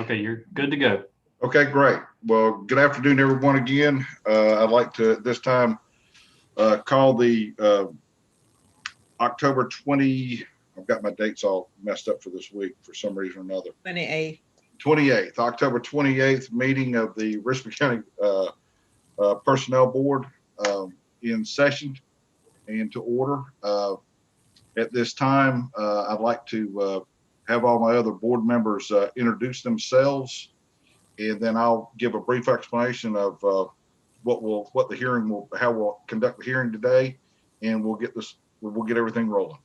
Okay, you're good to go. Okay, great. Well, good afternoon, everyone again. I'd like to at this time call the October 20, I've got my dates all messed up for this week for some reason or another. 28th, October 28th meeting of the Richmond County Personnel Board in session and to order. At this time, I'd like to have all my other board members introduce themselves, and then I'll give a brief explanation of what the hearing will, how we'll conduct the hearing today, and we'll get everything rolling.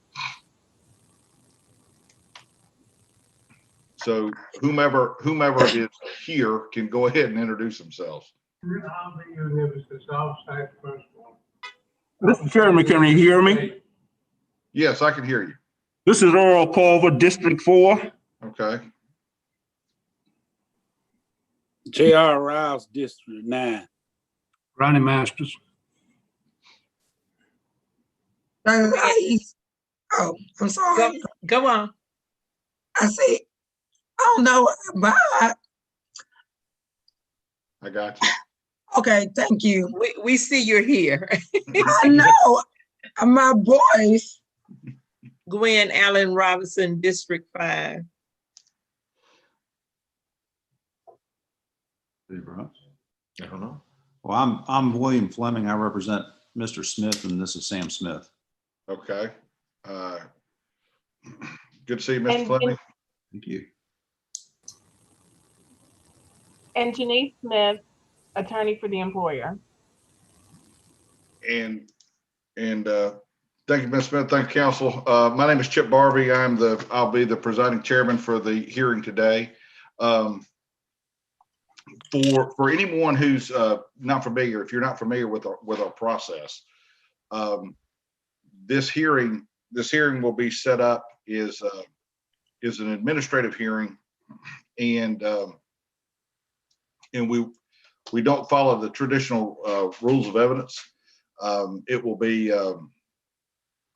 So whomever is here can go ahead and introduce themselves. Mr. Chairman, can you hear me? Yes, I can hear you. This is Earl Culver, District 4. Okay. J.R. Rouse, District 9. Ronnie Masters. Oh, I'm sorry. Go on. I said, I don't know, but I got you. okay, thank you. We see you're here. I know my voice. Gwen Allen Robinson, District 5. I don't know. Well, I'm William Fleming. I represent Mr. Smith, and this is Sam Smith. Okay. Good to see you, Mr. Fleming. Thank you. And Janice Smith, attorney for the employer. And thank you, Ms. Smith. Thank you, council. My name is Chip Barvey. I'll be the presiding chairman for the hearing today. For anyone who's not familiar, if you're not familiar with our process, this hearing will be set up is an administrative hearing, and we don't follow the traditional rules of evidence. It will be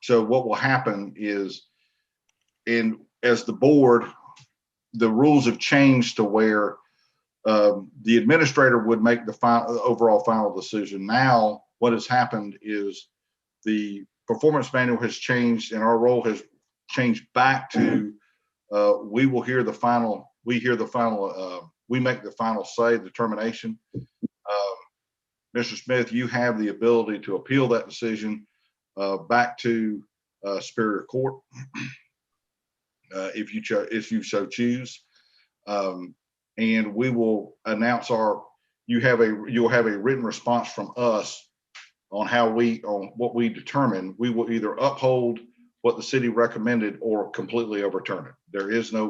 so what will happen is, as the board, the rules have changed to where the administrator would make the overall final decision. Now, what has happened is the performance manual has changed, and our role has changed back to we hear the final, we make the final say, determination. Mr. Smith, you have the ability to appeal that decision back to Superior Court if you so choose. And we will announce you'll have a written response from us on what we determine. We will either uphold what the city recommended or completely overturn it.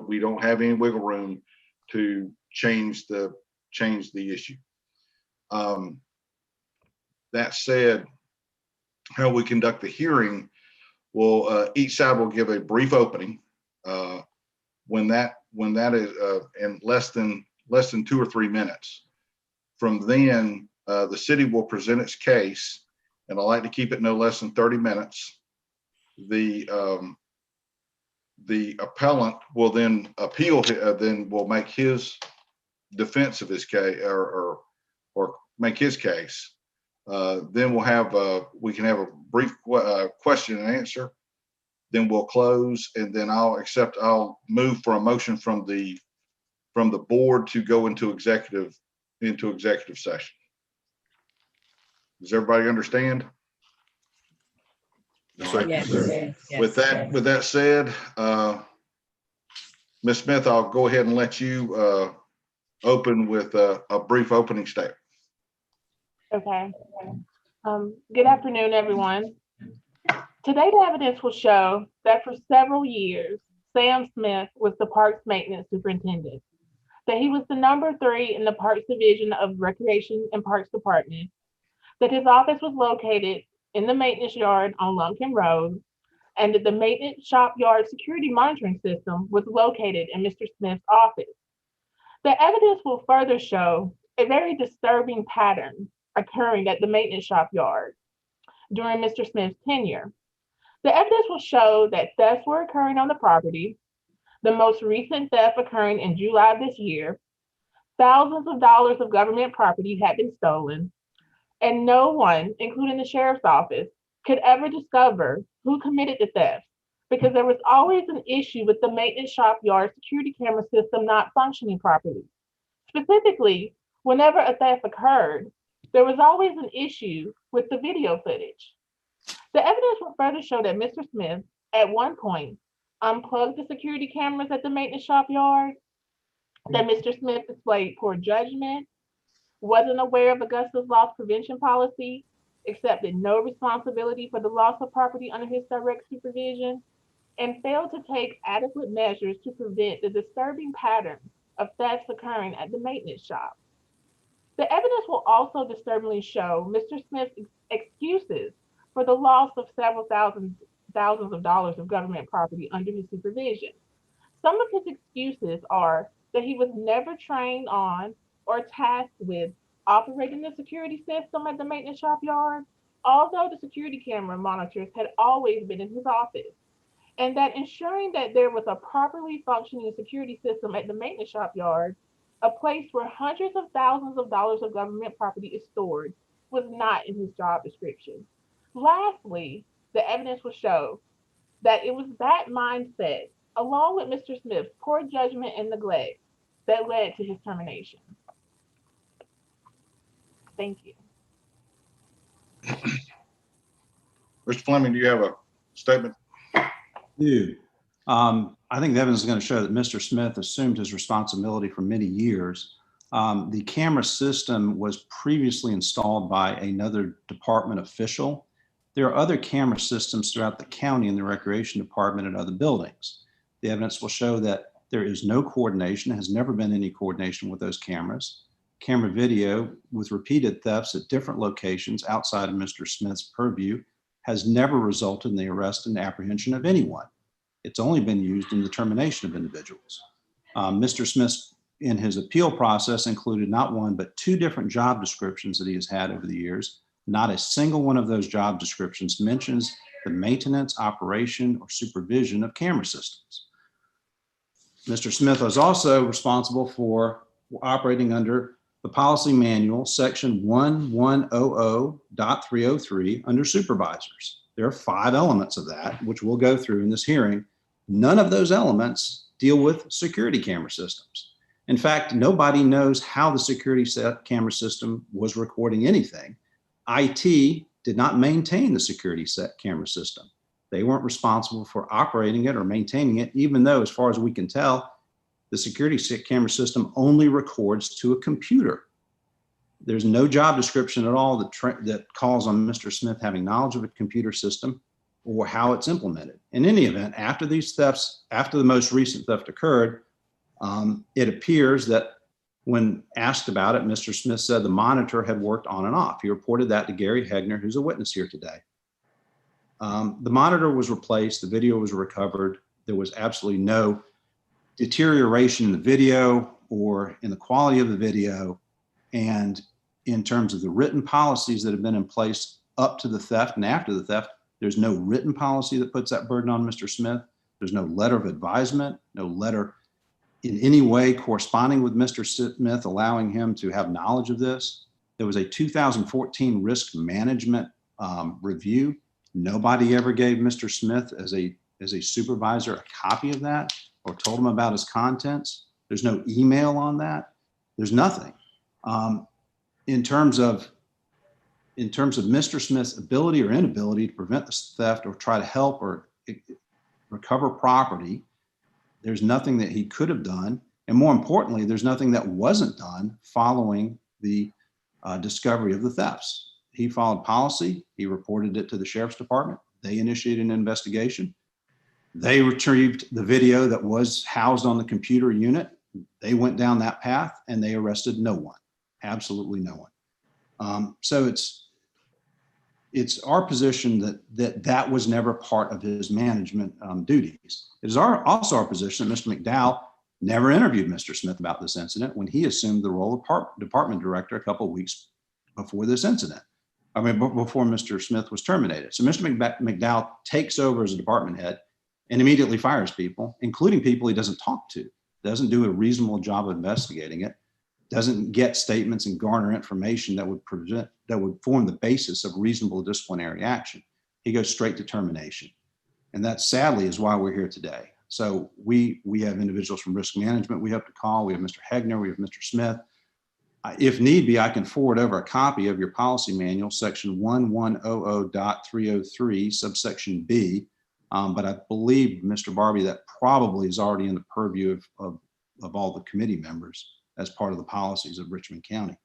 We don't have any wiggle room to change the issue. That said, how we conduct the hearing each side will give a brief opening. When that is in less than 2 or 3 minutes. From then, the city will present its case, and I like to keep it no less than 30 minutes. The appellant will then will make his defense of his case or make his case. Then we can have a brief question and answer. Then we'll close, and then I'll move for a motion from the board to go into executive session. Does everybody understand? Yes. With that said, Ms. Smith, I'll go ahead and let you open with a brief opening statement. Okay. Good afternoon, everyone. Today's evidence will show that for several years, Sam Smith was the Parks Maintenance Superintendent, that he was the number 3 in the Parks Division of Recreation and Parks Department, that his office was located in the maintenance yard on Lumpkin Road, and that the maintenance shop yard security monitoring system was located in Mr. Smith's office. The evidence will further show a very disturbing pattern occurring at the maintenance shop yard during Mr. Smith's tenure. The evidence will show that thefts were occurring on the property, the most recent theft occurring in July of this year, thousands of dollars of government property had been stolen, and no one, including the sheriff's office, could ever discover who committed the theft because there was always an issue with the maintenance shop yard security camera system not functioning properly. Specifically, whenever a theft occurred, there was always an issue with the video footage. The evidence will further show that Mr. Smith, at one point, unplugged the security cameras at the maintenance shop yard, that Mr. Smith displayed poor judgment, wasn't aware of Augusta's loss prevention policy, accepted no responsibility for the loss of property under his direct supervision, and failed to take adequate measures to prevent the disturbing pattern of thefts occurring at the maintenance shop. The evidence will also disturbingly show Mr. Smith's excuses for the loss of several thousands of dollars of government property under his supervision. Some of his excuses are that he was never trained on or tasked with operating the security system at the maintenance shop yard, although the security camera monitors had always been in his office, and that ensuring that there was a properly functioning security system at the maintenance shop yard, a place where hundreds of thousands of dollars of government property is stored, was not in his job description. Lastly, the evidence will show that it was that mindset, along with Mr. Smith's poor judgment and neglect, that led to his termination. Thank you. Mr. Fleming, do you have a statement? Do. I think the evidence is going to show that Mr. Smith assumed his responsibility for many years. The camera system was previously installed by another department official. There are other camera systems throughout the county in the recreation department and other buildings. The evidence will show that there is no coordination, has never been any coordination with those cameras. Camera video with repeated thefts at different locations outside of Mr. Smith's purview has never resulted in the arrest and apprehension of anyone. It's only been used in the termination of individuals. Mr. Smith, in his appeal process, included not one, but two different job descriptions that he has had over the years. Not a single one of those job descriptions mentions the maintenance, operation, or supervision of camera systems. Mr. Smith was also responsible for operating under the policy manual, section 1100.303 under supervisors. There are 5 elements of that, which we'll go through in this hearing. None of those elements deal with security camera systems. In fact, nobody knows how the security camera system was recording anything. IT did not maintain the security camera system. They weren't responsible for operating it or maintaining it, even though, as far as we can tell, the security camera system only records to a computer. There's no job description at all that calls on Mr. Smith having knowledge of a computer system or how it's implemented. In any event, after these thefts, after the most recent theft occurred, it appears that when asked about it, Mr. Smith said the monitor had worked on and off. He reported that to Gary Hegner, who's a witness here today. The monitor was replaced, the video was recovered. There was absolutely no deterioration in the video or in the quality of the video. And in terms of the written policies that have been in place up to the theft and after the theft, there's no written policy that puts that burden on Mr. Smith. There's no letter of advisement, no letter in any way corresponding with Mr. Smith, allowing him to have knowledge of this. There was a 2014 risk management review. Nobody ever gave Mr. Smith as a supervisor a copy of that or told him about his contents. There's no email on that. There's nothing. In terms of Mr. Smith's ability or inability to prevent this theft or try to help or recover property, there's nothing that he could have done. And more importantly, there's nothing that wasn't done following the discovery of the thefts. He followed policy. He reported it to the sheriff's department. They initiated an investigation. They retrieved the video that was housed on the computer unit. They went down that path and they arrested no one, absolutely no one. So it's our position that was never part of his management duties. It is also our position that Mr. McDowell never interviewed Mr. Smith about this incident when he assumed the role of department director a couple of weeks before this incident. Before Mr. Smith was terminated. So Mr. McDowell takes over as a department head and immediately fires people, including people he doesn't talk to, doesn't do a reasonable job of investigating it, doesn't get statements and garner information that would form the basis of reasonable disciplinary action. He goes straight to termination. And that sadly is why we're here today. So we have individuals from risk management we have to call. We have Mr. Hegner, we have Mr. Smith. If need be, I can forward over a copy of your policy manual, section 1100.303, subsection B. But I believe, Mr. Barbie, that probably is already in the purview of all the committee members as part of the policies of Richmond County.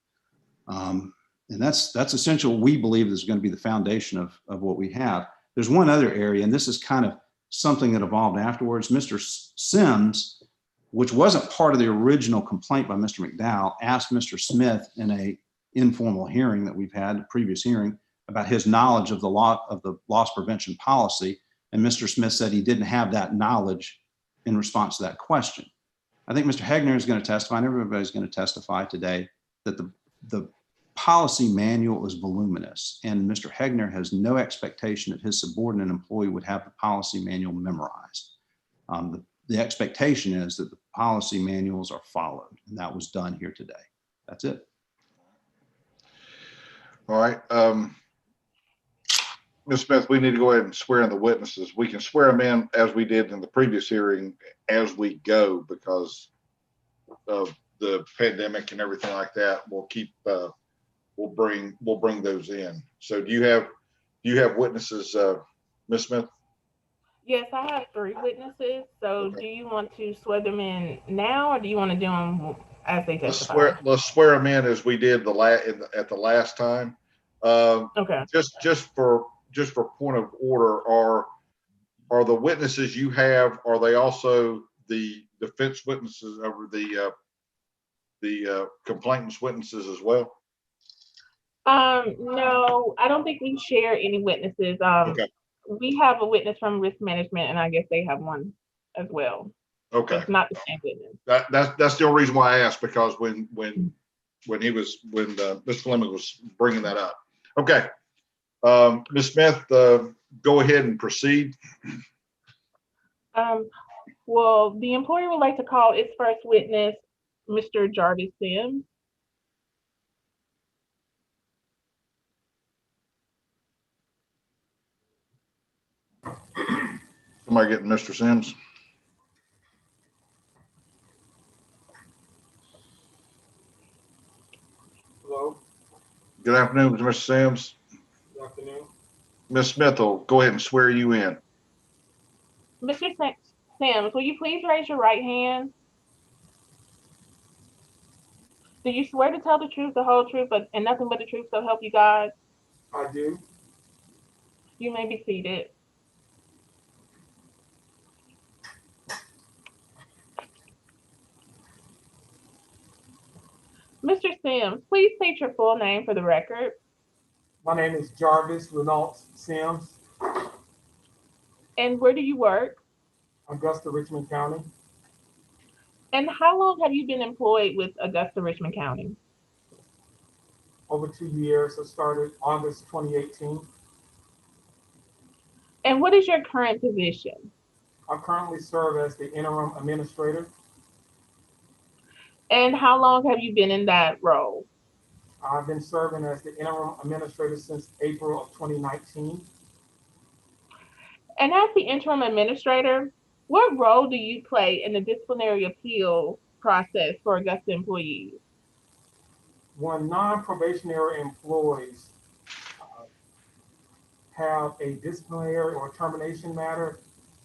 And that's essential. We believe is going to be the foundation of what we have. There's one other area, and this is kind of something that evolved afterwards. Mr. Sims, which wasn't part of the original complaint by Mr. McDowell, asked Mr. Smith in a informal hearing that we've had, a previous hearing, about his knowledge of the loss prevention policy. And Mr. Smith said he didn't have that knowledge in response to that question. I think Mr. Hegner is going to testify, and everybody's going to testify today, that the policy manual is voluminous, and Mr. Hegner has no expectation that his subordinate employee would have the policy manual memorized. The expectation is that the policy manuals are followed, and that was done here today. That's it. All right. Ms. Smith, we need to go ahead and swear in the witnesses. We can swear them in as we did in the previous hearing as we go because of the pandemic and everything like that. We'll keep, we'll bring those in. So do you have witnesses, Ms. Smith? Yes, I have 3 witnesses. So Okay. do you want to swear them in now, or do you want to do them as they testify? Let's swear them in as we did at the last time. Okay. Just for point of order, are the witnesses you have, are they also the defense witnesses over the complainant's witnesses as well? No, I don't think we share any witnesses. Okay. We have a witness from risk management, and I guess they have one as well. Okay. It's not the same witness. That's the only reason why I asked, because when Mr. Fleming was bringing that up. Okay. Ms. Smith, go ahead and proceed. Well, the employer would like to call its first witness, Mr. Jarvis Sims. Somebody getting Mr. Sims? Hello, Good afternoon, Mr. Sims. good afternoon. Ms. Smith will go ahead and swear you in. Mr. Sims, will you please raise your right hand? Do you swear to tell the truth, the whole truth, and nothing but the truth, so help you God? I do. You may be seated. Mr. Sims, please state your full name for the record. My name is Jarvis Renault Sims, And where do you work? Augusta, Richmond County. And how long have you been employed with Augusta Richmond County? Over 2 years. I started August 2018. And what is your current position? I currently serve as the interim administrator. And how long have you been in that role? I've been serving as the interim administrator since April of 2019. And as the interim administrator, what role do you play in the disciplinary appeal process for Augusta employees? When non-probationary employees have a disciplinary or termination matter,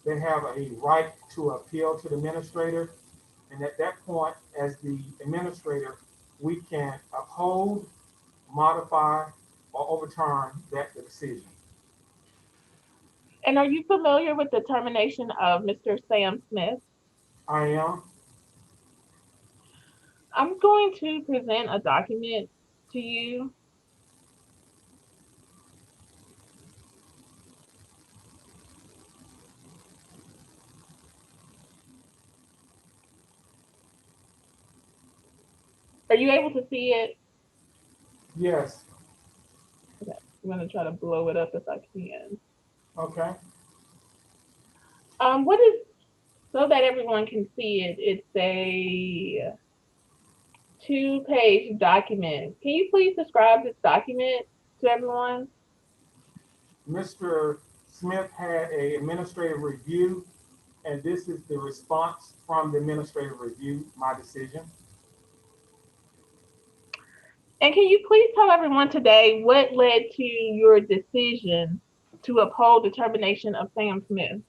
they have a right to appeal to the administrator. And at that point, as the administrator, we can uphold, modify, or overturn that decision. And are you familiar with the termination of Mr. Sam Smith? I am. I'm going to present a document to you. Are you able to see it? Yes. I'm going to try to blow it up if I can. Okay. What is, so that everyone can see it, it's a 2-page document. Can you please describe this document to everyone? Mr. Smith had a administrative review, and this is the response from the administrative review, my decision. And can you please tell everyone today what led to your decision to uphold the termination of Sam Smith?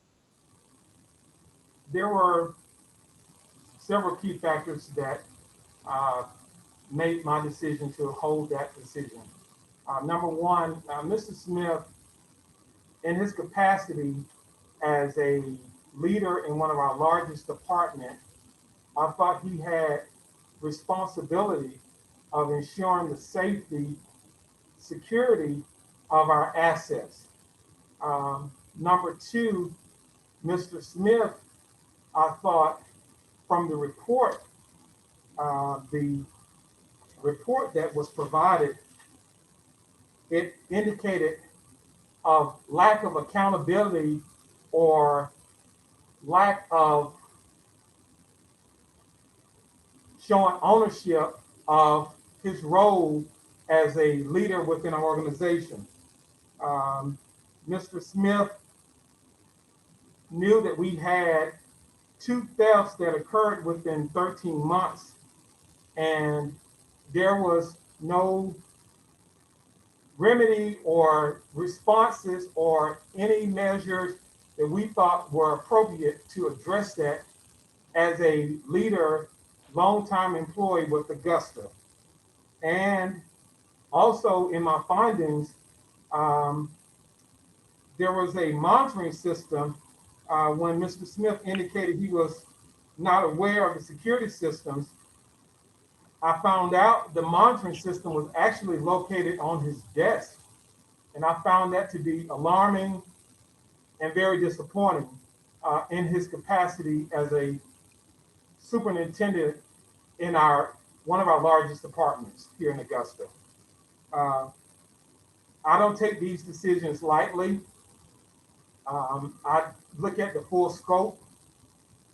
There were several key factors that made my decision to hold that decision. Number one, Mr. Smith, in his capacity as a leader in one of our largest departments, I thought he had responsibility of ensuring the safety, security of our assets. Number two, Mr. Smith, I thought from the report that was provided, it indicated of lack of accountability or lack of showing ownership of his role as a leader within our organization. Mr. Smith knew that we had 2 thefts that occurred within 13 months, and there was no remedy or responses or any measures that we thought were appropriate to address that as a leader, longtime employee with Augusta. And also in my findings, there was a monitoring system when Mr. Smith indicated he was not aware of the security systems. I found out the monitoring system was actually located on his desk. And I found that to be alarming and very disappointing in his capacity as a superintendent in one of our largest departments here in Augusta. I don't take these decisions lightly. I look at the full scope,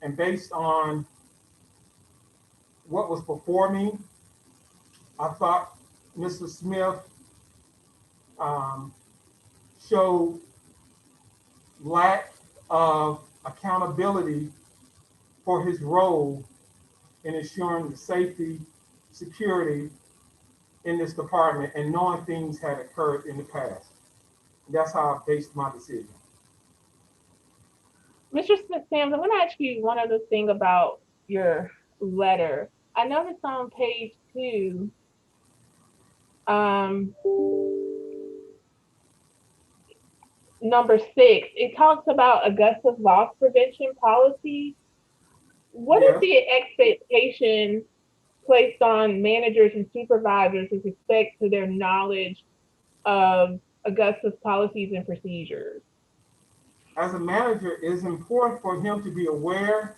and based on what was before me, I thought Mr. Smith showed lack of accountability for his role in ensuring the safety, security in this department and knowing things had occurred in the past. That's how I based my decision. Mr. Smith-Sams, I'm going to ask you one other thing about your letter. I noticed on page 2, number 6, it talks about Augusta's loss prevention policy. What is the expectation placed on managers and supervisors with respect to their knowledge of Augusta's policies and procedures? As a manager, it is important for him to be aware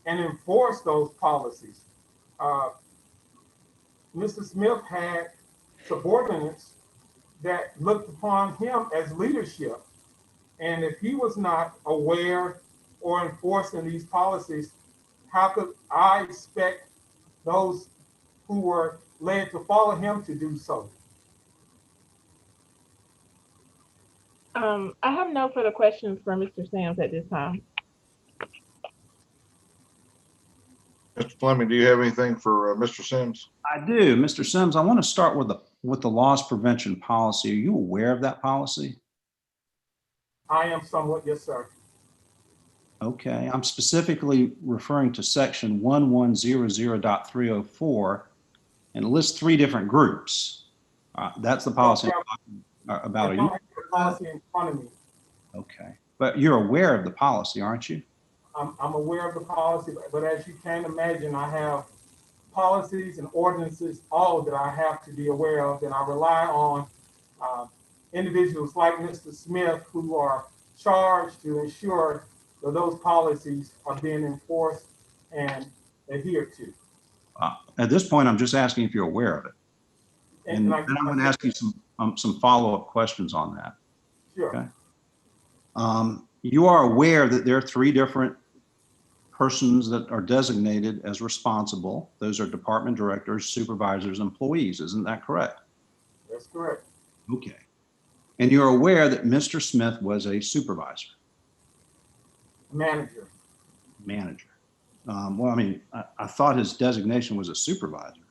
and enforce those policies. Mr. Smith had subordinates that looked upon him as leadership. And if he was not aware or enforcing these policies, how could I expect those who were led to follow him to do so? I have no further questions for Mr. Sams at this time. Mr. Fleming, do you have anything for Mr. Sims? I do. Mr. Sims, I want to start with the loss prevention policy. Are you aware of that policy? I am somewhat, yes, sir. Okay, I'm specifically referring to section 1100.304, and it lists 3 different groups. That's the policy I'm talking about. I don't have the policy in front of me. Okay, but you're aware of the policy, aren't you? I'm aware of the policy, but as you can imagine, I have policies and ordinances, all that I have to be aware of, and I rely on individuals like Mr. Smith who are charged to ensure that those policies are being enforced and adhered to. At this point, I'm just asking if you're aware of it. And then I'm going to ask you some follow-up questions on that. Sure. Okay. You are aware that there are 3 different persons that are designated as responsible. Those are department directors, supervisors, employees. Isn't that correct? That's correct. Okay. And you're aware that Mr. Smith was a supervisor, Manager. manager. Well, I mean, I thought his designation was a supervisor.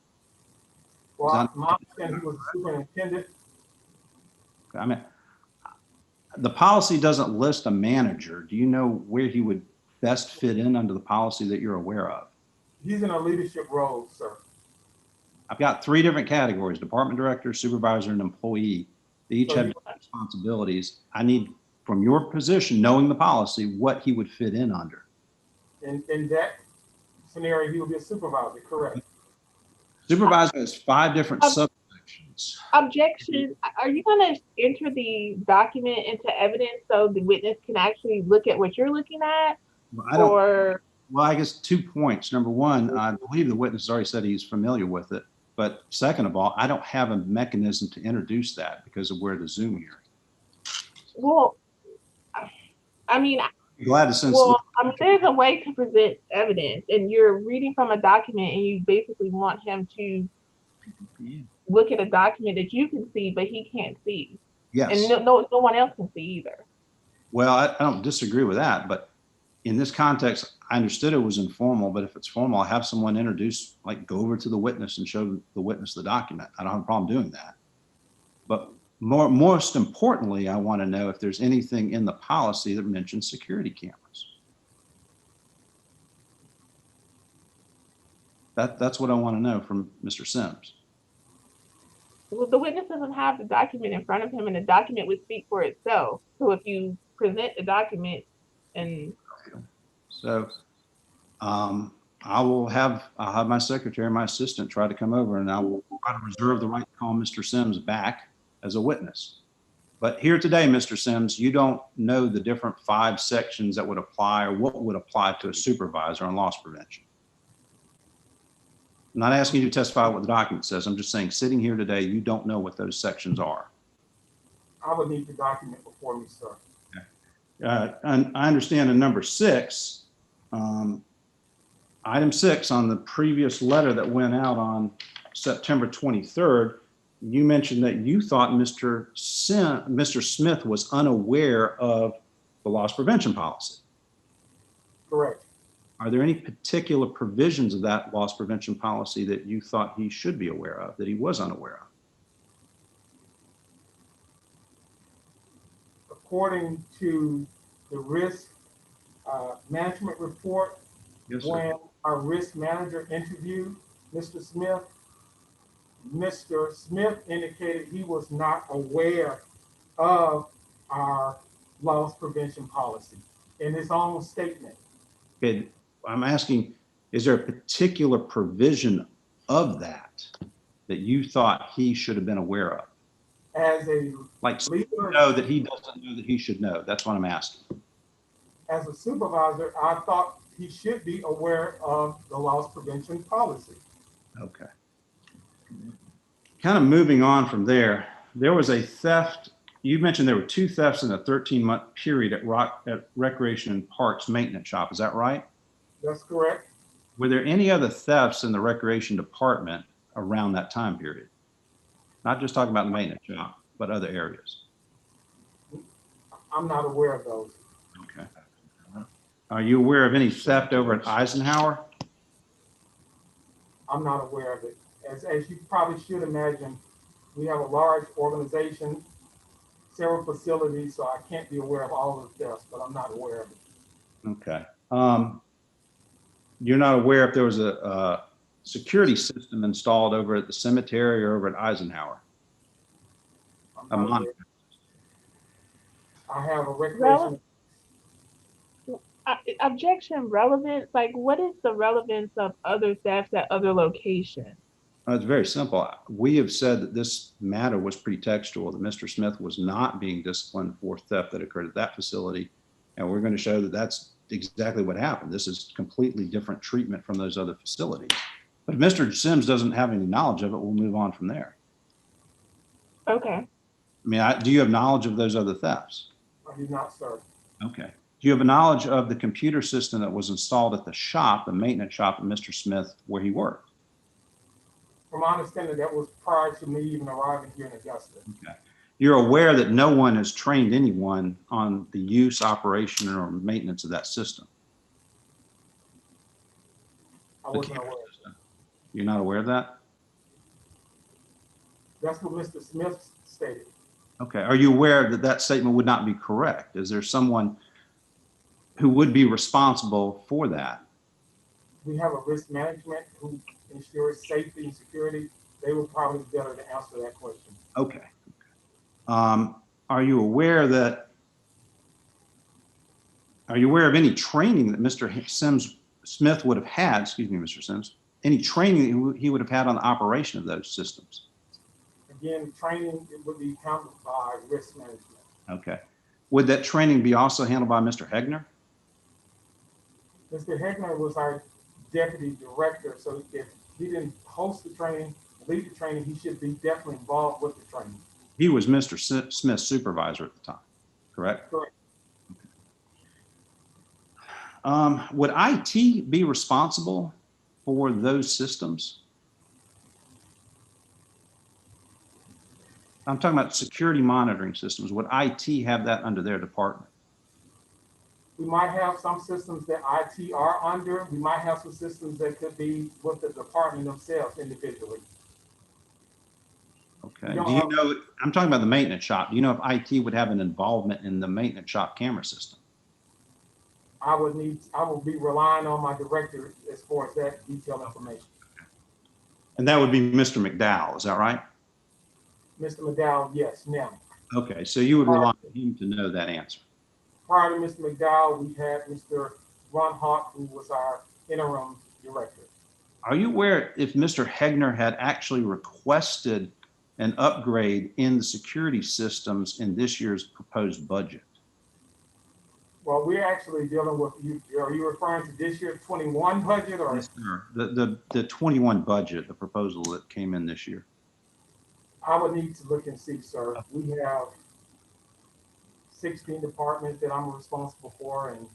Well, my understanding, he was a superintendent. I mean, the policy doesn't list a manager. Do you know where he would best fit in under the policy that you're aware of? He's in a leadership role, sir. I've got 3 different categories: department director, supervisor, and employee. They each So have you- different responsibilities. I need, from your position, knowing the policy, what he would fit in under. In that scenario, he would be a supervisor, correct? Supervisor has 5 different Um, subsections. Objection, are you gonna enter the document into evidence so the witness can actually look at what you're looking at? I don't, Or, well, I guess 2 points. Number one, I believe the witness has already said he's familiar with it. But second of all, I don't have a mechanism to introduce that because of where the Zoom hearing. well, I mean, Glad to send. well, I mean, there's a way to present evidence, and you're reading from a document, and you basically want him to look at a document that you can see, but he can't see, and Yes. no one else can see either. Well, I don't disagree with that, but in this context, I understood it was informal, but if it's formal, I'll have someone introduce, like go over to the witness and show the witness the document. I don't have a problem doing that. But most importantly, I want to know if there's anything in the policy that mentions security cameras. That's what I want to know from Mr. Sims. Well, the witness doesn't have the document in front of him, and the document would speak for itself. So if you present the document and So I'll have my secretary, my assistant try to come over, and I will try to reserve the right to call Mr. Sims back as a witness. But here today, Mr. Sims, you don't know the different 5 sections that would apply or what would apply to a supervisor on loss prevention. I'm not asking you to testify what the document says. I'm just saying, sitting here today, you don't know what those sections are. I would need the document before me, sir. And I understand in number 6, item 6 on the previous letter that went out on September 23rd, you mentioned that you thought Mr. Smith was unaware of the loss prevention policy. Correct. Are there any particular provisions of that loss prevention policy that you thought he should be aware of, that he was unaware of? According to the risk management report, Yes, sir. when our risk manager interviewed Mr. Smith indicated he was not aware of our loss prevention policy in his own statement. Okay, I'm asking, is there a particular provision of that that you thought he should have been aware of? As a Like, so you leader, know that he doesn't know that he should know. That's what I'm asking. as a supervisor, I thought he should be aware of the loss prevention policy. Okay. Kind of moving on from there, there was a theft. You mentioned there were 2 thefts in a 13-month period at Recreation and Parks Maintenance Shop. Is that right? That's correct. Were there any other thefts in the Recreation Department around that time period? Not just talking about the maintenance shop, but other areas. I'm not aware of those. Okay. Are you aware of any theft over at Eisenhower? I'm not aware of it. As you probably should imagine, we have a large organization, several facilities, so I can't be aware of all of the thefts, but I'm not aware of it. Okay. You're not aware if there was a security system installed over at the cemetery or over at Eisenhower? I'm not aware. I have a recreation. objection relevance, like what is the relevance of other thefts at other locations? It's very simple. We have said that this matter was pretextual, that Mr. Smith was not being disciplined for theft that occurred at that facility. And we're going to show that that's exactly what happened. This is completely different treatment from those other facilities. But if Mr. Sims doesn't have any knowledge of it, we'll move on from there. Okay. I mean, do you have knowledge of those other thefts? I do not, sir. Okay. Do you have a knowledge of the computer system that was installed at the shop, the maintenance shop of Mr. Smith, where he worked? From my understanding, that was prior to me even arriving here in Augusta. Okay. You're aware that no one has trained anyone on the use, operation, or maintenance of that system? I wasn't aware of that. You're not aware of that? That's what Mr. Smith stated. Okay. Are you aware that that statement would not be correct? Is there someone who would be responsible for that? We have a risk management who ensures safety and security. They will probably be better to answer that question. Okay. Are you aware of any training that Mr. Smith would have had, excuse me, Mr. Sims, any training he would have had on the operation of those systems? Again, training, it would be handled by risk management. Okay. Would that training be also handled by Mr. Hegner? Mr. Hegner was our deputy director, so if he didn't host the training, lead the training, he should be definitely involved with the training. He was Mr. Smith's supervisor at the time, correct? Correct. Would IT be responsible for those systems? I'm talking about security monitoring systems. Would IT have that under their department? We might have some systems that IT are under. We might have some systems that could be with the department themselves individually. Okay. Do you know, I'm talking about the maintenance shop. Do you know if IT would have an involvement in the maintenance shop camera system? I will be relying on my director as far as that detailed information. And that would be Mr. McDowell, is that right? Mr. McDowell, yes, now. Okay, so you would rely on him to know that answer. Prior to Mr. McDowell, we had Mr. Ron Hawk, who was our interim director. Are you aware if Mr. Hegner had actually requested an upgrade in the security systems in this year's proposed budget? Well, we're actually dealing with, are you referring to this year's 21 budget or? Yes, sir. The 21 budget, the proposal that came in this year. I would need to look and see, sir. We have 16 departments that I'm responsible for, and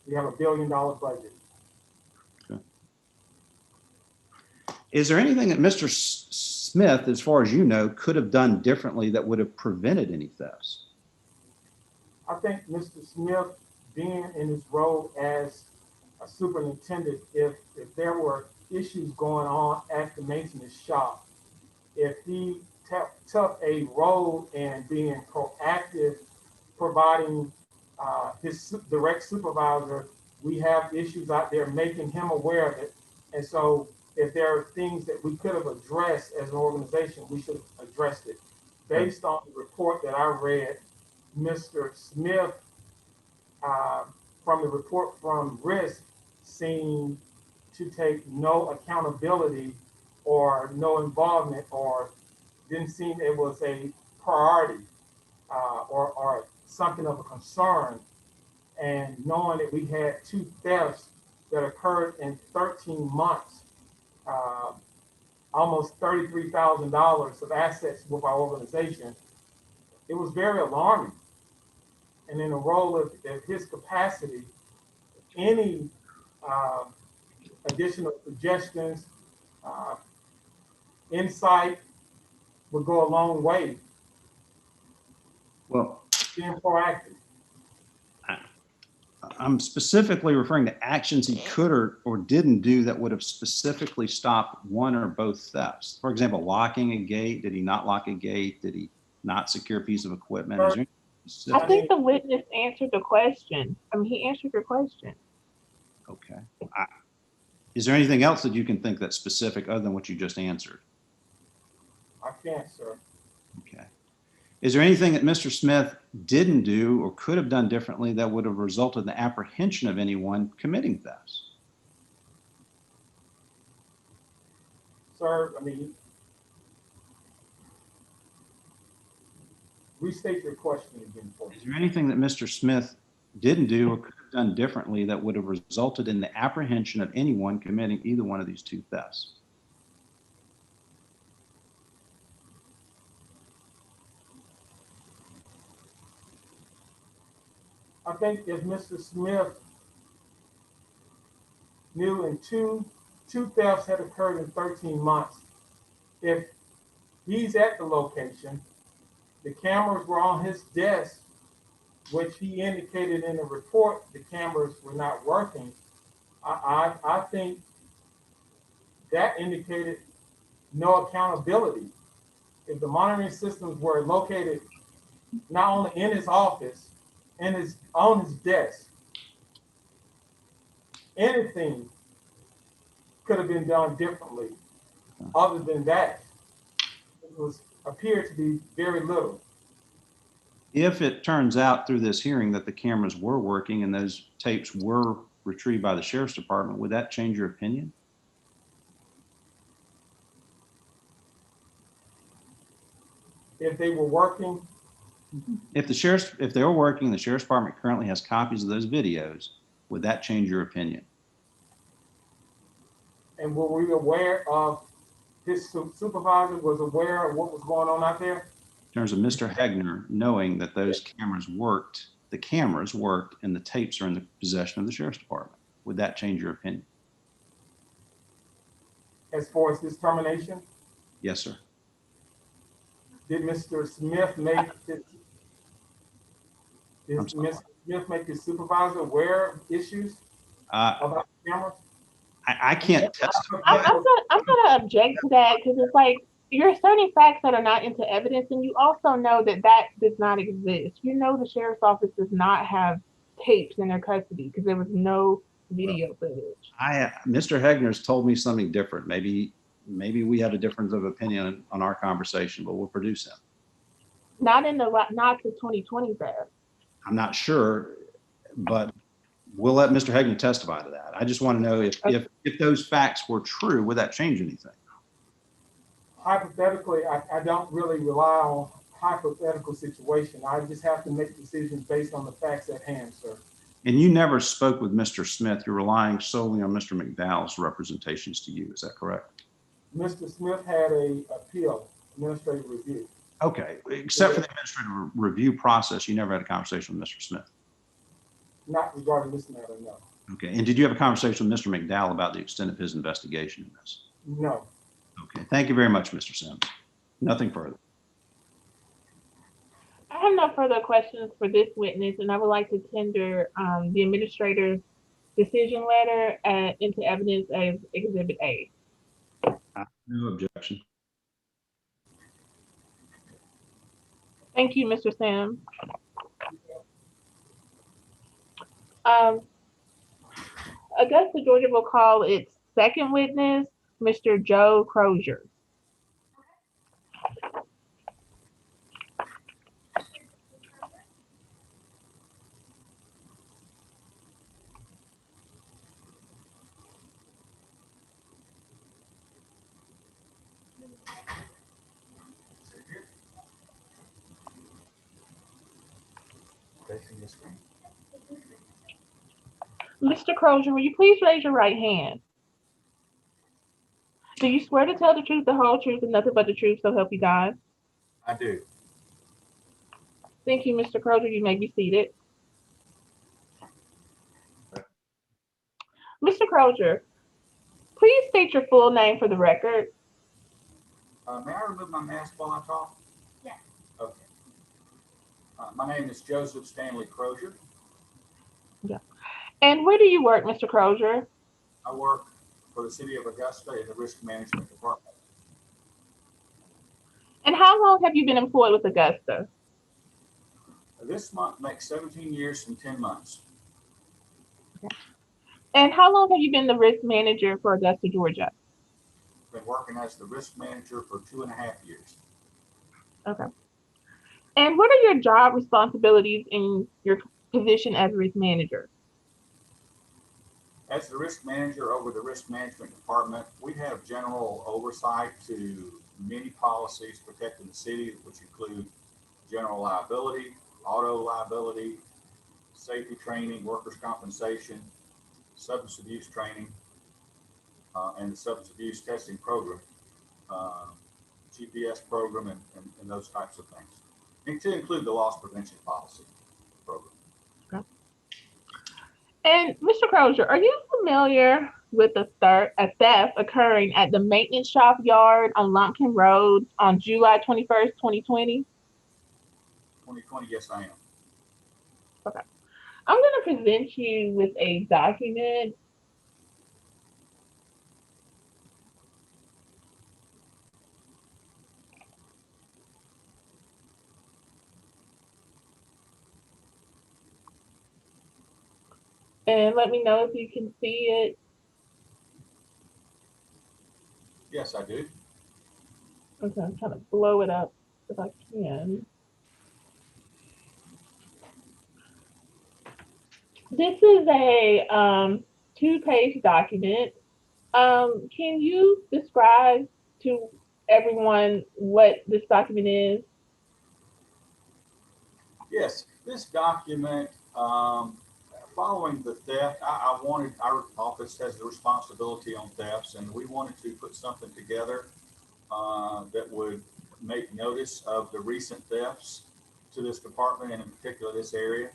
we have $1 billion budget. Okay. Is there anything that Mr. Smith, as far as you know, could have done differently that would have prevented any thefts? I think Mr. Smith, being in his role as a superintendent, if there were issues going on at the maintenance shop, if he took a role in being proactive, providing his direct supervisor, we have issues out there, making him aware of it. And so if there are things that we could have addressed as an organization, we should have addressed it. Based on the report that I read, Mr. Smith, from the report from RISC, seemed to take no accountability or no involvement, or didn't seem it was a priority or something of a concern. And knowing that we had 2 thefts that occurred in 13 months, almost $33,000 of assets with our organization, it was very alarming. And in a role of his capacity, any additional suggestions, insight would go a long way. Well, Being proactive. I'm specifically referring to actions he could or didn't do that would have specifically stopped one or both thefts. For example, locking a gate. Did he not lock a gate? Did he not secure a piece of equipment? Is there any I think the witness answered the question. I mean, he answered your question. Okay. Is there anything else that you can think that's specific other than what you just answered? I can't, sir. Okay. Is there anything that Mr. Smith didn't do or could have done differently that would have resulted in the apprehension of anyone committing thefts? Sir, I mean, restate your question again, please. Is there anything that Mr. Smith didn't do or could have done differently that would have resulted in the apprehension of anyone committing either one of these 2 thefts? I think if Mr. Smith knew in two thefts had occurred in 13 months, if he's at the location, the cameras were on his desk, which he indicated in the report, the cameras were not working. I think that indicated no accountability. If the monitoring systems were located not only in his office, on his desk, anything could have been done differently. Other than that, it appeared to be very little. If it turns out through this hearing that the cameras were working and those tapes were retrieved by the sheriff's department, would that change your opinion? If they were working, If they're working, the sheriff's department currently has copies of those videos, would that change your opinion? and were we aware of, his supervisor was aware of what was going on out there? In terms of Mr. Hegner knowing that those cameras worked, the cameras worked, and the tapes are in the possession of the sheriff's department, would that change your opinion? As far as this termination, Yes, sir. did Mr. Smith make his, I'm did sorry. Mr. Smith make his supervisor aware of issues Uh, about the cameras? I can't testify. I'm gonna object to that because it's like you're asserting facts that are not into evidence, and you also know that that does not exist. You know the sheriff's office does not have tapes in their custody because there was no video footage. Mr. Hegner's told me something different. Maybe we have a difference of opinion on our conversation, but we'll produce him. Not the 2020 theft. I'm not sure, but we'll let Mr. Hegner testify to that. I just want to know if those facts were true, would that change anything? Hypothetically, I don't really rely on hypothetical situation. I just have to make decisions based on the facts at hand, sir. And you never spoke with Mr. Smith. You're relying solely on Mr. McDowell's representations to you. Is that correct? Mr. Smith had a appeal, administrative review. Okay. Except for the administrative review process, you never had a conversation with Mr. Smith. Not regarding this matter, no. Okay. And did you have a conversation with Mr. McDowell about the extent of his investigation in this? No. Okay. Thank you very much, Mr. Sims. Nothing further. I have no further questions for this witness, and I would like to tender the administrator's decision letter into evidence as Exhibit A. No objection. Thank you, Mr. Sims. Augusta, Georgia will call its second witness, Mr. Joe Crozier. Mr. Crozier, will you please raise your right hand? Do you swear to tell the truth, the whole truth, and nothing but the truth, so help you God? I do. Thank you, Mr. Crozier. You may be seated. Mr. Crozier, please state your full name for the record. May I remove my mask while I talk? Yes. Okay. My name is Joseph Stanley Crozier. And where do you work, Mr. Crozier? I work for the City of Augusta in the Risk Management Department. And how long have you been employed with Augusta? This month makes 17 years and 10 months. And how long have you been the risk manager for Augusta, Georgia? Been working as the risk manager for 2.5 years. Okay. And what are your job responsibilities in your position as risk manager? As the risk manager over the Risk Management Department, we have general oversight to many policies protecting the city, which include general liability, auto liability, safety training, workers' compensation, substance abuse training, and the substance abuse testing program, GPS program, and those types of things, and to include the loss prevention policy program. Okay. And Mr. Crozier, are you familiar with a theft occurring at the maintenance shop yard on Lumpkin Road on July 21st, 2020? 2020, yes, I am. Okay. I'm going to present you with a document. And let me know if you can see it. Yes, I do. Okay, I'm trying to blow it up if I can. This is a 2-page document. Can you describe to everyone what this document is? Yes, this document, following the theft, I wanted, our office has the responsibility on thefts, and we wanted to put something together that would make notice of the recent thefts to this department, and in particular this area.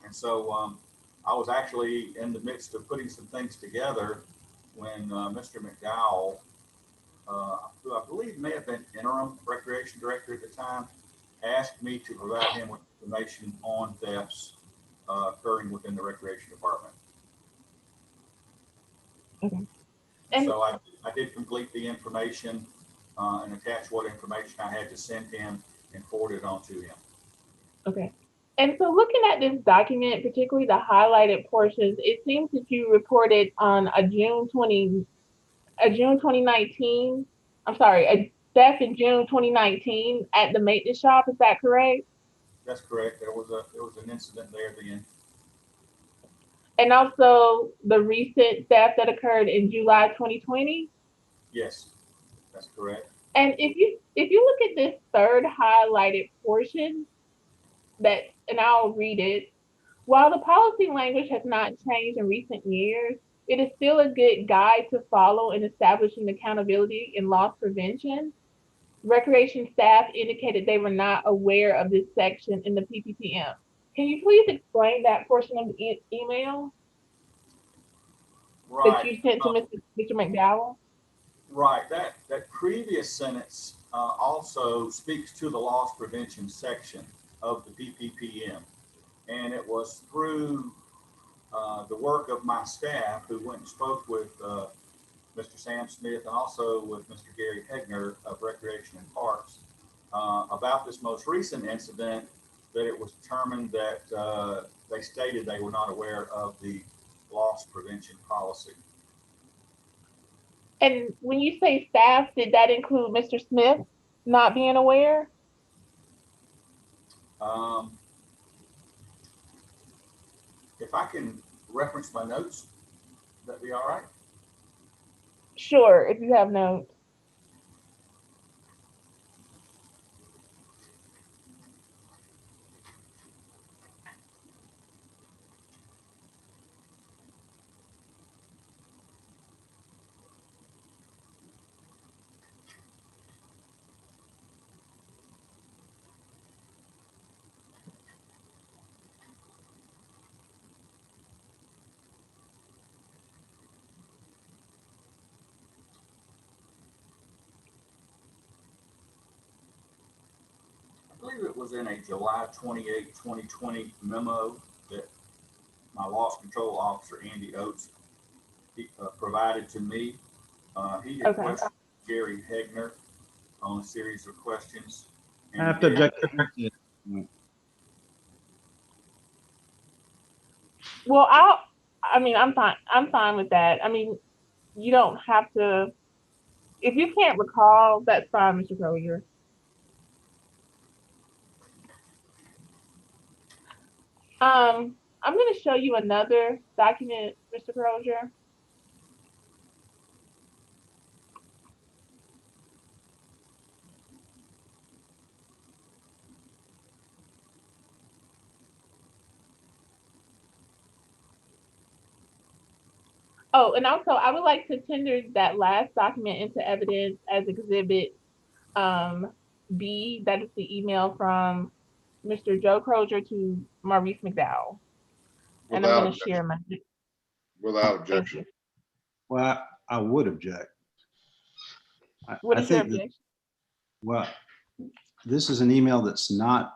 And so I was actually in the midst of putting some things together when Mr. McDowell, who I believe may have been interim recreation director at the time, asked me to provide him with information on thefts occurring within the recreation department. Okay. And so I did complete the information and attach what information I had to send him and forward it on to him. okay. And so looking at this document, particularly the highlighted portions, it seems that you reported on a June 2019, I'm sorry, a theft in June 2019 at the maintenance shop. Is that correct? That's correct. There was an incident there then. And also the recent theft that occurred in July 2020? Yes, that's correct. And if you look at this third highlighted portion, and I'll read it. While the policy language has not changed in recent years, it is still a good guide to follow in establishing accountability in loss prevention. Recreation staff indicated they were not aware of this section in the PPPM. Can you please explain that portion of the email that you sent to Mr. McDowell? Right. That previous sentence also speaks to the loss prevention section of the PPPM. And it was through the work of my staff who went and spoke with Mr. Sam Smith and also with Mr. Gary Hegner of Recreation and Parks about this most recent incident, that it was determined that they stated they were not aware of the loss prevention policy. And when you say staff, did that include Mr. Smith not being aware? If I can reference my notes, that'd be all right. Sure, if you have notes. I believe it was in a July 28, 2020 memo that my loss control officer, Andy Oates, provided to me. He had Okay. questioned Gary Hegner on a series of questions. I have to object. Well, I'm fine. I'm fine with that. I mean, you don't have to, if you can't recall, that's fine, Mr. Crozier. I'm going to show you another document, Mr. Crozier. Oh, and also I would like to tender that last document into evidence as exhibit B. That is the email from Mr. Joe Crozier to Maurice McDowell. And I'm Without gonna share my. Without Thank objection. you. Well, I would object. What I is your think that- objection? Well, this is an email that's not,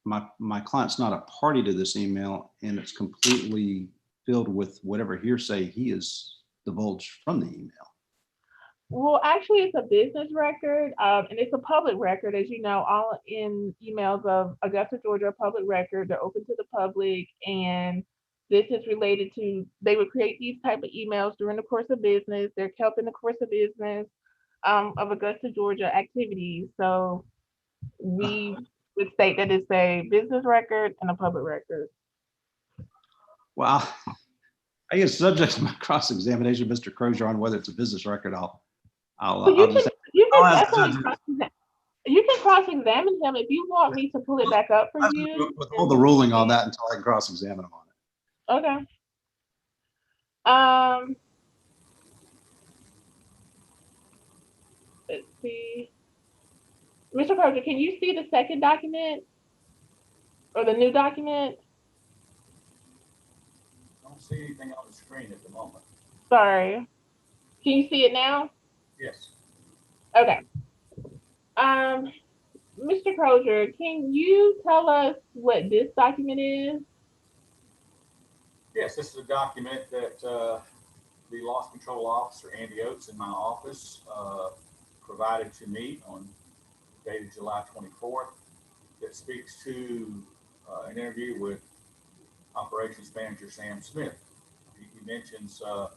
my client's not a party to this email, and it's completely filled with whatever hearsay he has divulged from the email. Well, actually, it's a business record, and it's a public record. As you know, all in emails of Augusta, Georgia, are public record. They're open to the public, and this is related to, they would create these type of emails during the course of business. They're kept in the course of business of Augusta, Georgia activities. So we would state that it's a business record and a public record. Well, I guess subject to my cross-examination, Mr. Crozier, on whether it's a business record, I'll But you just. can, you I'll can ask the definitely you can cross-examine him if you want me to pull it back up for you. Withhold the ruling on that until I can cross-examine him on it. Okay. Let's see. Mr. Crozier, can you see the second document or the new document? I don't see anything on the screen at the moment. Sorry. Can you see it now? Yes. Okay. Mr. Crozier, can you tell us what this document is? Yes, this is a document that the loss control officer, Andy Oates, in my office provided to me on dated July 24th that speaks to an interview with operations manager Sam Smith. He mentions a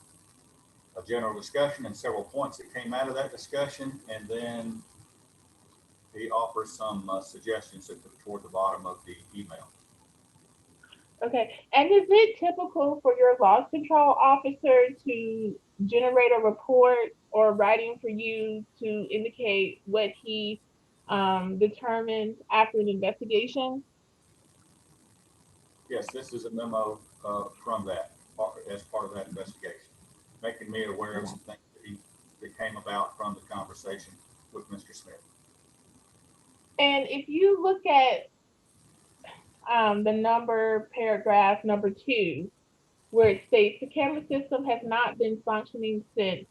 general discussion and several points that came out of that discussion, and then he offers some suggestions toward the bottom of the email. Okay, and is it typical for your loss control officer to generate a report or writing for you to indicate what he determined after an investigation? Yes, this is a memo from that, as part of that investigation, making me aware of some things that came about from the conversation with Mr. Smith. And if you look at the paragraph number 2, where it states the camera system has not been functioning since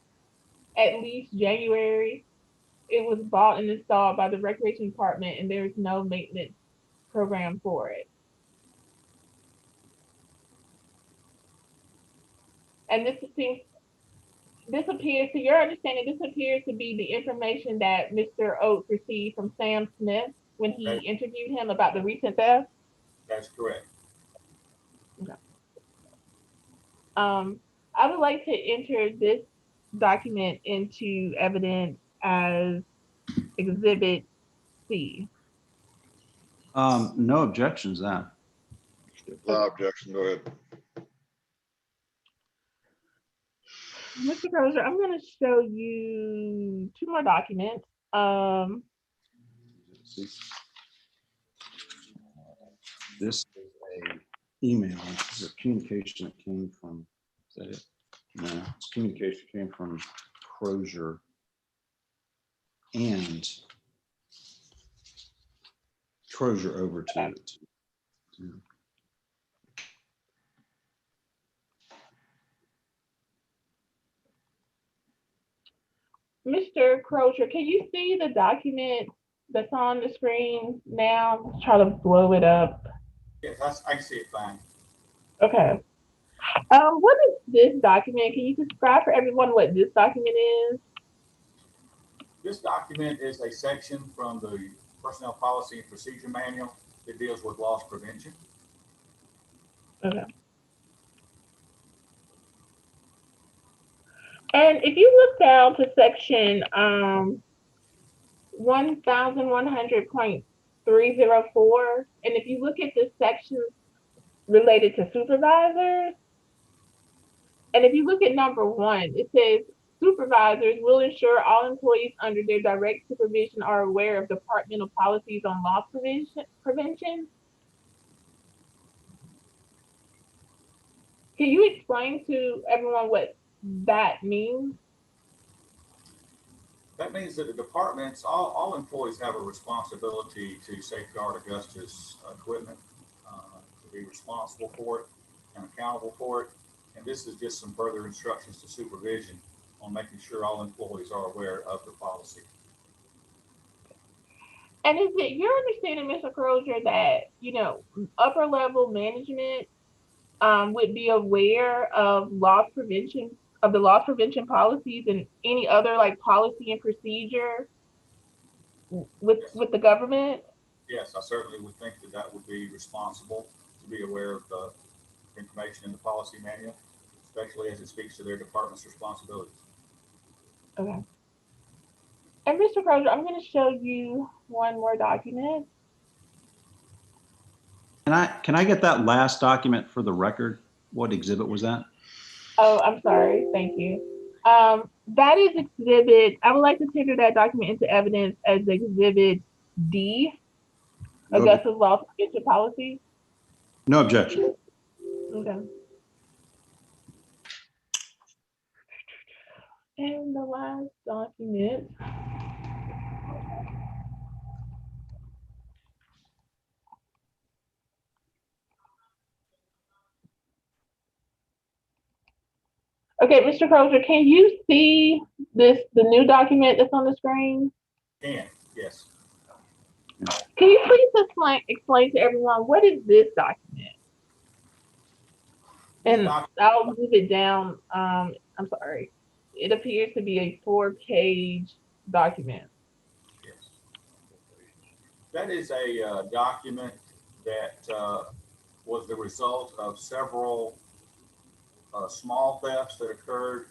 at least January. It was bought and installed by the Recreation Department, and there is no maintenance program for it. And this appears, to your understanding, this appears to be the information that Mr. Oates received from Sam Smith when he interviewed him about the recent theft? That's correct. Okay. I would like to enter this document into evidence as Exhibit C. No objections then. Without objection, go ahead. Mr. Crozier, I'm going to show you 2 more documents. This is a email, this is a communication that came from, is that it? No, it's communication came from Crozier and Crozier over to Mr. Crozier, can you see the document that's on the screen now? Let's try to blow it up. Yes, I see it fine. Okay. What is this document? Can you describe for everyone what this document is? This document is a section from the Personnel Policy and Procedure Manual that deals with loss prevention. Okay. And if you look down to section 1100.304, and if you look at the sections related to supervisors, and if you look at number 1, it says supervisors will ensure all employees under their direct supervision are aware of departmental policies on loss prevention. Can you explain to everyone what that means? That means that the departments, all employees have a responsibility to safeguard Augusta's equipment, to be responsible for it. and accountable for it. And this is just some further instructions to supervision on making sure all employees are aware of the policy. And is it your understanding, Mr. Crozier, that, upper level management would be aware of the loss prevention policies and any other like policy and procedure with the government? Yes, I certainly would think that that would be responsible to be aware of the information in the policy manual, especially as it speaks to their department's responsibilities. Okay. And Mr. Crozier, I'm going to show you one more document. Can I get that last document for the record? What exhibit was that? Oh, I'm sorry. Thank you. That is exhibit. I would like to tender that document into evidence as exhibit D, Augusta's loss prevention policy. No objection. Okay. And the last document. Okay, Mr. Crozier, can you see the new document that's on the screen? Yes. Can you please explain to everyone what is this document? And I'll move it down. I'm sorry. It appears to be a 4-page document. Yes. That is a document that was the result of several small thefts that occurred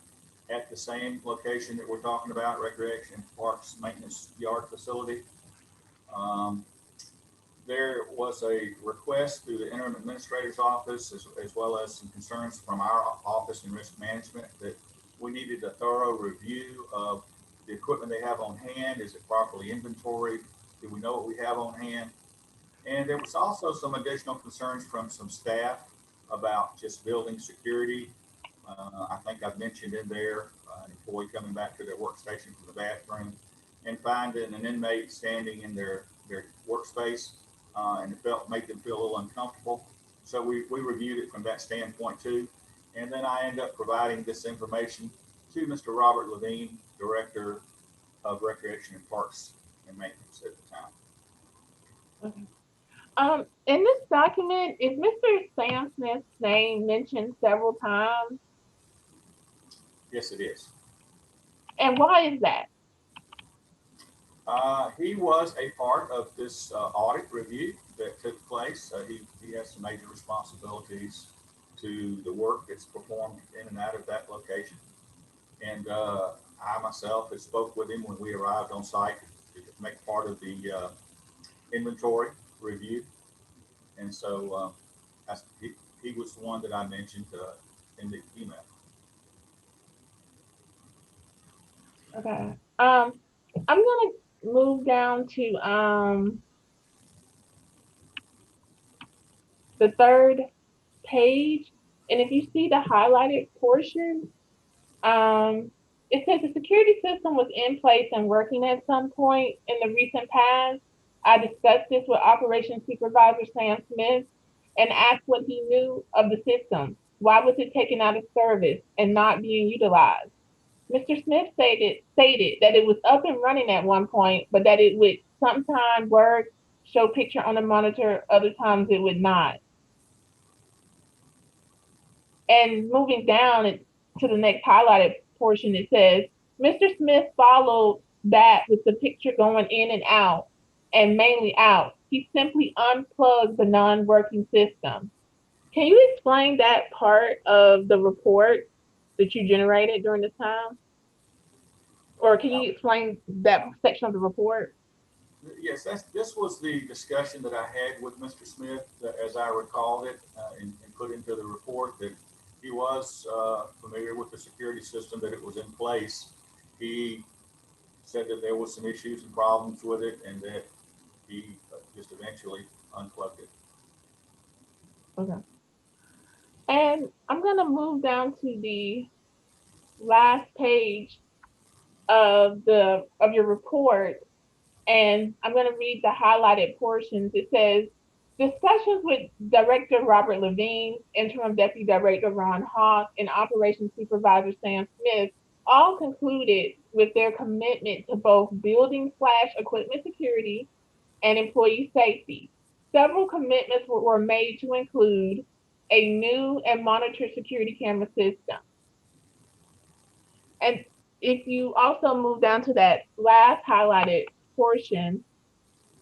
at the same location that we're talking about, Recreation Parks Maintenance Yard Facility. There was a request through the interim administrator's office, as well as some concerns from our office in risk management, that we needed a thorough review of the equipment they have on hand. Is it properly inventoried? Do we know what we have on hand? And there was also some additional concerns from some staff about just building security. I think I've mentioned in there an employee coming back to their workstation from the bathroom and finding an inmate standing in their workspace, and it made them feel a little uncomfortable. So we reviewed it from that standpoint too. And then I end up providing this information to Mr. Robert Levine, Director of Recreation and Parks and Maintenance at the time. Okay. In this document, is Mr. Sam Smith's name mentioned several times? Yes, it is. And why is that? He was a part of this audit review that took place. He has some major responsibilities to the work that's performed in and out of that location. And I myself had spoke with him when we arrived on site to make part of the inventory review. And so he was the one that I mentioned in the email. Okay. I'm gonna move down to the third page, and if you see the highlighted portion, it says the security system was in place and working at some point in the recent past. I discussed this with Operations Supervisor Sam Smith and asked what he knew of the system. Why was it taken out of service and not being utilized? Mr. Smith stated that it was up and running at one point, but that it would sometimes work, show picture on the monitor, other times it would not. And moving down to the next highlighted portion, it says, Mr. Smith followed that with the picture going in and out, and mainly out. He simply unplugged the non-working system. Can you explain that part of the report that you generated during this time? Or can you explain that section of the report? Yes, this was the discussion that I had with Mr. Smith, as I recalled it, and put into the report, that he was familiar with the security system, that it was in place. He said that there was some issues and problems with it, and that he just eventually unplugged it. Okay. And I'm gonna move down to the last page of your report, and I'm gonna read the highlighted portions. It says, Discussions with Director Robert Levine, Interim Deputy Director Ron Hawk, and Operations Supervisor Sam Smith all concluded with their commitment to both building/equipment security and employee safety. Several commitments were made to include a new and monitored security camera system. And if you also move down to that last highlighted portion,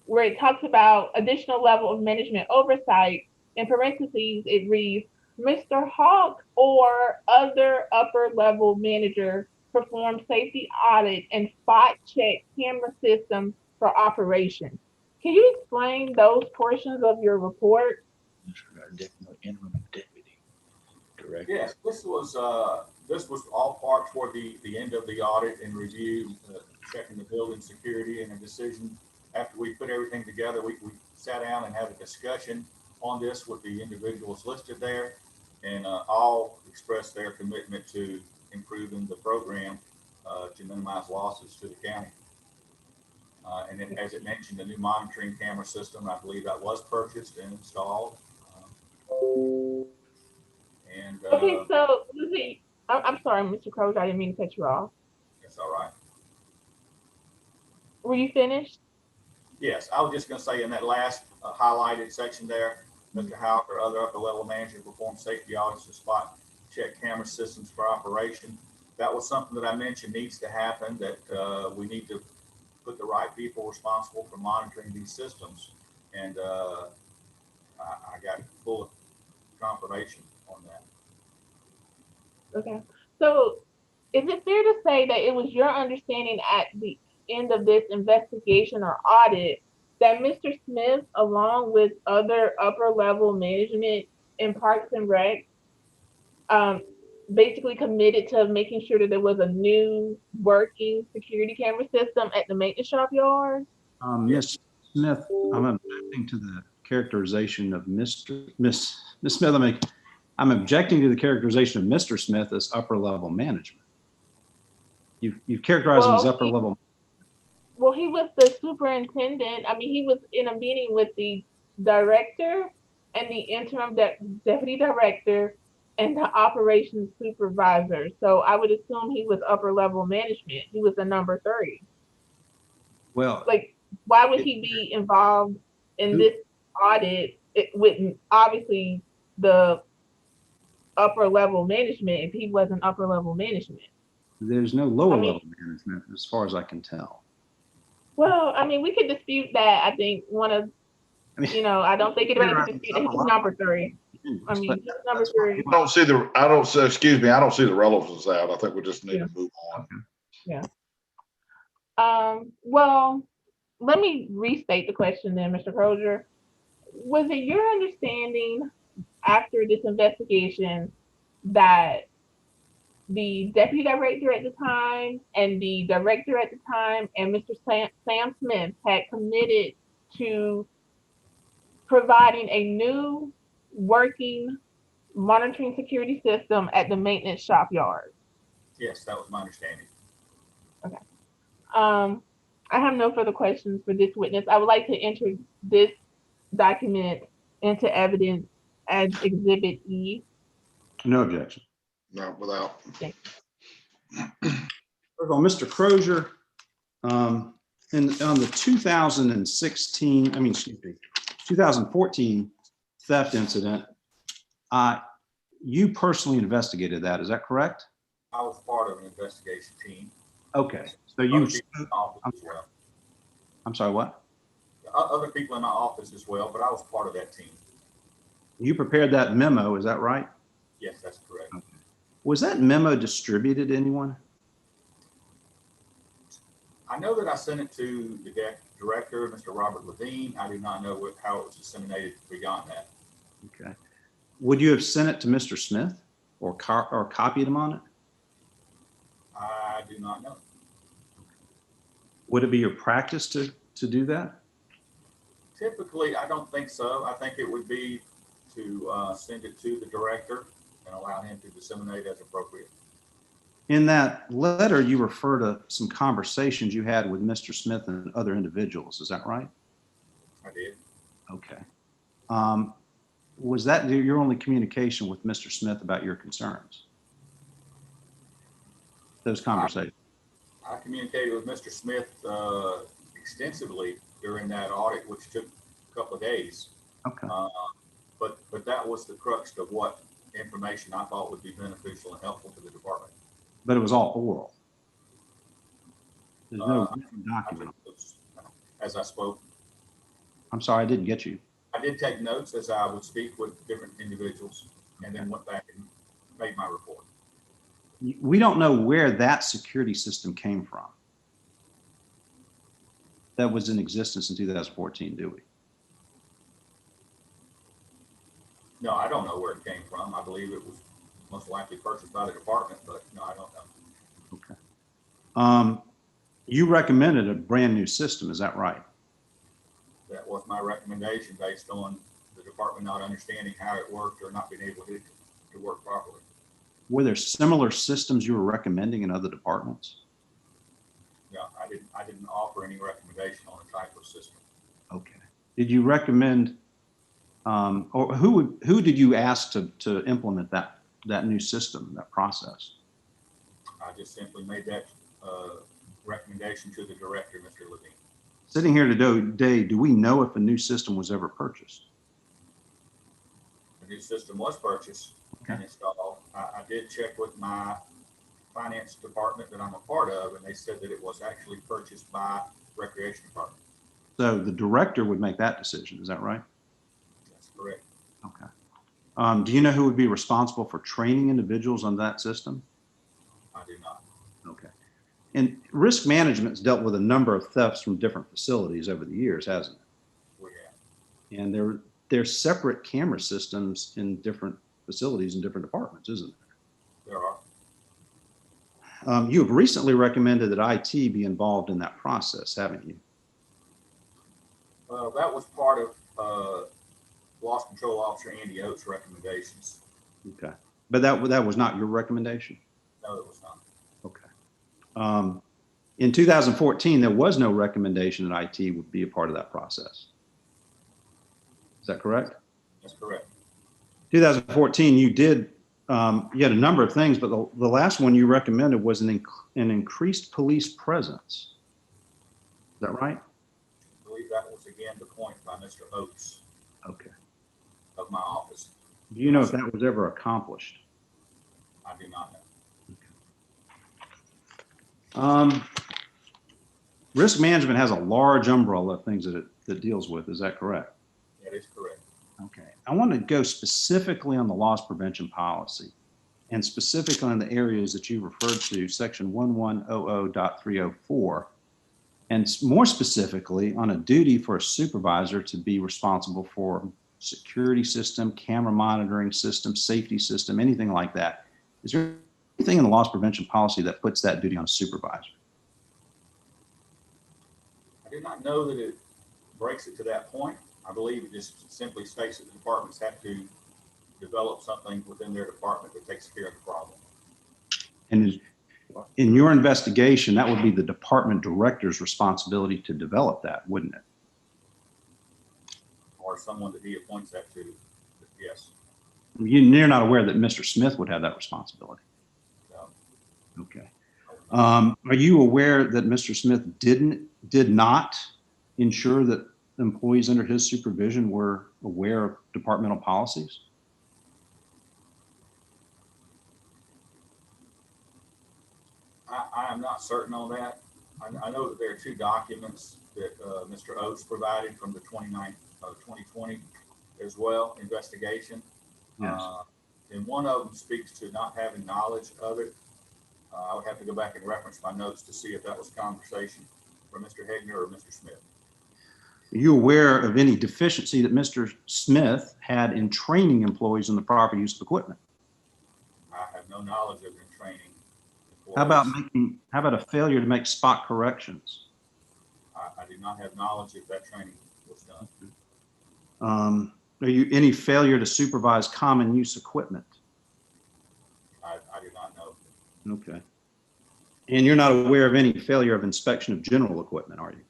where it talks about additional level of management oversight, in parentheses, it reads, Mr. Hawk or other upper level manager perform safety audit and spot check camera systems for operation. Can you explain those portions of your report? Yes, this was all part toward the end of the audit and review, checking the building security, and a decision. After we put everything together, we sat down and had a discussion on this with the individuals listed there, and all expressed their commitment to improving the program to minimize losses to the county. And then, as it mentioned, the new monitoring camera system, I believe that was purchased and installed. Okay, so Lucy, I'm sorry, Mr. Crowe, I didn't mean to cut you off. That's all right. Were you finished? Yes, I was just going to say in that last highlighted section there, Mr. Houck or other upper level manager perform safety audits to spot check camera systems for operation. That was something that I mentioned needs to happen, that we need to put the right people responsible for monitoring these systems. And I got full confirmation on that. Okay, so is it fair to say that it was your understanding at the end of this investigation or audit that Mr. Smith, along with other upper level management in Parks and Rec, basically committed to making sure that there was a new working security camera system at the maintenance shop yard? Ms. Smith, I'm objecting to the characterization of Miss Smith. I'm objecting to the characterization of Mr. Smith as upper level management. You've characterized him as upper level. Well, he was the superintendent. I mean, he was in a meeting with the director and the interim deputy director and the operations supervisor. So I would assume he was upper level management. He was the number 3. Well, like, why would he be involved in this audit with obviously the upper level management if he wasn't upper level management? There's no lower level management as far as I can tell. Well, I mean, we could dispute that. I think I don't think anybody could dispute that he's number 3. I mean, he's number 3. I don't see the relevance out. I think we just need to move on. Yeah. Well, let me restate the question then, Mr. Crozier. Was it your understanding after this investigation that the deputy director at the time and the director at the time and Mr. Sam Smith had committed to providing a new working monitoring security system at the maintenance shop yard? Yes, that was my understanding. Okay. I have no further questions for this witness. I would like to enter this document into evidence as Exhibit E. No objection. No, without. Okay. First of all, Mr. Crozier, on the 2014 theft incident, you personally investigated that. Is that correct? I was part of an investigation team. Okay. So you, I'm sorry, what? Other people in my office as well, but I was part of that team. You prepared that memo, is that right? Yes, that's correct. Okay. Was that memo distributed to anyone? I know that I sent it to the director, Mr. Robert Levine. I do not know how it was disseminated beyond that. Okay. Would you have sent it to Mr. Smith or copied him on it? I do not know. Would it be your practice to do that? Typically, I don't think so. I think it would be to send it to the director and allow him to disseminate as appropriate. In that letter, you refer to some conversations you had with Mr. Smith and other individuals. Is that right? I did. Okay. Was that your only communication with Mr. Smith about your concerns? Those conversations? I communicated with Mr. Smith extensively during that audit, which took a couple of days. Okay. But that was the crux of what information I thought would be beneficial and helpful to the department. But it was all oral. There's no written I document. took notes as I spoke. I'm sorry, I didn't get you. I did take notes as I would speak with different individuals and then went back and made my report. We don't know where that security system came from that was in existence in 2014, do we? No, I don't know where it came from. I believe it was most likely purchased by the department, but no, I don't know. Okay. You recommended a brand new system, is that right? That was my recommendation based on the department not understanding how it worked or not being able to work properly. Were there similar systems you were recommending in other departments? No, I didn't offer any recommendation on a type of system. Okay. Did you recommend, or who did you ask to implement that new system, that process? I just simply made that recommendation to the director, Mr. Levine. Sitting here today, do we know if a new system was ever purchased? The new system was purchased and installed. I did check with my finance department that I'm a part of, and they said that it was actually purchased by Recreation Department. So the director would make that decision, is that right? That's correct. Okay. Do you know who would be responsible for training individuals on that system? I do not. Okay. And risk management's dealt with a number of thefts from different facilities over the years, hasn't it? We have. And there's separate camera systems in different facilities and different departments, isn't there? There are. You have recently recommended that IT be involved in that process, haven't you? That was part of Loss Control Officer Andy Oates' recommendations. Okay. But that was not your recommendation? No, it was not. Okay. In 2014, there was no recommendation that IT would be a part of that process. Is that correct? That's correct. 2014, you did, you had a number of things, but the last one you recommended was an increased police presence. Is that right? I believe that was again the point by Mr. Oates Okay. of my office. Do you know if that was ever accomplished? I do not know. Risk management has a large umbrella of things that it deals with. Is that correct? That is correct. Okay. I want to go specifically on the loss prevention policy and specifically on the areas that you referred to, section 1100.304, and more specifically on a duty for a supervisor to be responsible for security system, camera monitoring system, safety system, anything like that. Is there anything in the loss prevention policy that puts that duty on a supervisor? I did not know that it breaks it to that point. I believe it just simply states that the departments have to develop something within their department that takes care of the problem. And in your investigation, that would be the department director's responsibility to develop that, wouldn't it? Or someone that he appoints that to, yes. You're not aware that Mr. Smith would have that responsibility? No. Okay. Are you aware that Mr. Smith did not ensure that employees under his supervision were aware of departmental policies? I am not certain on that. I know that there are two documents that Mr. Oates provided from the 29th of 2020 as well, investigation. Yes. And one of them speaks to not having knowledge of it. I would have to go back and reference my notes to see if that was conversation from Mr. Hegner or Mr. Smith. Are you aware of any deficiency that Mr. Smith had in training employees on the proper use of equipment? I have no knowledge of them training. How about a failure to make spot corrections? I do not have knowledge if that training was done. Are you any failure to supervise common use equipment? I do not know. Okay. And you're not aware of any failure of inspection of general equipment, are you?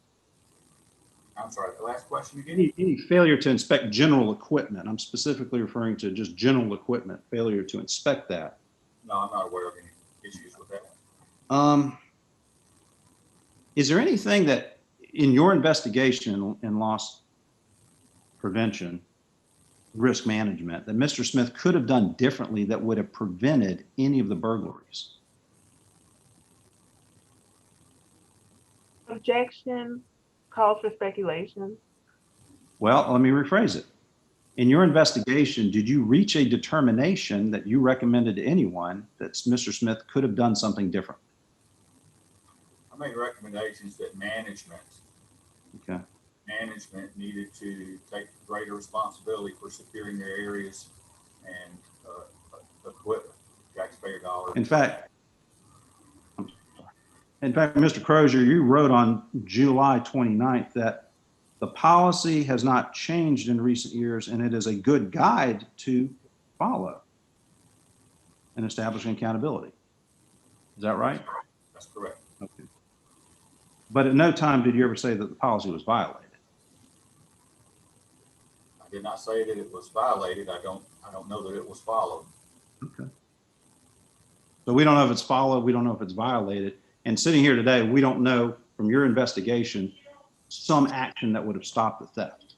I'm sorry, the last question again? Any failure to inspect general equipment? I'm specifically referring to just general equipment, failure to inspect that. No, I'm not aware of any issues with that. Is there anything that in your investigation in loss prevention, risk management, that Mr. Smith could have done differently that would have prevented any of the burglaries? Objection calls for speculation. Well, let me rephrase it. In your investigation, did you reach a determination that you recommended to anyone that Mr. Smith could have done something different? I made recommendations that management Okay. needed to take greater responsibility for securing their areas and equipment, taxpayer dollars. In fact, Mr. Crozier, you wrote on July 29th that the policy has not changed in recent years and it is a good guide to follow in establishing accountability. Is that right? That's correct. Okay. But at no time did you ever say that the policy was violated? I did not say that it was violated. I don't know that it was followed. Okay. So we don't know if it's followed. We don't know if it's violated. And sitting here today, we don't know from your investigation some action that would have stopped the theft.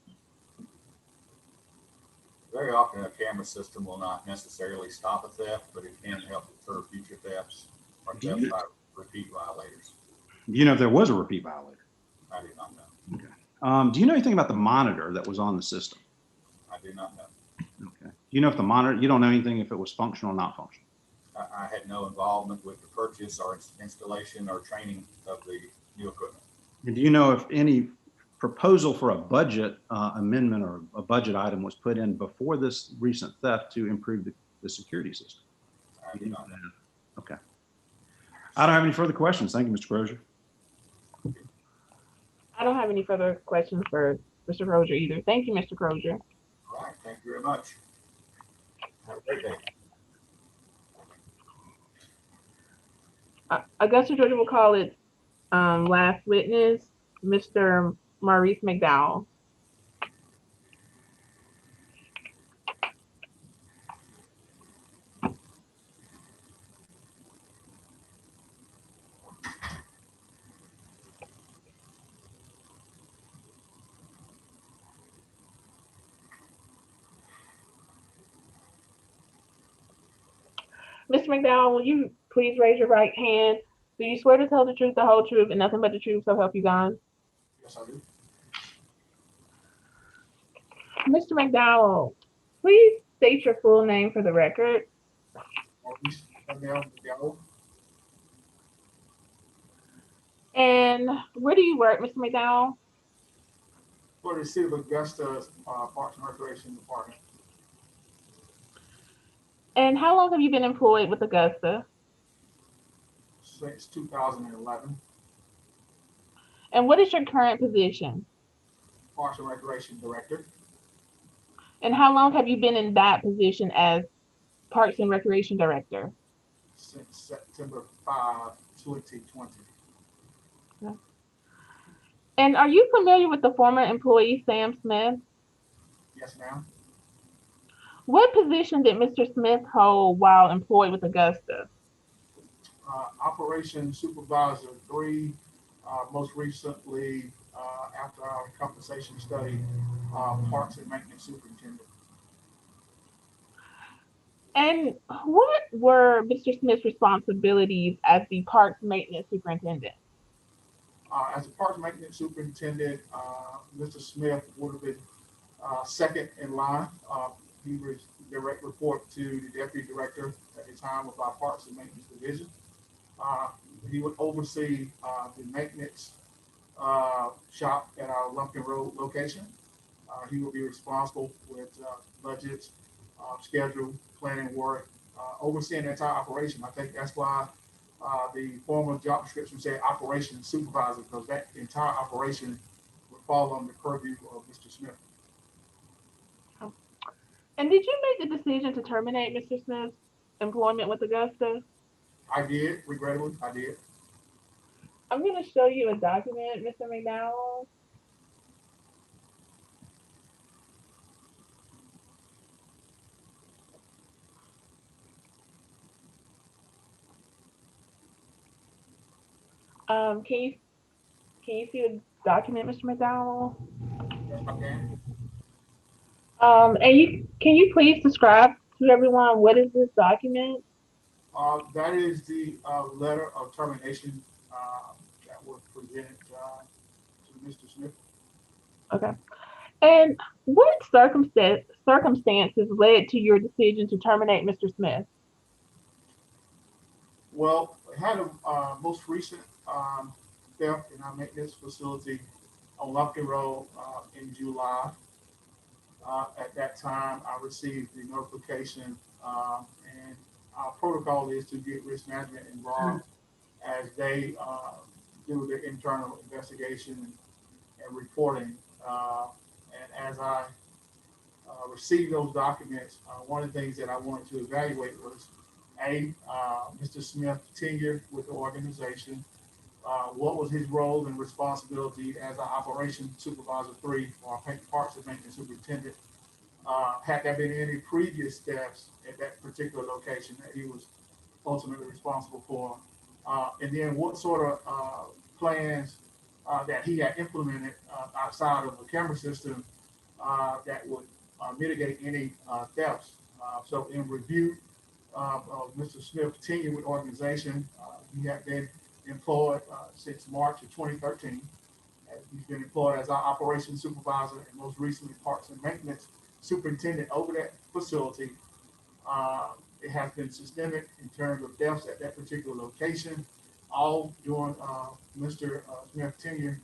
Very often a camera system will not necessarily stop a theft, but it can help deter future thefts or theft by repeat violators. Do you know if there was a repeat violator? I do not know. Okay. Do you know anything about the monitor that was on the system? I do not know. Okay. Do you know if the monitor, you don't know anything if it was functional or not functional? I had no involvement with the purchase or installation or training of the new equipment. And do you know if any proposal for a budget amendment or a budget item was put in before this recent theft to improve the security system? I do not know. Okay. I don't have any further questions. Thank you, Mr. Crozier. I don't have any further questions for Mr. Crozier either. Thank you, Mr. Crozier. All right, thank you very much. Have a great day. Augusta, Georgia will call its last witness, Mr. Maurice McDowell. Mr. McDowell, will you please raise your right hand? Do you swear to tell the truth, the whole truth, and nothing but the truth, so help you God? Yes, I do. Mr. McDowell, please state your full name for the record. Maurice McDowell, And where do you work, Mr. McDowell? for the City of Augusta Parks and Recreation Department. And how long have you been employed with Augusta? Since 2011, And what is your current position? Parks and Recreation Director. And how long have you been in that position as Parks and Recreation Director? Since September 5, 2020. And are you familiar with the former employee, Sam Smith? Yes, ma'am. What position did Mr. Smith hold while employed with Augusta? Operations Supervisor 3, most recently, after our compensation study, Parks and Maintenance Superintendent. And what were Mr. Smith's responsibilities as the Parks Maintenance Superintendent? As a Parks Maintenance Superintendent, Mr. Smith would have been second in line. He was direct report to the Deputy Director at the time of our Parks and Maintenance Division. He would oversee the maintenance shop at our Lumpkin Road location. He would be responsible with budgets, schedule, planning work, overseeing the entire operation. I think that's why the former job description said operations supervisor, because that entire operation would fall under the purview of Mr. Smith. And did you make the decision to terminate Mr. Smith's employment with Augusta? I did, regrettably, I did. I'm going to show you a document, Mr. McDowell. Can you see the document, Mr. McDowell? Yes, I can. Can you please describe to everyone what is this document? That is the letter of termination that was presented to Mr. Smith. Okay. And what circumstances led to your decision to terminate Mr. Smith? Well, we had a most recent theft in our maintenance facility on Lumpkin Road in July. At that time, I received the notification, and our protocol is to get risk management involved as they do their internal investigation and reporting. And as I received those documents, one of the things that I wanted to evaluate was Mr. Smith's tenure with the organization. What was his role and responsibility as an operations supervisor 3 or parts and maintenance superintendent? Had there been any previous steps at that particular location that he was ultimately responsible for? And then what sort of plans that he had implemented outside of the camera system that would mitigate any thefts. So in review of Mr. Smith's tenure with the organization, he had been employed since March of 2013. He's been employed as our operations supervisor and most recently parts and maintenance superintendent over that facility. It has been systemic in terms of thefts at that particular location, all during Mr. Smith's tenure.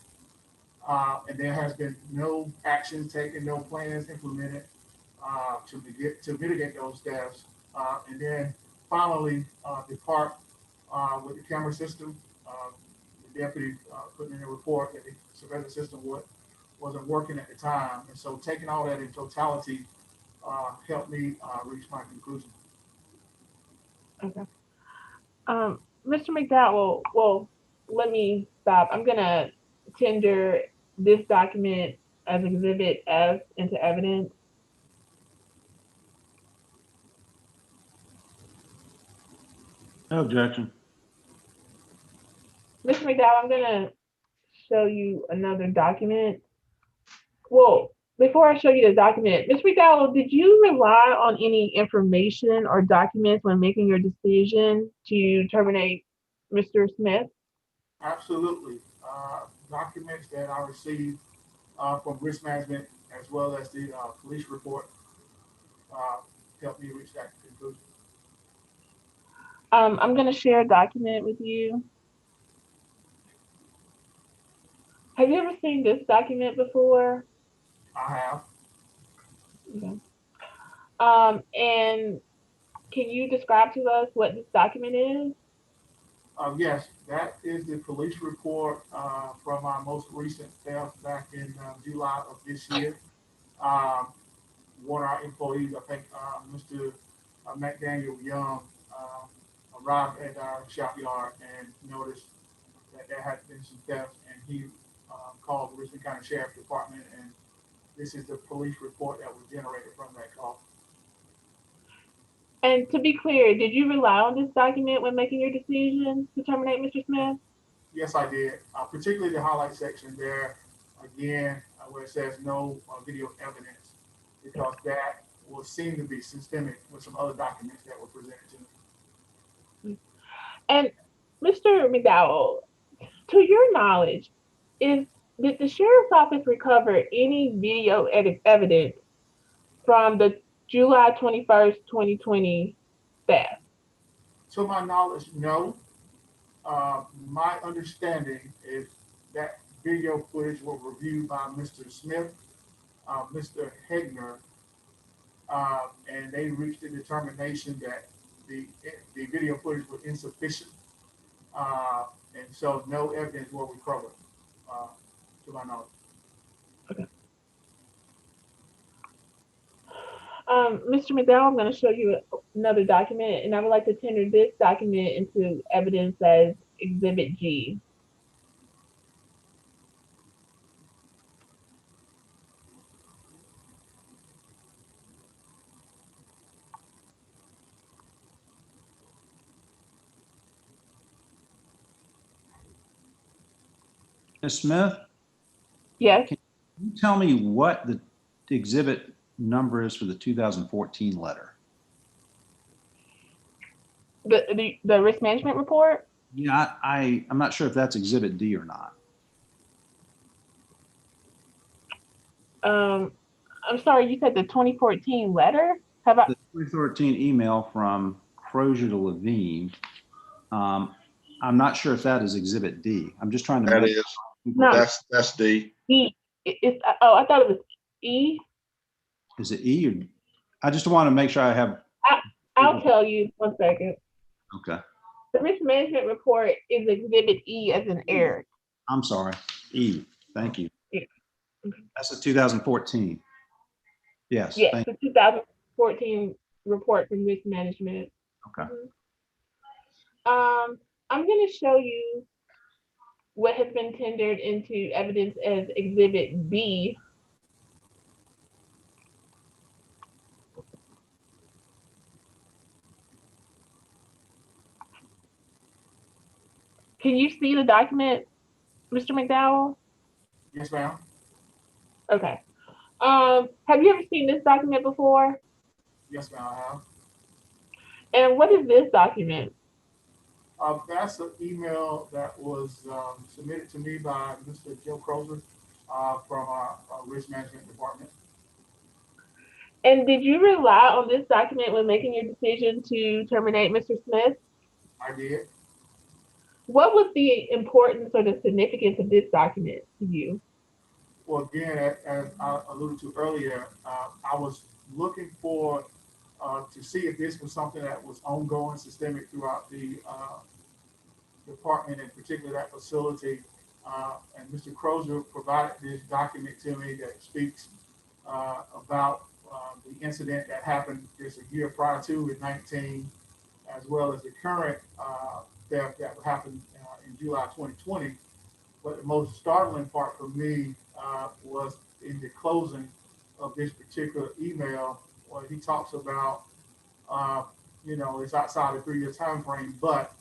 And there has been no action taken, no plans implemented to mitigate those thefts. And then finally, depart with the camera system. The deputy put in a report that the surveillance system wasn't working at the time. And so taking all that in totality helped me reach my conclusion. Okay. Mr. McDowell, well, let me stop. I'm gonna tender this document as exhibit F into evidence. No objection. Mr. McDowell, I'm gonna show you another document. Well, before I show you the document, Ms. McDowell, did you rely on any information or documents when making your decision to terminate Mr. Smith? Absolutely. Documents that I received from risk management as well as the police report helped me reach that conclusion. I'm going to share a document with you. Have you ever seen this document before? I have. Okay. And can you describe to us what this document is? Yes, that is the police report from our most recent theft back in July of this year. One of our employees, I think Mr. McDaniel Young, arrived at our shop yard and noticed that there had been some thefts, and he called the Richmond County Sheriff's Department, and this is the police report that was generated from that call. And to be clear, did you rely on this document when making your decision to terminate Mr. Smith? Yes, I did. Particularly the highlight section there, again, where it says no video evidence, because that will seem to be systemic with some other documents that were presented to me. And Mr. McDowell, to your knowledge, did the sheriff's office recover any video evidence from the July 21st, 2020 theft? To my knowledge, no. My understanding is that video footage was reviewed by Mr. Smith, Mr. Hegner, and they reached a determination that the video footage was insufficient, and so no evidence was recovered, to my knowledge. Okay. Mr. McDowell, I'm going to show you another document, and I would like to tender this document into evidence as Exhibit G. Ms. Smith, Yes, can you tell me what the exhibit number is for the 2014 letter? the risk management report. Yeah, I'm not sure if that's exhibit D or not. I'm sorry, you said the 2014 letter? Have I, The 2013 email from Crozier to Levine. I'm not sure if that is exhibit D. I'm just trying to That make. is, no, that's D. E. Oh, I thought it was E. Is it E or? I just want to make sure I have. I'll tell you, 1 second. Okay. The risk management report is exhibit E as in Eric. I'm sorry. E. Thank you. Yeah. Okay. That's the 2014. Yes. Yes, Thank the 2014 report from risk management. Okay. I'm going to show you what has been tendered into evidence as exhibit B. Can you see the document, Mr. McDowell? Yes, ma'am. Okay. Have you ever seen this document before? Yes, ma'am, I have. And what is this document? That's an email that was submitted to me by Mr. Joe Crozier from our risk management department. And did you rely on this document when making your decision to terminate Mr. Smith? I did. What was the importance or the significance of this document to you? Well, again, as I alluded to earlier, I was looking for to see if this was something that was ongoing, systemic throughout the department, in particular that facility. And Mr. Crozier provided this document to me that speaks about the incident that happened just a year prior to in 19, as well as the current theft that happened in July 2020. But the most startling part for me was in the closing of this particular email, where he talks about, it's outside the 3-year time frame, but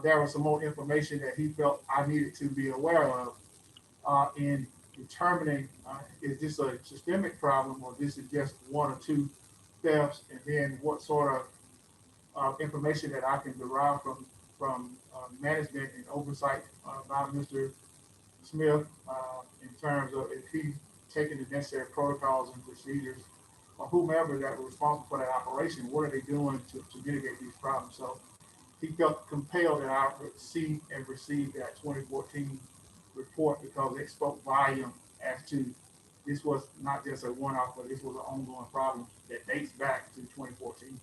there was some more information that he felt I needed to be aware of in determining is this a systemic problem or this is just 1 or 2 thefts, and then what sort of information that I can derive from management and oversight by Mr. Smith in terms of if he's taking the necessary protocols and procedures, or whomever that was responsible for that operation, what are they doing to mitigate these problems? So he felt compelled that I would see and receive that 2014 report because it spoke volume as to this was not just a one-off, but this was an ongoing problem that dates back to 2014.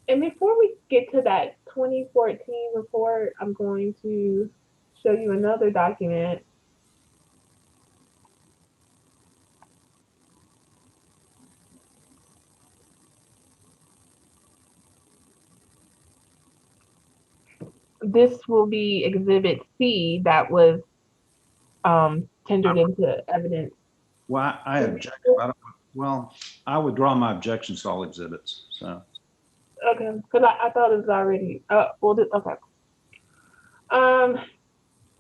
And before we get to that 2014 report, I'm going to show you another document. This will be exhibit C that was tendered into evidence. Well, I object. I withdraw my objections to all exhibits. So. Okay, because I thought it was already, okay.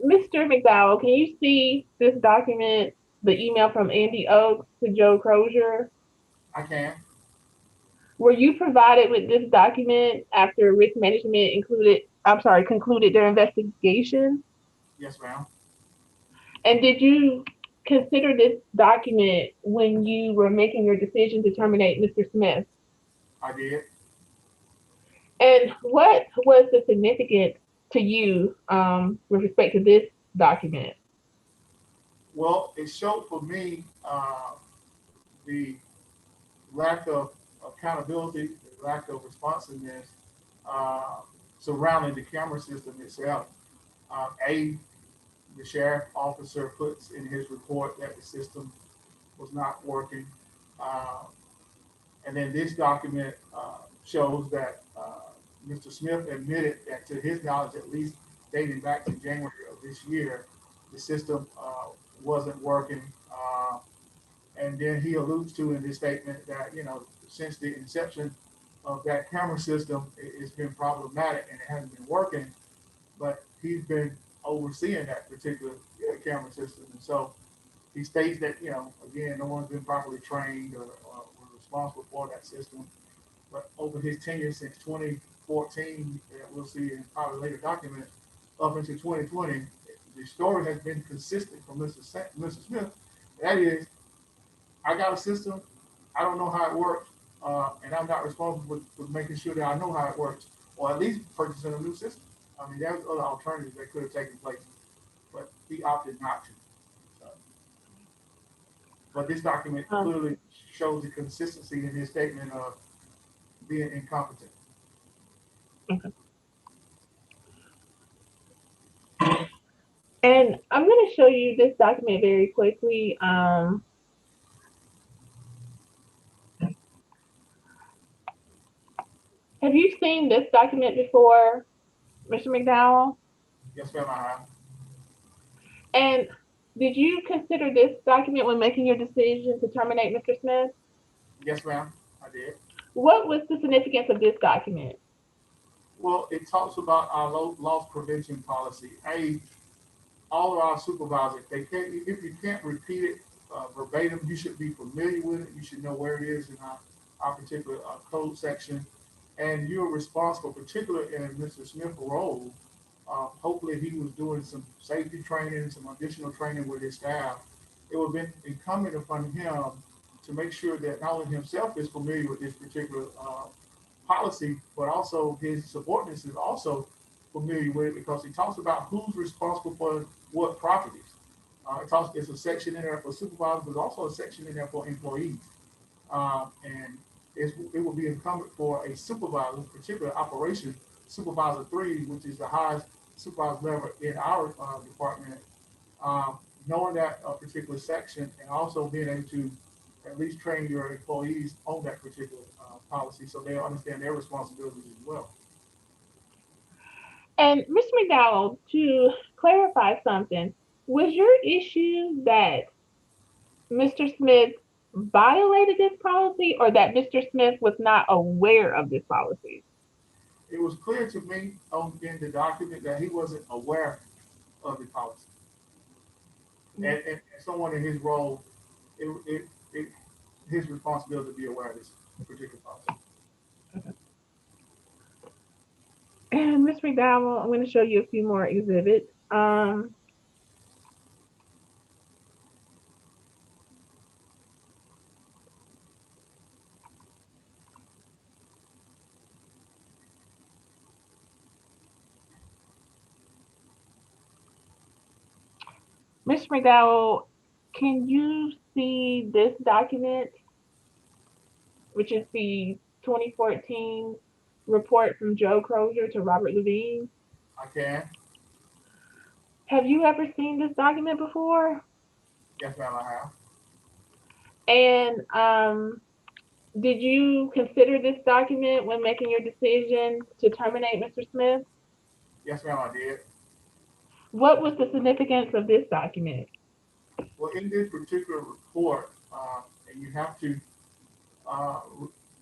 Mr. McDowell, can you see this document, the email from Andy Oakes to Joe Crozier? I can. Were you provided with this document after risk management concluded their investigation? Yes, ma'am. And did you consider this document when you were making your decision to terminate Mr. Smith? I did. And what was the significance to you with respect to this document? Well, it showed for me the lack of accountability, the lack of responsiveness surrounding the camera system itself. The sheriff officer puts in his report that the system was not working. And then this document shows that Mr. Smith admitted that to his knowledge, at least dating back to January of this year, the system wasn't working. And then he alludes to in his statement that, since the inception of that camera system, it's been problematic and it hasn't been working. but he's been overseeing that particular camera system. And so he states that, you know, again, no one's been properly trained or responsible for that system. But over his tenure since 2014, we'll see in probably later documents, up into 2020, the story has been consistent from Mr. Smith. That is, I got a system, I don't know how it works, and I'm not responsible for making sure that I know how it works, or at least purchasing a new system. I mean, there's other alternatives that could have taken place, but he opted not to. So, but this document clearly shows the consistency in his statement of being incompetent. And I'm going to show you this document very quickly. Have you seen this document before, Mr. McDowell? Yes, ma'am, I have. And did you consider this document when making your decision to terminate Mr. Smith? Yes, ma'am, I did. What was the significance of this document? Well, it talks about our loss prevention policy. All of our supervisors, if you can't repeat it verbatim, you should be familiar with it. You should know where it is in our particular code section. And you're responsible, particularly in Mr. Smith's role. Hopefully he was doing some safety training, some additional training with his staff. It would have been incumbent upon him to make sure that not only himself is familiar with this particular policy, but also his subordinates is also familiar with it, because he talks about who's responsible for what properties. It's a section in there for supervisors, but also a section in there for employees. And it will be incumbent for a supervisor, particular operation supervisor 3, which is the highest supervisor level in our department, knowing that particular section and also being able to at least train your employees on that particular policy so they understand their responsibilities as well. And Mr. McDowell, to clarify something, was your issue that Mr. Smith violated this policy, or that Mr. Smith was not aware of this policy? It was clear to me in the document that he wasn't aware of the policy. And someone in his role, his responsibility to be aware of this particular policy. And Ms. McDowell, I'm going to show you a few more exhibits. Ms. McDowell, can you see this document, which is the 2014 report from Joe Crozier to Robert Levine? I can. Have you ever seen this document before? Yes, ma'am, I have. And did you consider this document when making your decision to terminate Mr. Smith? Yes, ma'am, I did. What was the significance of this document? Well, in this particular report, and you have to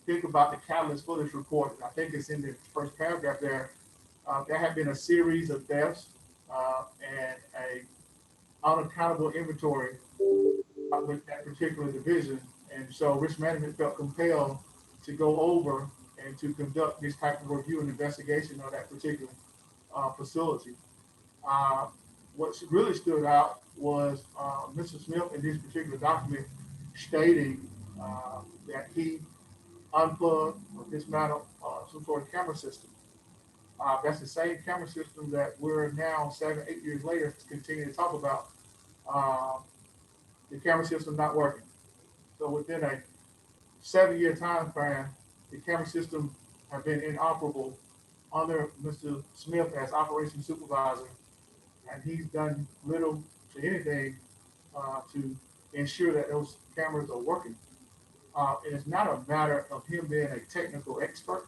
think about the catalyst for this report. I think it's in the first paragraph there. There have been a series of thefts and a unaccountable inventory with that particular division. And so risk management felt compelled to go over and to conduct this type of review and investigation of that particular facility. What really stood out was Mr. Smith in this particular document stating that he unplugged or dismantled some sort of camera system. That's the same camera system that we're now 7, 8 years later continue to talk about. The camera system not working. So within a 7-year time frame, the camera system have been inoperable under Mr. Smith as operations supervisor, and he's done little to anything to ensure that those cameras are working. And it's not a matter of him being a technical expert,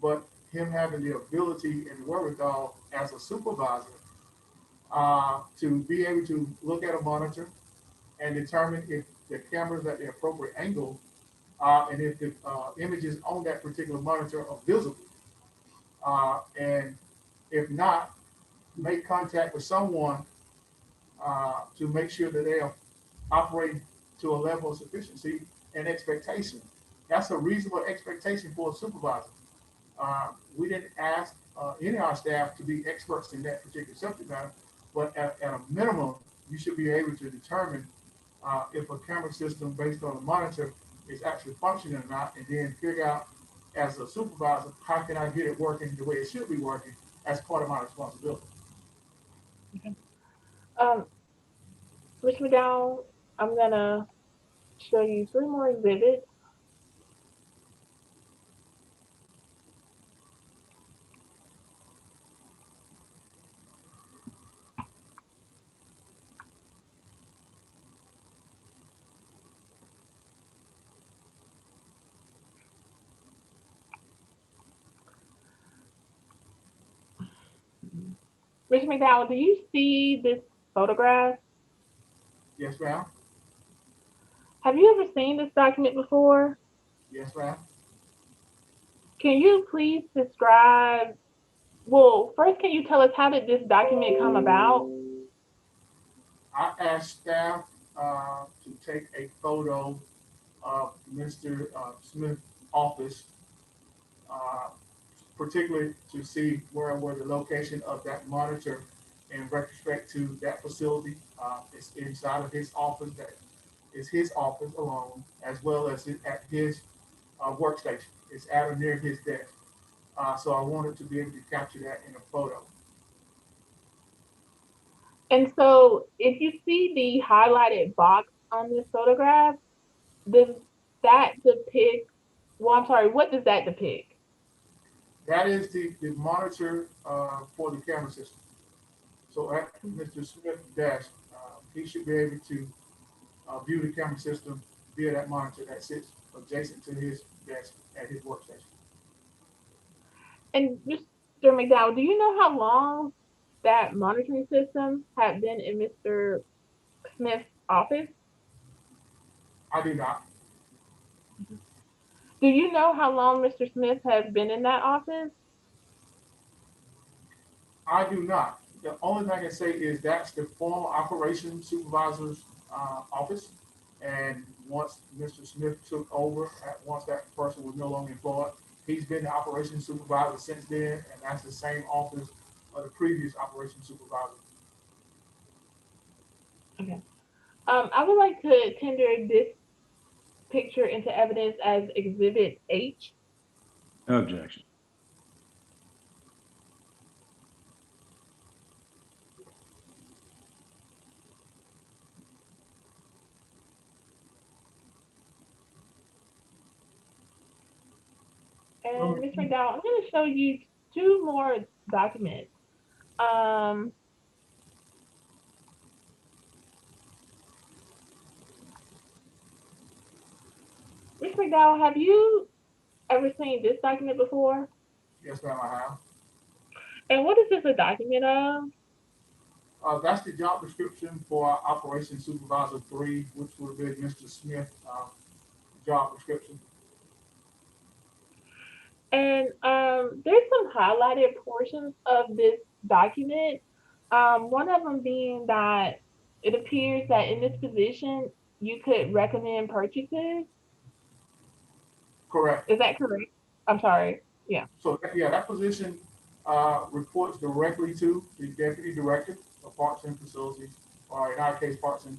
but him having the ability and wherewithal as a supervisor to be able to look at a monitor and determine if the camera's at the appropriate angle and if the images on that particular monitor are visible. And if not, make contact with someone to make sure that they are operating to a level of sufficiency and expectation. That's a reasonable expectation for a supervisor. We didn't ask any of our staff to be experts in that particular subject matter, but at a minimum, you should be able to determine if a camera system based on a monitor is actually functioning or not, and then figure out as a supervisor, how can I get it working the way it should be working as part of my responsibility. Ms. McDowell, I'm gonna show you 3 more exhibits. Ms. McDowell, do you see this photograph? Yes, ma'am. Have you ever seen this document before? Yes, ma'am. Can you please describe, well, first, can you tell us how did this document come about? I asked staff to take a photo of Mr. Smith's office, particularly to see where the location of that monitor in retrospect to that facility. It's inside of his office, that is his office alone, as well as at his workstation. It's at or near his desk. So I wanted to be able to capture that in a photo. And so if you see the highlighted box on this photograph, does that depict, well, I'm sorry, what does that depict? That is the monitor for the camera system. So at Mr. Smith's desk, he should be able to view the camera system via that monitor that sits adjacent to his desk at his workstation. And Mr. McDowell, do you know how long that monitoring system had been in Mr. Smith's office? I do not. Do you know how long Mr. Smith has been in that office? I do not. The only thing I can say is that's the former operations supervisor's office. And once Mr. Smith took over, once that person was no longer employed, he's been the operations supervisor since then, and that's the same office of the previous operations supervisor. Okay. I would like to tender this picture into evidence as Exhibit H. No objection. And Ms. McDowell, I'm going to show you 2 more documents. Ms. McDowell, have you ever seen this document before? Yes, ma'am, I have. And what is this a document of? That's the job description for Operations Supervisor 3, which would be Mr. Smith's job description. And there's some highlighted portions of this document. One of them being that it appears that in this position, you could recommend purchases. Correct. Is that correct? I'm sorry. Yeah. So, yeah, that position reports directly to the Deputy Director of Parks and Facilities, or in our case, Parks and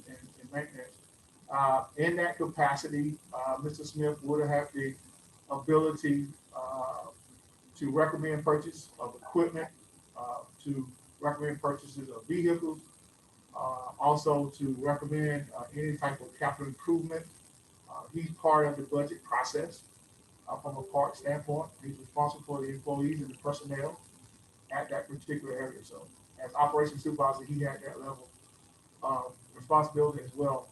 Maintenance. In that capacity, Mr. Smith would have the ability to recommend purchase of equipment, to recommend purchases of vehicles, also to recommend any type of capital improvement. He's part of the budget process from a park standpoint. He's responsible for the employees and the personnel at that particular area. So as operations supervisor, he had that level of responsibility as well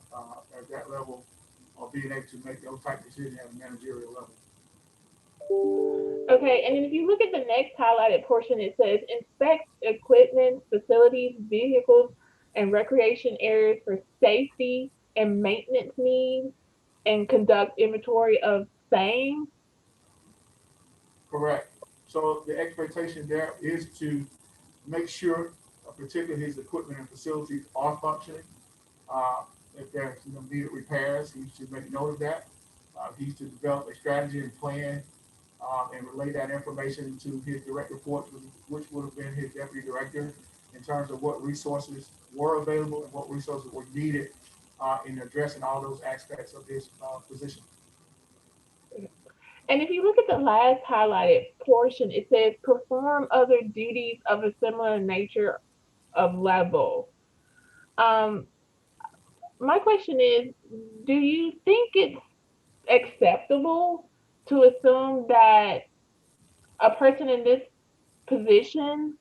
at that level of being able to make those type of decisions at a managerial level. Okay, and then if you look at the next highlighted portion, it says inspect equipment, facilities, vehicles, and recreation areas for safety and maintenance needs and conduct inventory of same. Correct. So the expectation there is to make sure particularly his equipment and facilities are functioning. If there's needed repairs, he should make note of that. He's to develop a strategy and plan and relay that information to his direct reports, which would have been his deputy director, in terms of what resources were available and what resources were needed in addressing all those aspects of his position. And if you look at the last highlighted portion, it says perform other duties of a similar nature of level. My question is, do you think it's acceptable to assume that a person in this position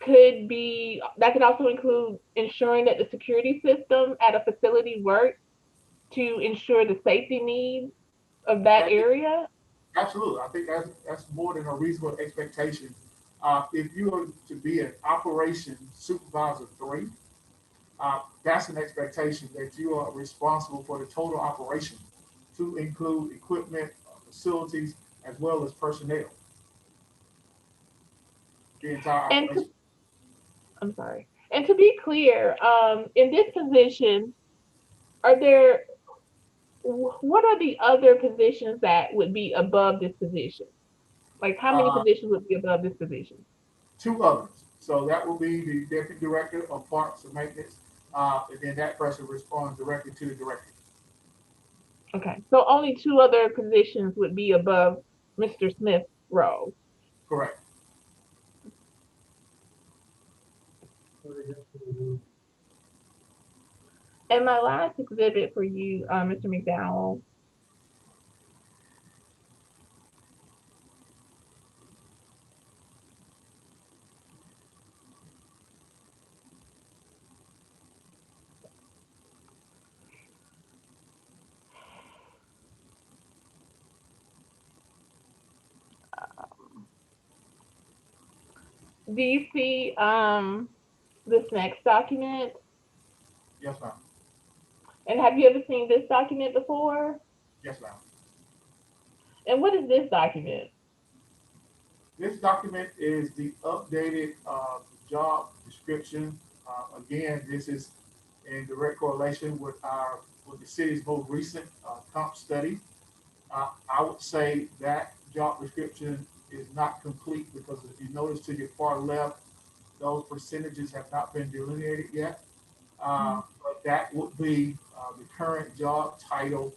that could also include ensuring that the security system at a facility works to ensure the safety needs of that area? Absolutely. I think that's more than a reasonable expectation. If you are to be an operations supervisor 3, that's an expectation that you are responsible for the total operation, to include equipment, facilities, as well as personnel. The entire And operation. I'm sorry. And to be clear, in this position, what are the other positions that would be above this position? Like how many positions would be above this position? 2 others. So that will be the deputy director of parks and maintenance, and then that person responds directly to the director. Okay, so only 2 other positions would be above Mr. Smith's role. Correct. And my last exhibit for you, Mr. McDowell, do you see this next document? Yes, ma'am. And have you ever seen this document before? Yes, ma'am. And what is this document? This document is the updated job description. Again, this is in direct correlation with the city's most recent comp study. I would say that job description is not complete because if you notice to your far left, those percentages have not been delineated yet. But that would be the current job title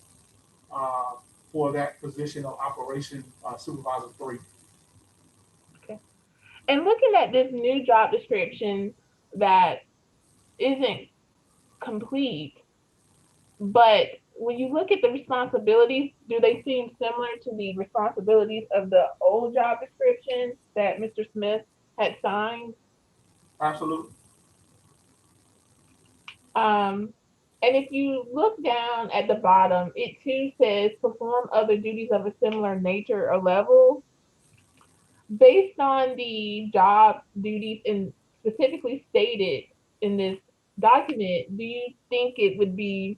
for that position of operation supervisor 3. Okay. And looking at this new job description that isn't complete, but when you look at the responsibilities, do they seem similar to the responsibilities of the old job description that Mr. Smith had signed? Absolutely. And if you look down at the bottom, it too says perform other duties of a similar nature or level. Based on the job duties and specifically stated in this document, do you think it would be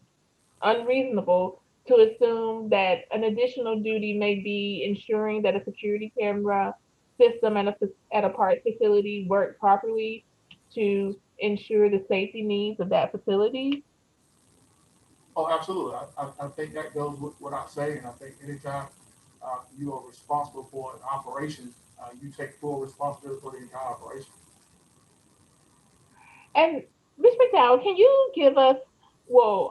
unreasonable to assume that an additional duty may be ensuring that a security camera system at a park facility work properly to ensure the safety needs of that facility? Oh, absolutely. I think that goes without saying. I think anytime you are responsible for an operation, you take full responsibility for the entire operation. And Ms. McDowell, can you give us,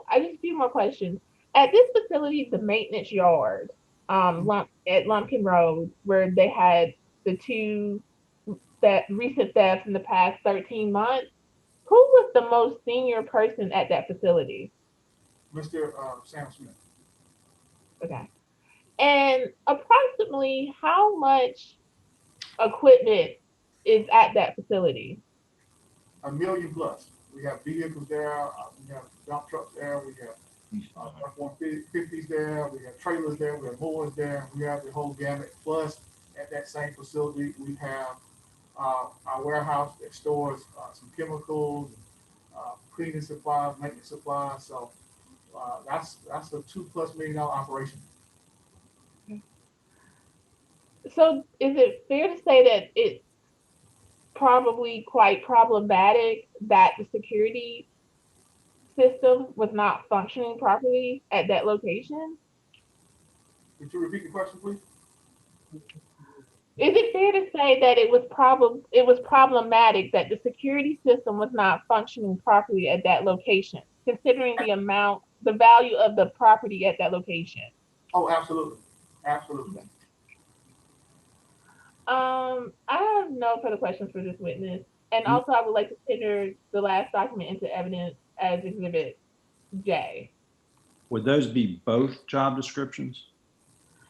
I just a few more questions. At this facility, the maintenance yard, at Lumpkin Road, where they had the 2 recent thefts in the past 13 months, who was the most senior person at that facility? Mr. Sam Smith. Okay. And approximately how much equipment is at that facility? $1 million plus. We have vehicles there. We have dump trucks there. We have F-150s there. We have trailers there. We have mowers there. We have the whole gamut. Plus, at that same facility, we have our warehouse that stores some chemicals, cleaning supplies, maintenance supplies. So that's a $2+ million operation. So is it fair to say that it's probably quite problematic that the security system was not functioning properly at that location. Could you repeat the question, please? Is it fair to say that it was problematic that the security system was not functioning properly at that location, considering the value of the property at that location? Oh, absolutely, absolutely. I have no further questions for this witness. And also I would like to tender the last document into evidence as Exhibit J. Would those be both job descriptions?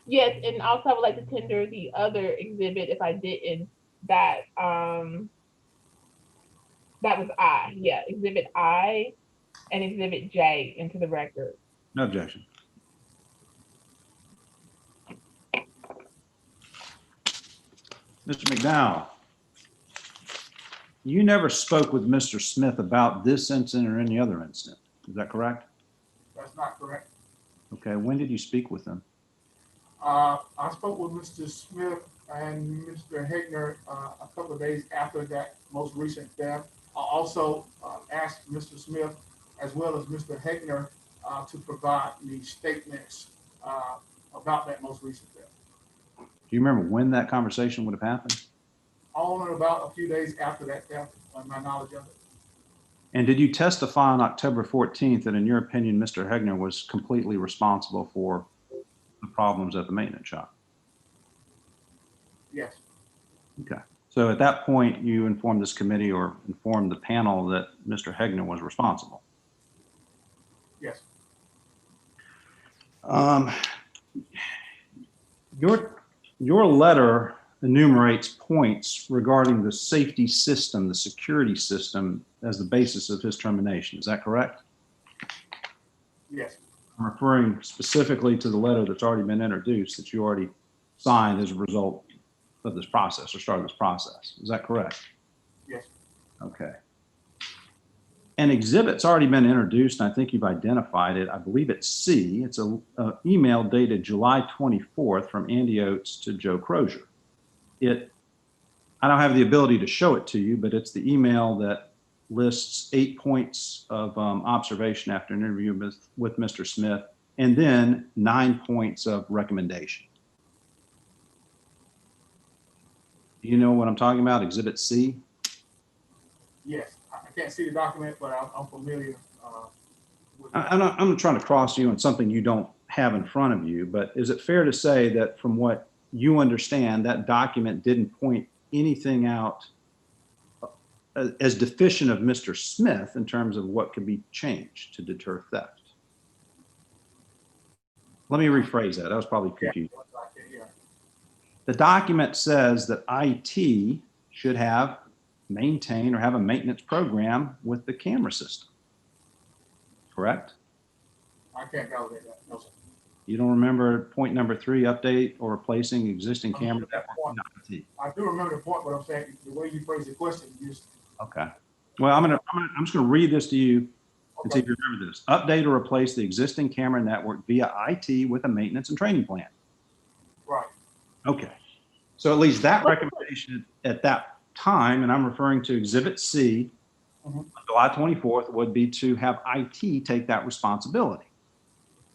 Yes, and also I would like to tender the other exhibit if I didn't, that was I, yeah, Exhibit I and Exhibit J into the record. No objection. Mr. McDowell, you never spoke with Mr. Smith about this incident or any other incident. Is that correct? That's not correct. Okay, when did you speak with him? I spoke with Mr. Smith and Mr. Hegner a couple of days after that most recent theft. I also asked Mr. Smith as well as Mr. Hegner to provide me statements about that most recent theft. Do you remember when that conversation would have happened? On and about a few days after that theft, on my knowledge of it. And did you testify on October 14th that in your opinion, Mr. Hegner was completely responsible for the problems at the maintenance shop? Yes, Okay. So at that point, you informed this committee or informed the panel that Mr. Hegner was responsible? yes. Your letter enumerates points regarding the safety system, the security system, as the basis of his termination. Is that correct? Yes, I'm referring specifically to the letter that's already been introduced that you already signed as a result of this process or started this process. Is that correct? yes, Okay. An exhibit's already been introduced, and I think you've identified it. I believe it's C. It's a email dated July 24th from Andy Oates to Joe Crozier. I don't have the ability to show it to you, but it's the email that lists 8 points of observation after an interview with Mr. Smith, and then 9 points of recommendation. Do you know what I'm talking about, Exhibit C? yes. I can't see the document, but I'm familiar with it. I'm trying to cross you on something you don't have in front of you, but is it fair to say that from what you understand, that document didn't point anything out as deficient of Mr. Smith in terms of what could be changed to deter theft? Let me rephrase that. I was probably confused. Yeah. The document says that IT should maintain or have a maintenance program with the camera system. Correct? I can't validate that. No, sir. You don't remember point number 3, update or replacing existing camera network with IT? I do remember the point, but I'm saying the way you phrase the question, you just, Okay. Well, I'm just going to read this to you and see if okay. you remember this. Update or replace the existing camera network via IT with a maintenance and training plan. Right. Okay. So at least that recommendation at that time, and I'm referring to Exhibit C, Mhm. July 24th, would be to have IT take that responsibility.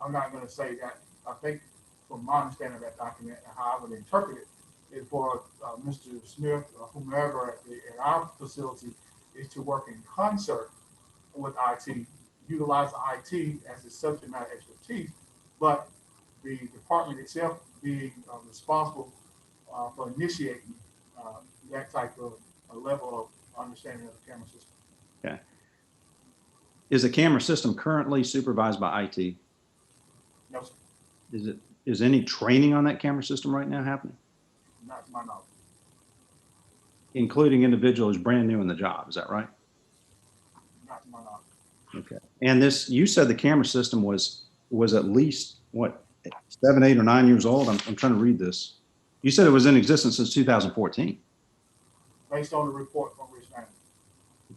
I'm not going to say that. I think from my understanding of that document and how I would interpret it is for Mr. Smith or whomever at our facility is to work in concert with IT, utilize IT as a subject matter expertise, but the department itself being responsible for initiating that type of a level of understanding of the camera system. Okay. Is the camera system currently supervised by IT? No, sir, Is any training on that camera system right now happening, not to my knowledge. including individuals brand new in the job? Is that right? Not to my knowledge. Okay. And this, you said the camera system was at least what, 7, 8, or 9 years old? I'm trying to read this. You said it was in existence since 2014. Based on the report from Rich Manning.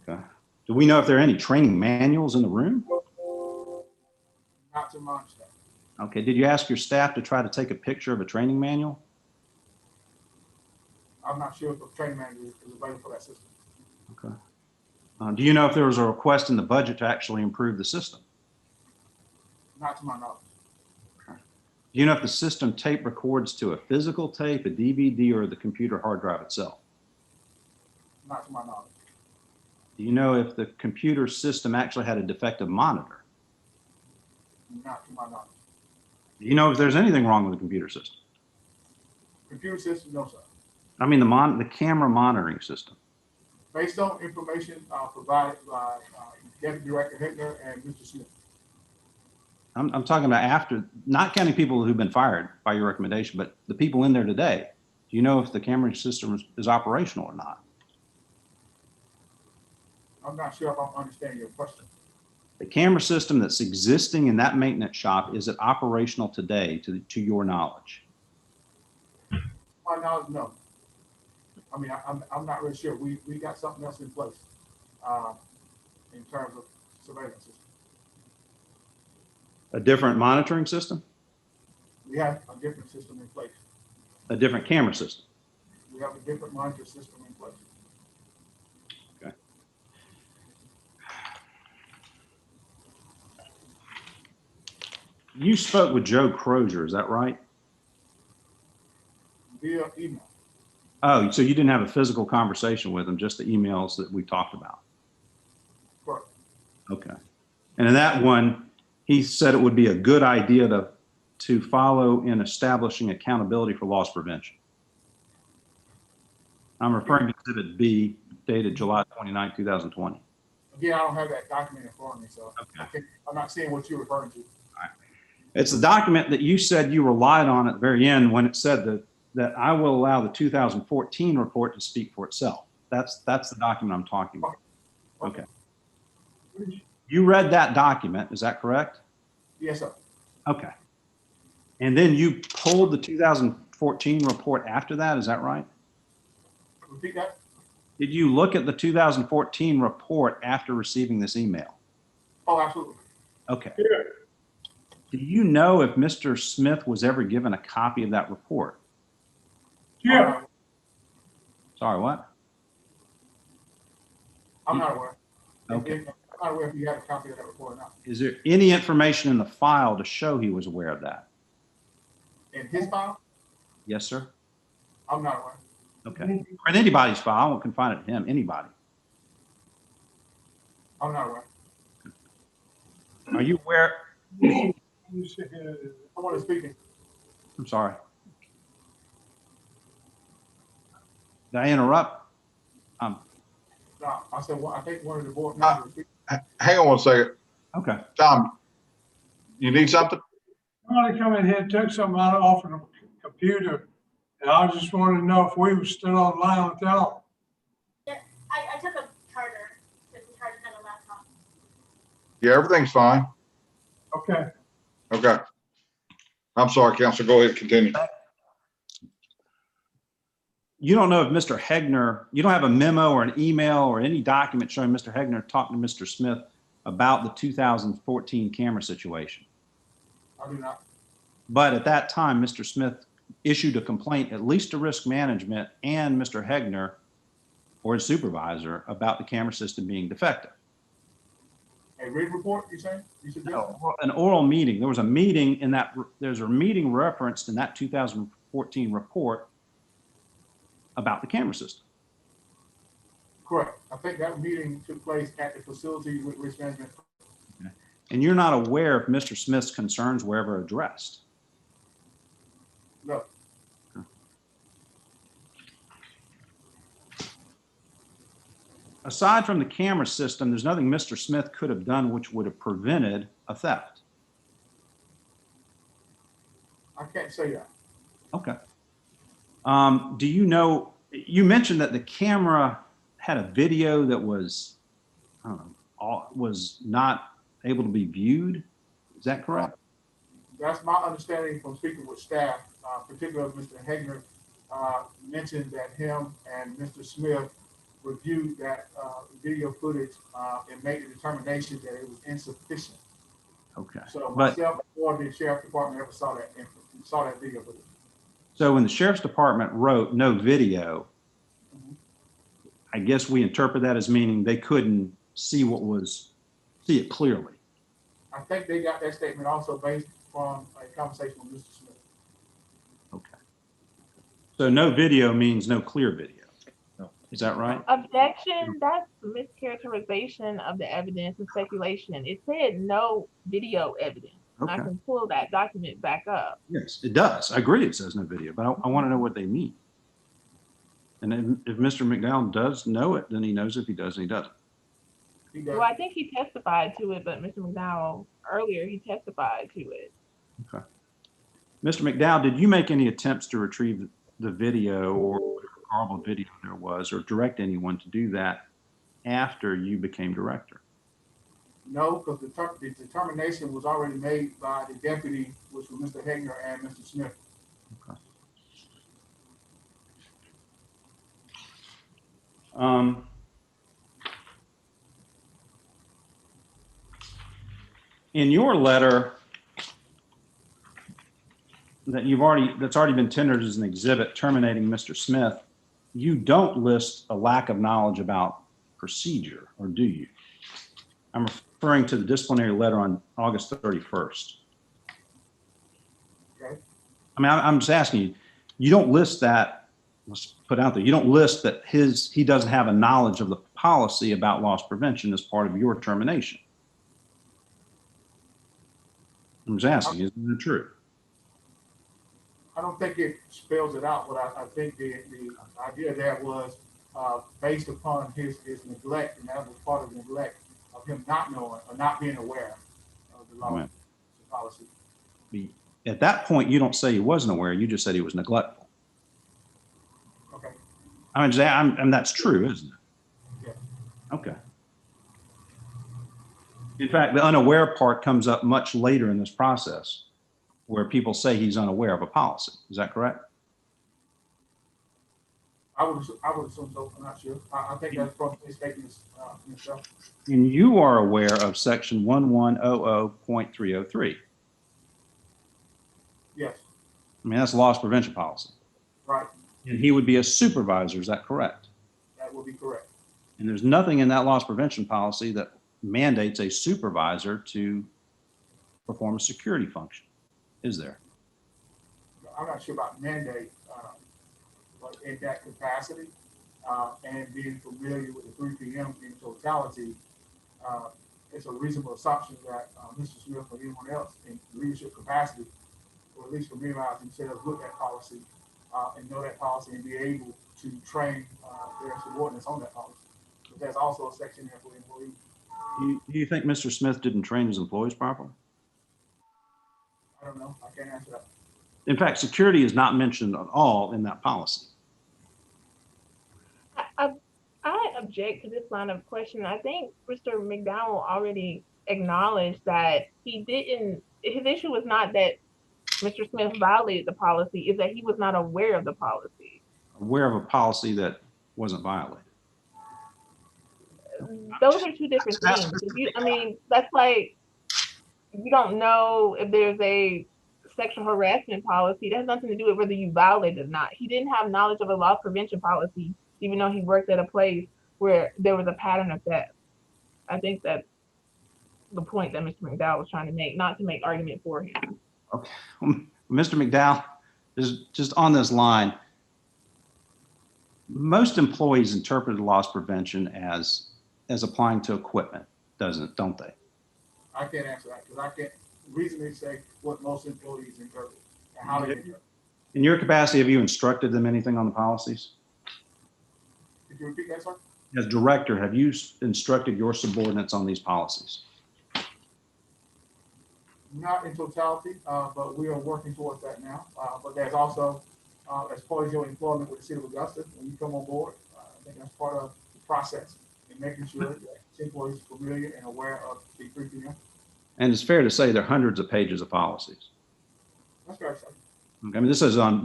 Okay. Do we know if there are any training manuals in the room? Not to my understanding. Okay. Did you ask your staff to try to take a picture of a training manual? I'm not sure if the training manager is available for that system. Okay. Do you know if there was a request in the budget to actually improve the system? Not to my knowledge. Do you know if the system tape records to a physical tape, a DVD, or the computer hard drive itself? Not to my knowledge. Do you know if the computer system actually had a defective monitor? Not to my knowledge. Do you know if there's anything wrong with the computer system? Computer system, no, sir. I mean, the camera monitoring system. Based on information provided by Deputy Director Hickner and Mr. Smith. I'm talking about after, not counting people who've been fired by your recommendation, but the people in there today. Do you know if the camera system is operational or not? I'm not sure if I'm understanding your question. The camera system that's existing in that maintenance shop, is it operational today to your knowledge? My knowledge, no. I mean, I'm not really sure. We got something else in place in terms of surveillance system. A different monitoring system? We have a different system in place. A different camera system? We have a different monitor system in place. Okay. You spoke with Joe Crozier, is that right? Via email. Oh, so you didn't have a physical conversation with him, just the emails that we talked about? Correct. Okay. And in that one, he said it would be a good idea to follow in establishing accountability for loss prevention. I'm referring to Exhibit B, dated July 29, 2020. Again, I don't have that document in front of me, so Okay. I'm not seeing what you're referring to. It's the document that you said you relied on at the very end when it said that I will allow the 2014 report to speak for itself. That's the document I'm talking about. Okay. You read that document, is that correct? Yes, sir. Okay. And then you pulled the 2014 report after that, is that right? Repeat that. Did you look at the 2014 report after receiving this email? Oh, absolutely. Okay. Do you know if Mr. Smith was ever given a copy of that report? Yeah. Sorry, what? I'm not aware. Okay. I'm not aware if you had a copy of that report or not. Is there any information in the file to show he was aware of that? In his file, Yes, sir. I'm not aware. Okay. Or in anybody's file, I won't confine it to him, anybody. I'm not aware. Are you aware? Someone is speaking. I'm sorry. Did I interrupt? No, I said, well, I think one of the board members. Hang on one second. Okay. Tom, you need something? Somebody come in here and took something out off of the computer, and I just wanted to know if we were still online with y'all. Yeah, I took a charger, because the charger had a laptop. Yeah, everything's fine. Okay. Okay. I'm sorry, Counselor. Go ahead, continue. You don't know if Mr. Hegner, you don't have a memo or an email or any document showing Mr. Hegner talking to Mr. Smith about the 2014 camera situation. I do not. But at that time, Mr. Smith issued a complaint, at least to risk management and Mr. Hegner or his supervisor, about the camera system being defective. A written report, you saying? You said No, an oral meeting. There was a meeting in that, there's a meeting referenced in that 2014 report about the camera system. correct. I think that meeting took place at the facility with risk management. And you're not aware if Mr. Smith's concerns were ever addressed. No. Aside from the camera system, there's nothing Mr. Smith could have done which would have prevented a theft. I can't say that. Okay. Do you know, you mentioned that the camera had a video that was, I don't know, was not able to be viewed. Is that correct? That's my understanding from speaking with staff, particularly Mr. Hegner mentioned that him and Mr. Smith reviewed that video footage and made the determination that it was insufficient. Okay. So But myself or the sheriff department never saw that video footage. so when the sheriff's department wrote no video, I guess we interpret that as meaning they couldn't see see it clearly. I think they got that statement also based from a conversation with Mr. Smith. Okay. So no video means no clear video. No. Is that right? Objection, that's mischaracterization of the evidence and speculation. It said no video evidence. And I Okay. can pull that document back up. Yes, it does. I agree it says no video, but I want to know what they mean. And then if Mr. McDowell does know it, then he knows if he does and he doesn't. He does. Well, I think he testified to it, but Mr. McDowell, earlier, he testified to it. Okay. Mr. McDowell, did you make any attempts to retrieve the video or whatever horrible video there was, or direct anyone to do that after you became director? No, because the determination was already made by the deputy, which was Mr. Hegner and Mr. Smith. Okay. In your letter that's already been tendered as an exhibit terminating Mr. Smith, you don't list a lack of knowledge about procedure, or do you? I'm referring to the disciplinary letter on August 31st. Okay. I mean, I'm just asking you, you don't list that, let's put out there, you don't list that he doesn't have a knowledge of the policy about loss prevention as part of your termination. I'm just asking, isn't that true? I don't think it spells it out, but I think the idea there was based upon his neglect, and that was part of the neglect of him not knowing or not being aware of the law, Right. the policy. At that point, you don't say he wasn't aware, you just said he was neglectful. Okay. And that's true, isn't it? Yeah. Okay. In fact, the unaware part comes up much later in this process, where people say he's unaware of a policy. Is that correct? I would assume so. I'm not sure. I think that's from his statements himself. And you are aware of section 1100.303. Yes. I mean, that's loss prevention policy. Right. And he would be a supervisor, is that correct? That would be correct. And there's nothing in that loss prevention policy that mandates a supervisor to perform a security function, is there? I'm not sure about mandate, but in that capacity, and being familiar with the 3 p.m. in totality, it's a reasonable assumption that Mr. Smith or anyone else in leadership capacity will at least familiarize themselves with that policy and know that policy and be able to train their subordinates on that policy. But there's also a section there for employees. Do you think Mr. Smith didn't train his employees properly? I don't know. I can't answer that. In fact, security is not mentioned at all in that policy. I object to this line of question. I think Mr. McDowell already acknowledged that his issue was not that Mr. Smith violated the policy, is that he was not aware of the policy. Aware of a policy that wasn't violated. Those are two different things. That's like, you don't know if there's a sexual harassment policy. That has nothing to do with whether you violate it or not. He didn't have knowledge of a loss prevention policy, even though he worked at a place where there was a pattern of theft. I think that's the point that Mr. McDowell was trying to make, not to make argument for him. Okay. Mr. McDowell, just on this line, most employees interpret loss prevention as applying to equipment, don't they? I can't answer that because I can't reasonably say what most employees interpret and how they interpret. In your capacity, have you instructed them anything on the policies? Could you repeat that, sir? As director, have you instructed your subordinates on these policies? Not in totality, but we are working towards that now. But there's also, as part of your employment with the city of Augusta, when you come on board, I think that's part of the process in making sure that employees are familiar and aware of the 3 p.m. And it's fair to say there are hundreds of pages of policies. That's fair, sir. Okay, I mean,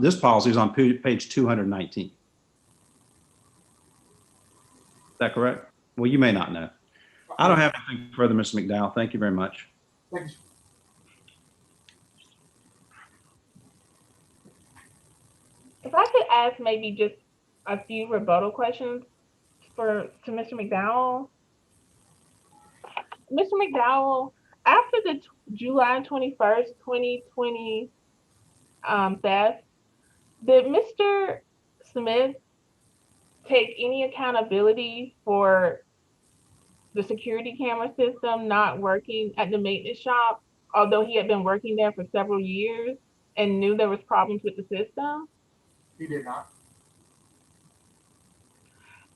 this policy is on page 219. Is that correct? Well, you may not know. I don't have anything further, Mr. McDowell. Thank you very much. Thank you. If I could ask maybe just a few rebuttal questions to Mr. McDowell. Mr. McDowell, after the July 21st, 2020 theft, did Mr. Smith take any accountability for the security camera system not working at the maintenance shop, although he had been working there for several years and knew there was problems with the system? He did not.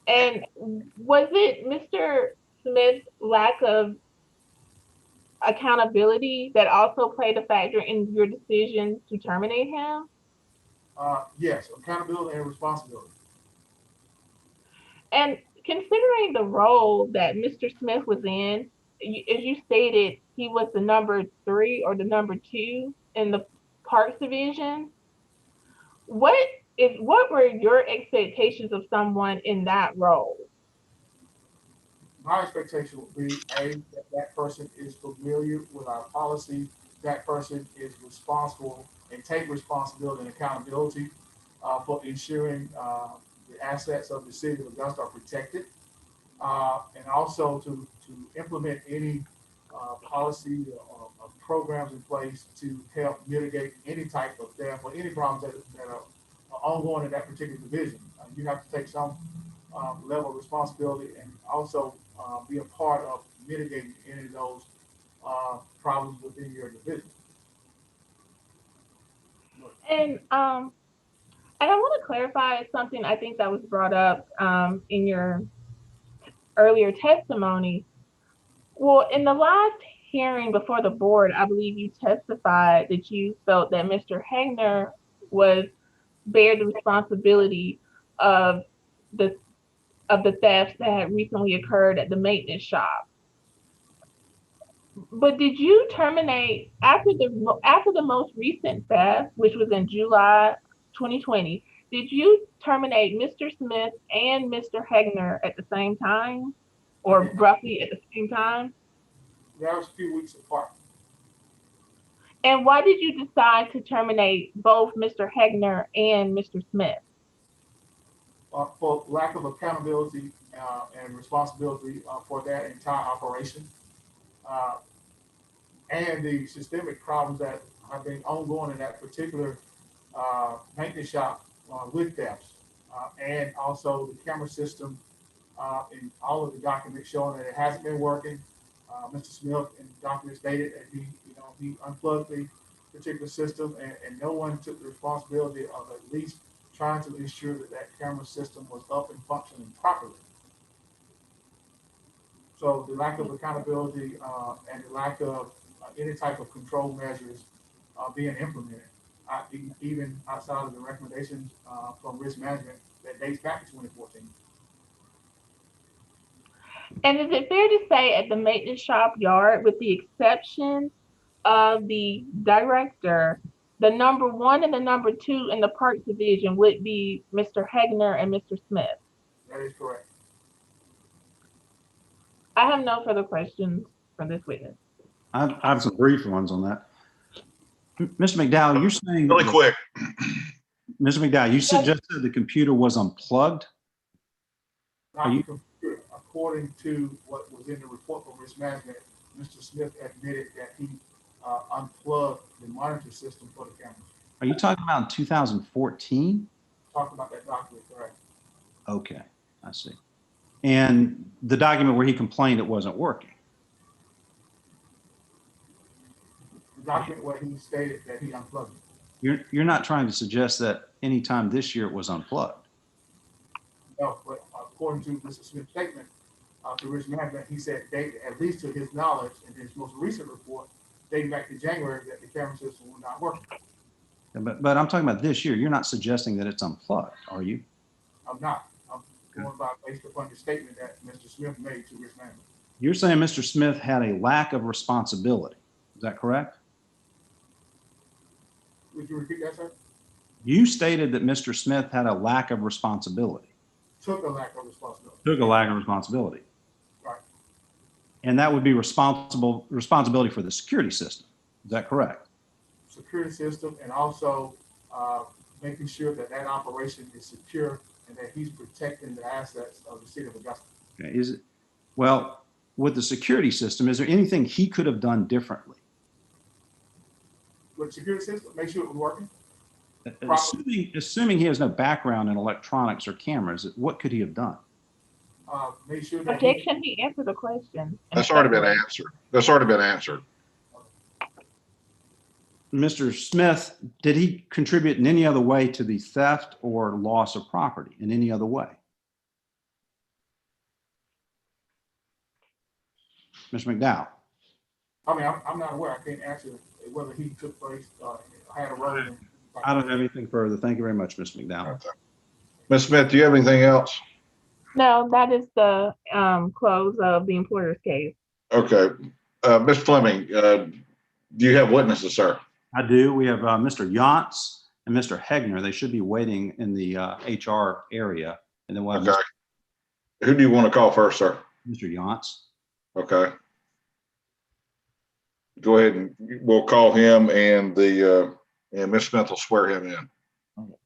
And was it Mr. Smith's lack of accountability that also played a factor in your decision to terminate him? Yes, accountability and responsibility. And considering the role that Mr. Smith was in, as you stated, he was the number 3 or the number 2 in the Parks Division. What were your expectations of someone in that role? My expectation would be, A, that person is familiar with our policy, that person is responsible and take responsibility and accountability for ensuring the assets of the city of Augusta are protected, and also to implement any policy or programs in place to help mitigate any type of theft or any problems that are ongoing in that particular division. You have to take some level of responsibility and also be a part of mitigating any of those problems within your division. And I want to clarify something I think that was brought up in your earlier testimony. Well, in the last hearing before the board, I believe you testified that you felt that Mr. Hegner bear the responsibility of the thefts that had recently occurred at the maintenance shop. But did you terminate after the most recent theft, which was in July 2020? Did you terminate Mr. Smith and Mr. Hegner at the same time, or roughly at the same time? That was a few weeks apart. And why did you decide to terminate both Mr. Hegner and Mr. Smith? For lack of accountability and responsibility for that entire operation, and the systemic problems that have been ongoing in that particular maintenance shop with thefts, and also the camera system and all of the documents showing that it hasn't been working. Mr. Smith in documents stated that he unplugged the particular system, and no one took the responsibility of at least trying to ensure that camera system was up and functioning properly. So the lack of accountability and the lack of any type of control measures being implemented, even outside of the recommendations from risk management that dates back to 2014. And is it fair to say at the maintenance shop yard, with the exception of the director, the number 1 and the number 2 in the Parks Division would be Mr. Hegner and Mr. Smith? That is correct. I have no further questions for this witness. I have some brief ones on that. Mr. McDowell, you're saying Really quick. Mr. McDowell, you suggested the computer was unplugged? Not the computer. According to what was in the report from risk management, Mr. Smith admitted that he unplugged the monitor system for the cameras. Are you talking about 2014? Talking about that document, correct? Okay, I see. And the document where he complained it wasn't working? The document where he stated that he unplugged it. You're not trying to suggest that anytime this year it was unplugged? No, but according to Mr. Smith's statement to risk management, he said, at least to his knowledge, in his most recent report, dating back to January, that the camera system was not working. But I'm talking about this year. You're not suggesting that it's unplugged, are you? I'm not. I'm going about based upon the statement that Mr. Smith made to risk management. You're saying Mr. Smith had a lack of responsibility. Is that correct? Would you repeat that, sir? You stated that Mr. Smith had a lack of responsibility. Took a lack of responsibility. Took a lack of responsibility. Right. And that would be responsibility for the security system. Is that correct? Security system, and also making sure that that operation is secure and that he's protecting the assets of the city of Augusta. Okay, is it, well, with the security system, is there anything he could have done differently? With the security system, make sure it was working. Assuming he has no background in electronics or cameras, what could he have done? Make sure that he, Objection, he answered the question. That's already been answered. That's already been answered. Mr. Smith, did he contribute in any other way to the theft or loss of property in any other way? Mr. McDowell? I mean, I'm not aware, I can't answer whether he took place, had a role in. I don't have anything further. Thank you very much, Mr. McDowell. Okay. Ms. Smith, do you have anything else? No, that is the close of the employer's case. Okay. Ms. Fleming, do you have witnesses, sir? I do. We have Mr. Yantz and Mr. Hegner. They should be waiting in the HR area. And then we'll have Okay. Who do you want to call first, sir? Mr. Yantz. Okay. Go ahead and we'll call him and Ms. Smith will swear him in. Go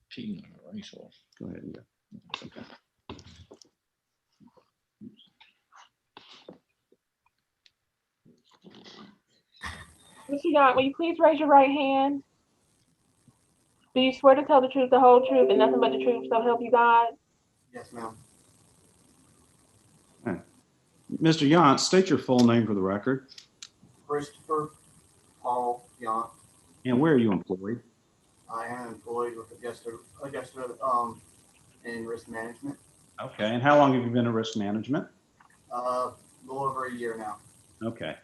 ahead. Okay. Mr. Yount, will you please raise your right hand? Do you swear to tell the truth, the whole truth, and nothing but the truth, so help you God? Yes, ma'am. Mr. Yantz, state your full name for the record. Christopher Paul Yount. And where are you employed? I am employed with Augusta in risk management. Okay. And how long have you been in risk management? A little over a year now. Okay.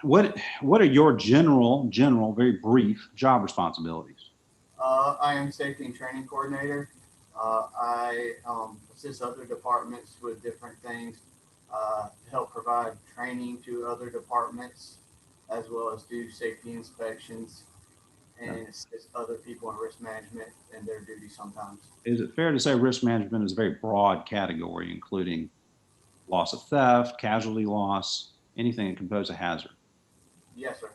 What are your general, very brief job responsibilities? I am safety and training coordinator. I assist other departments with different things, help provide training to other departments, as well as do safety inspections and assist other people in risk management in their duties sometimes. Is it fair to say risk management is a very broad category, including loss of theft, casualty loss, anything that can pose a hazard? Yes, sir.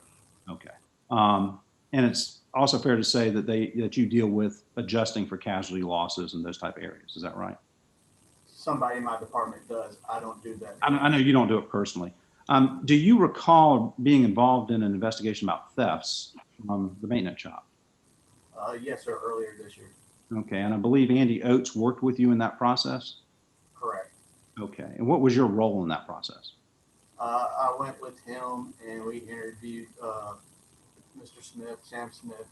Okay. And it's also fair to say that you deal with adjusting for casualty losses and those type of areas. Is that right? Somebody in my department does. I don't do that. I know you don't do it personally. Do you recall being involved in an investigation about thefts from the maintenance shop? Yes, sir. Earlier this year. Okay. And I believe Andy Oates worked with you in that process? Correct. Okay. And what was your role in that process? I went with him and we interviewed Mr. Smith, Sam Smith,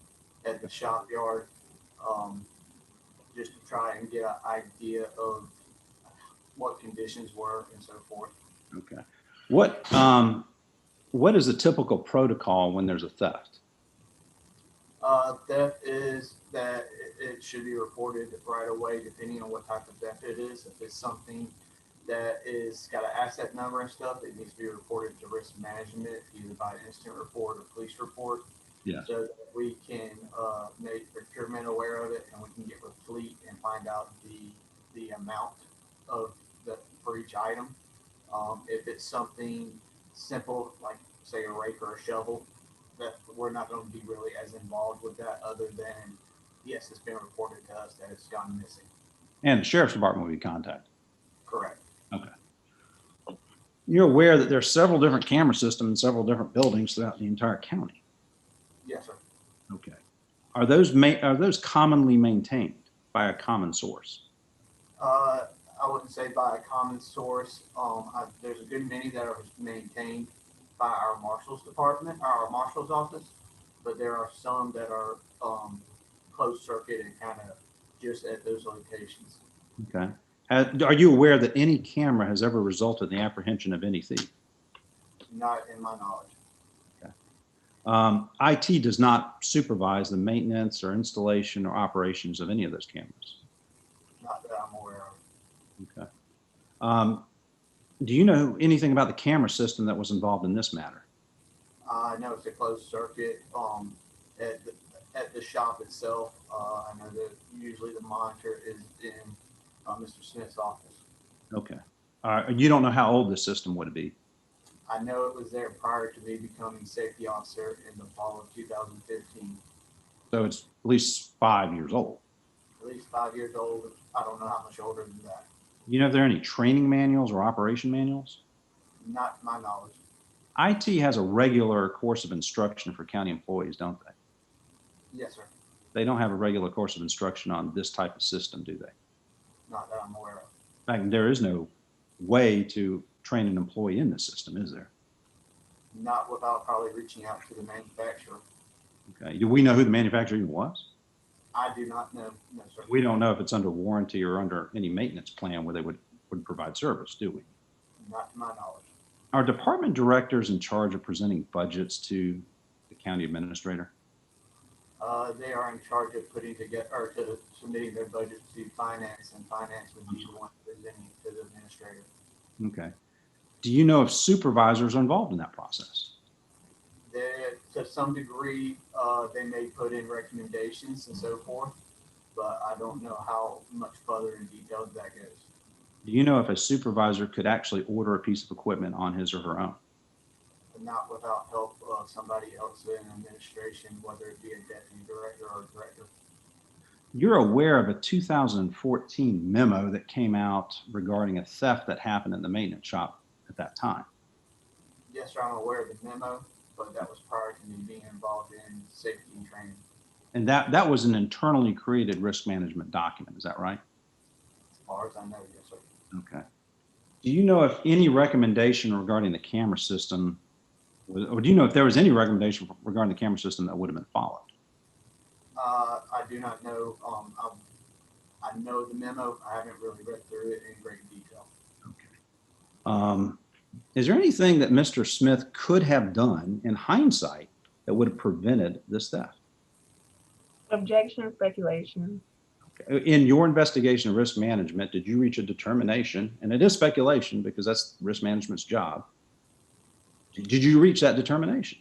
at the shop yard, just to try and get an idea of what conditions were and so forth. Okay. What is the typical protocol when there's a theft? Theft is that it should be reported right away, depending on what type of theft it is. If it's something that is got an asset number and stuff, it needs to be reported to risk management, either by an incident report or police report. Yeah. So that we can make procurement aware of it, and we can get with fleet and find out the amount of for each item. If it's something simple, like say a rake or a shovel, that we're not going to be really as involved with that, other than yes, it's been reported to us that it's gone missing. And the sheriff's department will be contacted. Correct. Okay. You're aware that there are several different camera systems in several different buildings throughout the entire county. Yes, sir. Okay. Are those commonly maintained by a common source? I wouldn't say by a common source. There's a good many that are maintained by our marshal's department, our marshal's office, but there are some that are closed circuit and kind of just at those locations. Okay. Are you aware that any camera has ever resulted in the apprehension of any thief? Not in my knowledge. IT does not supervise the maintenance or installation or operations of any of those cameras. Not that I'm aware of. Okay. Do you know anything about the camera system that was involved in this matter? I know it's a closed circuit at the shop itself. I know that usually the monitor is in Mr. Smith's office. Okay. You don't know how old this system would be? I know it was there prior to me becoming safety officer in the fall of 2015. So it's at least 5 years old. at least 5 years old. I don't know how much older than that. You know if there are any training manuals or operation manuals? Not to my knowledge. IT has a regular course of instruction for county employees, don't they? Yes, sir. They don't have a regular course of instruction on this type of system, do they? Not that I'm aware of. In fact, there is no way to train an employee in this system, is there? Not without probably reaching out to the manufacturer. Okay. Do we know who the manufacturer even was? I do not know. No, sir. We don't know if it's under warranty or under any maintenance plan where they would provide service, do we? Not to my knowledge. Are department directors in charge of presenting budgets to the county administrator? They are in charge of putting together or to submitting their budget to finance, and finance would be the one presenting to the administrator. Okay. Do you know if supervisors are involved in that process? To some degree, they may put in recommendations and so forth, but I don't know how much further in detail that goes. Do you know if a supervisor could actually order a piece of equipment on his or her own? But not without help of somebody else in administration, whether it be a deputy director or a director. You're aware of a 2014 memo that came out regarding a theft that happened in the maintenance shop at that time. Yes, sir, I'm aware of the memo, but that was prior to me being involved in safety and training. And that was an internally created risk management document, is that right? As far as I know, yes, sir. Okay. Do you know if any recommendation regarding the camera system, or do you know if there was any recommendation regarding the camera system that would have been followed? I do not know. I know the memo. I haven't really read through it in great detail. Is there anything that Mr. Smith could have done in hindsight that would have prevented this theft? Objection, speculation. In your investigation of risk management, did you reach a determination, and it is speculation because that's risk management's job, did you reach that determination?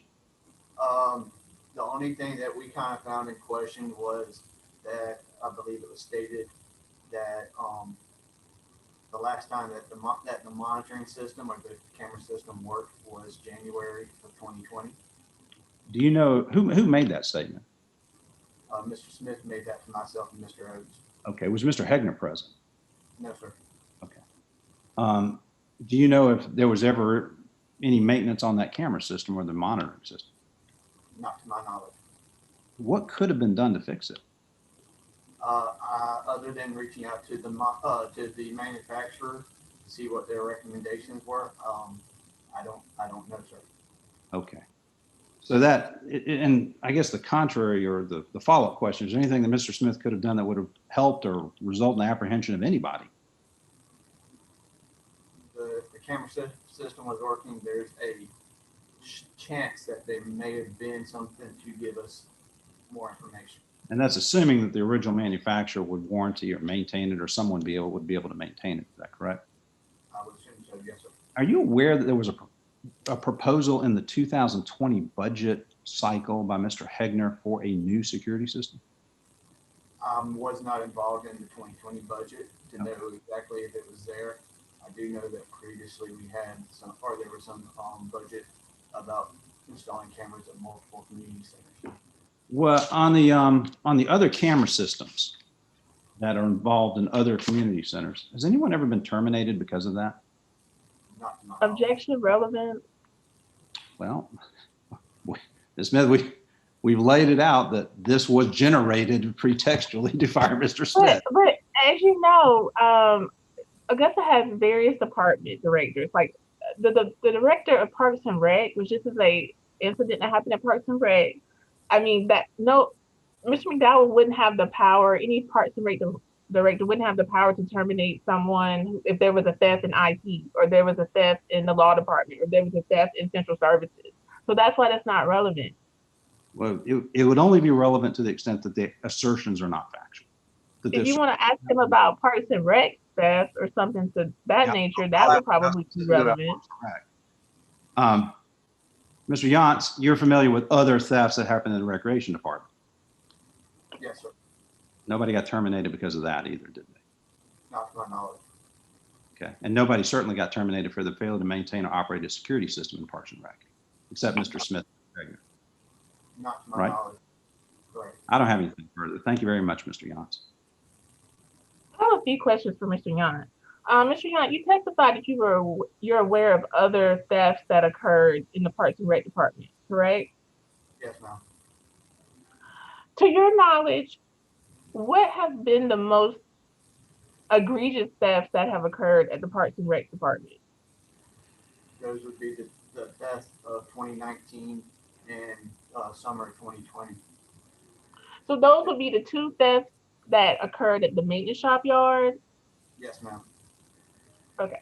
The only thing that we kind of found in question was that I believe it was stated that the last time that the monitoring system or the camera system worked was January of 2020. Do you know who made that statement? Mr. Smith made that to myself and Mr. Oates. Okay, was Mr. Hegner present? No, sir. Okay. Do you know if there was ever any maintenance on that camera system or the monitoring system? Not to my knowledge. What could have been done to fix it? Other than reaching out to the manufacturer to see what their recommendations were, I don't know, sir. Okay. So that, and I guess the contrary or the follow-up question, is there anything that Mr. Smith could have done that would have helped or result in the apprehension of anybody? The camera system was working. There's a chance that there may have been something to give us more information. And that's assuming that the original manufacturer would warranty or maintain it, or someone would be able to maintain it. Is that correct? I would assume so, yes, sir. Are you aware that there was a proposal in the 2020 budget cycle by Mr. Hegner for a new security system? Was not involved in the 2020 budget to know exactly if it was there. I do know that previously we had there was some budget about installing cameras at multiple community centers. Well, on the other camera systems that are involved in other community centers, has anyone ever been terminated because of that? Not to my knowledge. Objection, relevant. Well, Ms. Smith, we've laid it out that this was generated pretextually to fire Mr. Smith. But as you know, Augusta has various department directors. Like the director of Parks and Rec, which this is a incident that happened at Parks and Rec. I mean Mr. McDowell wouldn't have the power. Any Parks and Rec director wouldn't have the power to terminate someone if there was a theft in IT, or there was a theft in the law department, or there was a theft in central services. So that's why that's not relevant. Well, it would only be relevant to the extent that the assertions are not factual. If you want to ask him about Parks and Rec theft or something to that nature, that would probably be relevant. Mr. Yantz, you're familiar with other thefts that happened in the recreation department. Yes, sir. Nobody got terminated because of that either, did they? Not to my knowledge. Okay. And nobody certainly got terminated for the failure to maintain or operate a security system in Parks and Rec, except Mr. Smith. Not to my Right. knowledge. Correct. I don't have anything further. Thank you very much, Mr. Yantz. few questions for Mr. Yan. Mr. Yan, you testified that you're aware of other thefts that occurred in the Parks and Rec Department, correct? Yes, ma'am. To your knowledge, what have been the most egregious thefts that have occurred at the Parks and Rec Department? Those would be the theft of 2019 and summer of 2020. So those would be the two thefts that occurred at the maintenance shop yard. Yes, ma'am. Okay.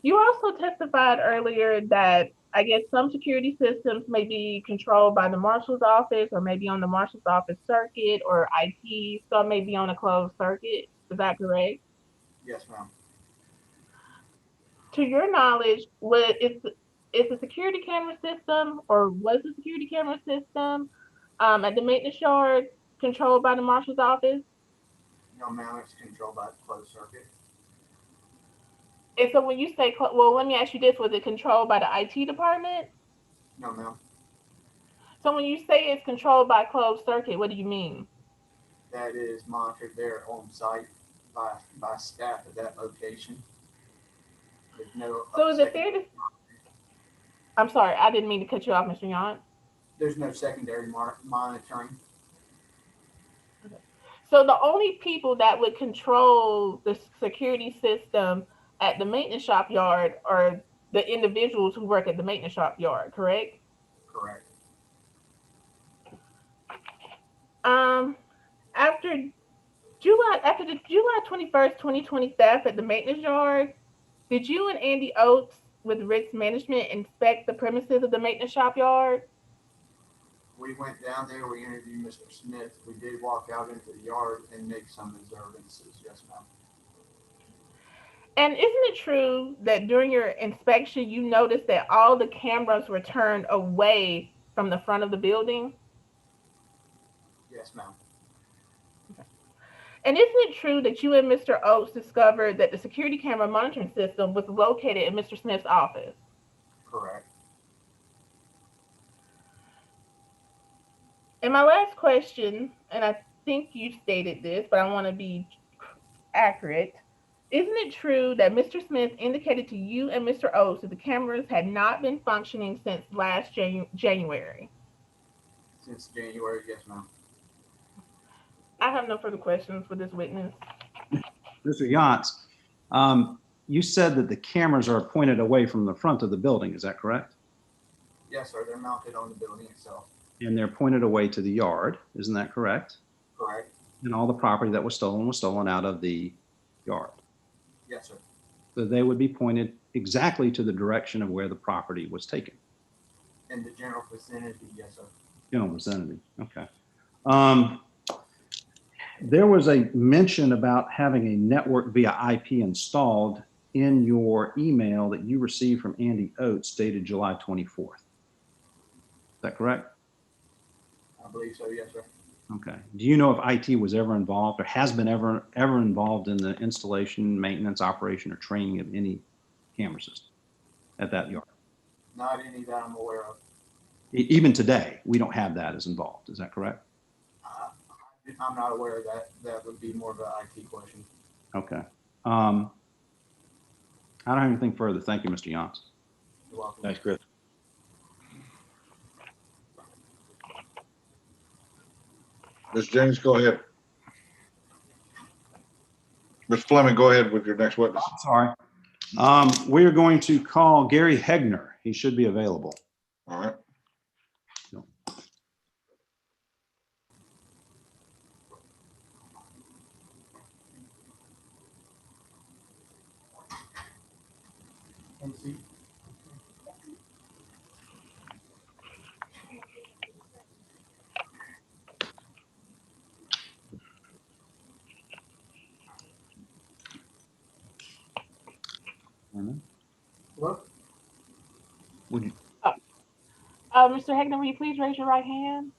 You also testified earlier that I guess some security systems may be controlled by the marshal's office or maybe on the marshal's office circuit or IT, some may be on a closed circuit. Is that correct? Yes, ma'am. To your knowledge, is the security camera system or was the security camera system at the maintenance yard controlled by the marshal's office? No, ma'am, it's controlled by the closed circuit. And so when you say, well, let me ask you this, was it controlled by the IT department? No, ma'am. So when you say it's controlled by closed circuit, what do you mean? That is monitored there on site by staff at that location. There's no. So is it fair to, I'm sorry, I didn't mean to cut you off, Mr. Yan. There's no secondary monitoring. So the only people that would control the security system at the maintenance shop yard are the individuals who work at the maintenance shop yard, correct? Correct. After the July 21st, 2020 theft at the maintenance yard, did you and Andy Oates with Risk Management inspect the premises of the maintenance shop yard? We went down there, we interviewed Mr. Smith. We did walk out into the yard and make some observances. Yes, ma'am. And isn't it true that during your inspection, you noticed that all the cameras were turned away from the front of the building? Yes, ma'am. And isn't it true that you and Mr. Oates discovered that the security camera monitoring system was located in Mr. Smith's office? Correct. And my last question, and I think you stated this, but I want to be accurate. Isn't it true that Mr. Smith indicated to you and Mr. Oates that the cameras had not been functioning since last January? Since January, yes, ma'am. I have no further questions for this witness. Mr. Yantz, you said that the cameras are pointed away from the front of the building. Is that correct? Yes, sir. They're mounted on the building itself. And they're pointed away to the yard. Isn't that correct? Correct. And all the property that was stolen out of the yard. Yes, sir. So they would be pointed exactly to the direction of where the property was taken. In the general vicinity, yes, sir. General vicinity. Okay. There was a mention about having a network via IP installed in your email that you received from Andy Oates dated July 24th. Is that correct? I believe so, yes, sir. Okay. Do you know if IT was ever involved or has been ever involved in the installation, maintenance, operation, or training of any camera system at that yard? Not any that I'm aware of. Even today, we don't have that as involved. Is that correct? I'm not aware of that. That would be more of an IT question. Okay. I don't have anything further. Thank you, Mr. Yantz. You're welcome. Thanks, Chris. Ms. Jennings, go ahead. Ms. Fleming, go ahead with your next witness. Sorry. We are going to call Gary Hegner. He should be available. All right. Hello? Would you, Mr. Hegner, will you please raise your right hand?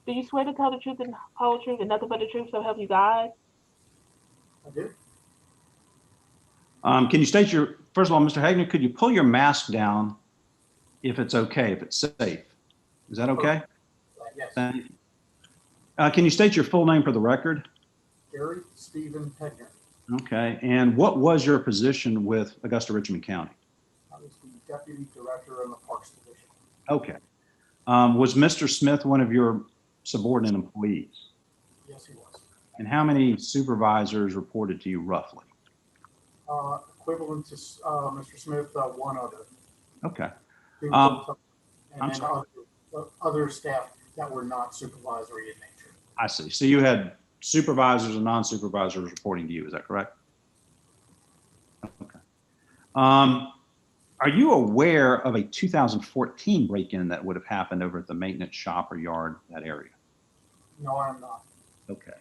Do you swear to tell the truth and whole truth and nothing but the truth, so help you God? I do. can you state your, first of all, Mr. Hegner, could you pull your mask down if it's okay, if it's safe? Is that okay? Yes. Thank you. Can you state your full name for the record? Gary Stephen Hegner. Okay. And what was your position with Augusta Richmond County? I was the deputy director in the Parks Division. Okay. Was Mr. Smith one of your subordinate employees? Yes, he was. And how many supervisors reported to you roughly? Equivalent to Mr. Smith, one other. Okay. Two Um, full-time, I'm and then other staff that were not supervisory in nature. I see. So you had supervisors and non-supervisors reporting to you. Is that correct? Okay. Are you aware of a 2014 break-in that would have happened over at the maintenance shop or yard, that area? No, I'm not. Okay.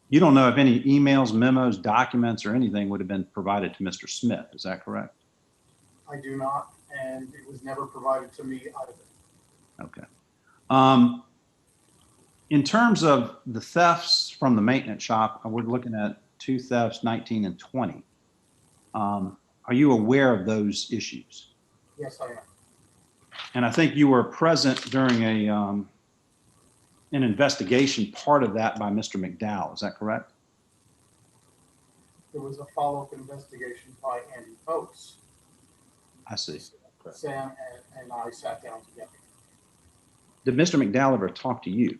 You don't know if any emails, memos, documents, or anything would have been provided to Mr. Smith. Is that correct? I do not, and it was never provided to me either. Okay. In terms of the thefts from the maintenance shop, we're looking at 2 thefts, 19 and 20. Are you aware of those issues? Yes, I am. And I think you were present during an investigation, part of that by Mr. McDowell. Is that correct? There was a follow-up investigation by Andy Oates. I see. Sam and I sat down together. Did Mr. McDowell ever talk to you?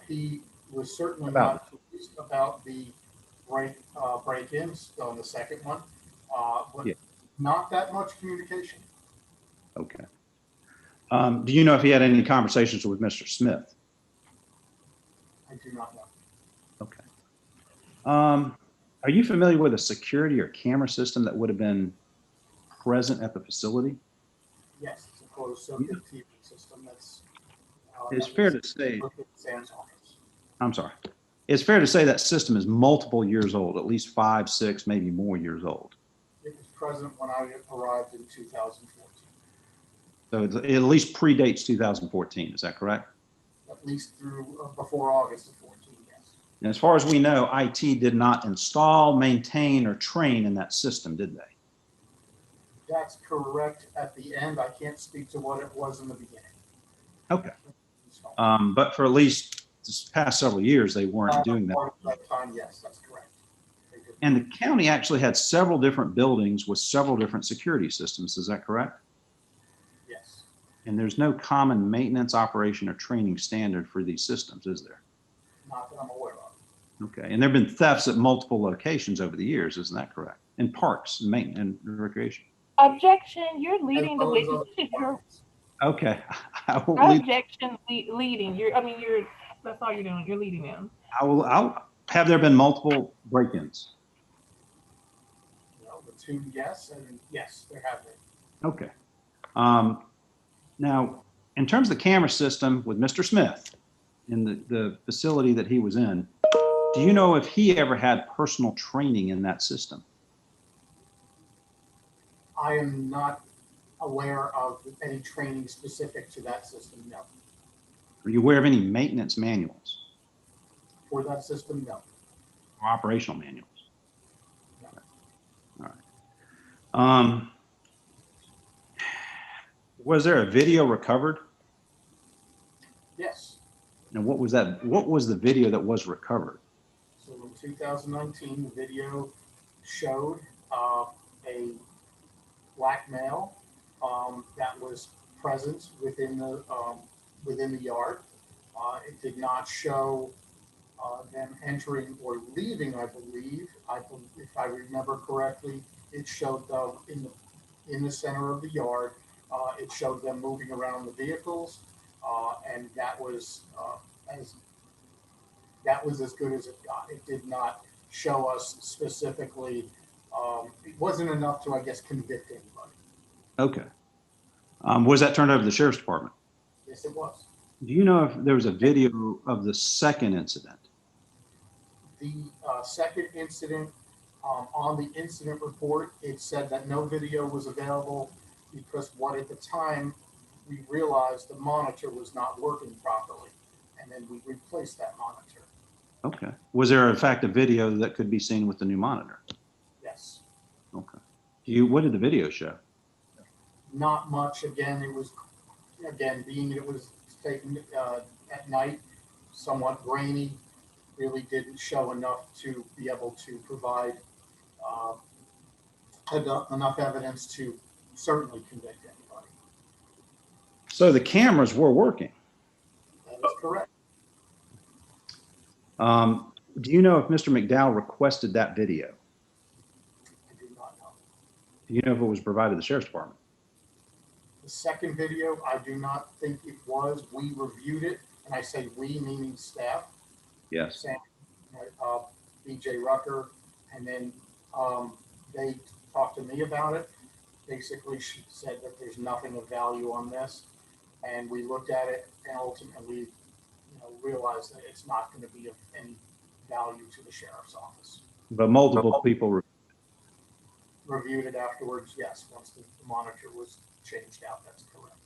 He was certainly About- not pleased about the break-ins on the second one, but Yeah. not that much communication. Okay. Do you know if he had any conversations with Mr. Smith? I do not know. Okay. Are you familiar with a security or camera system that would have been present at the facility? Yes, it's a closed circuit TV system that's. It's that fair was to say, located in Sam's office. I'm sorry. It's fair to say that system is multiple years old, at least 5, 6, maybe more years old. It was present when I arrived in 2014, So it at least predates 2014. Is that correct? at least through before August of 14, yes. And as far as we know, IT did not install, maintain, or train in that system, did they? That's correct at the end. I can't speak to what it was in the beginning. Okay. But for at least this past several years, they weren't doing that. Part of that time, yes, that's correct. They did. And the county actually had several different buildings with several different security systems. Is that correct? Yes, And there's no common maintenance, operation, or training standard for these systems, is there? not that I'm aware of. Okay. And there have been thefts at multiple locations over the years. Isn't that correct? In parks and maintenance and recreation. Objection, you're leading As the well as witness. other This is your departments. Okay. I'll objection leading. That's all you're doing. You're leading them. have there been multiple break-ins? The two, yes, and yes, there have been. Okay. Now, in terms of the camera system with Mr. Smith in the facility that he was in, do you know if he ever had personal training in that system? I am not aware of any training specific to that system, no. Are you aware of any maintenance manuals For that system, no. or operational manuals? No. All right. Was there a video recovered? Yes. And what was that? What was the video that was recovered? So in 2019, the video showed a black male that was present within the yard. It did not show them entering or leaving, I believe. If I remember correctly, it showed them in the center of the yard. It showed them moving around the vehicles, and that was as good as it got. It did not show us specifically. It wasn't enough to, I guess, convict anybody. Okay. Was that turned over to the sheriff's department? Yes, it was. Do you know if there was a video of the second incident? The second incident, on the incident report, it said that no video was available because what at the time we realized the monitor was not working properly, and then we replaced that monitor. Okay. Was there in fact a video that could be seen with the new monitor? Yes. Okay. What did the video show? Not much. Again, being it was taken at night, somewhat grainy. really didn't show enough to be able to provide enough evidence to certainly convict anybody. So the cameras were working. That is correct. Do you know if Mr. McDowell requested that video? I do not know. Do you know if it was provided to the sheriff's department? The second video, I do not think it was. We reviewed it, and I say we meaning staff. Yes. Sam, BJ Rucker, and then they talked to me about it. Basically, she said that there's nothing of value on this, and we looked at it and ultimately, realized that it's not going to be of any value to the sheriff's office. But multiple people. Reviewed it afterwards, yes. Once the monitor was changed out, that's correct.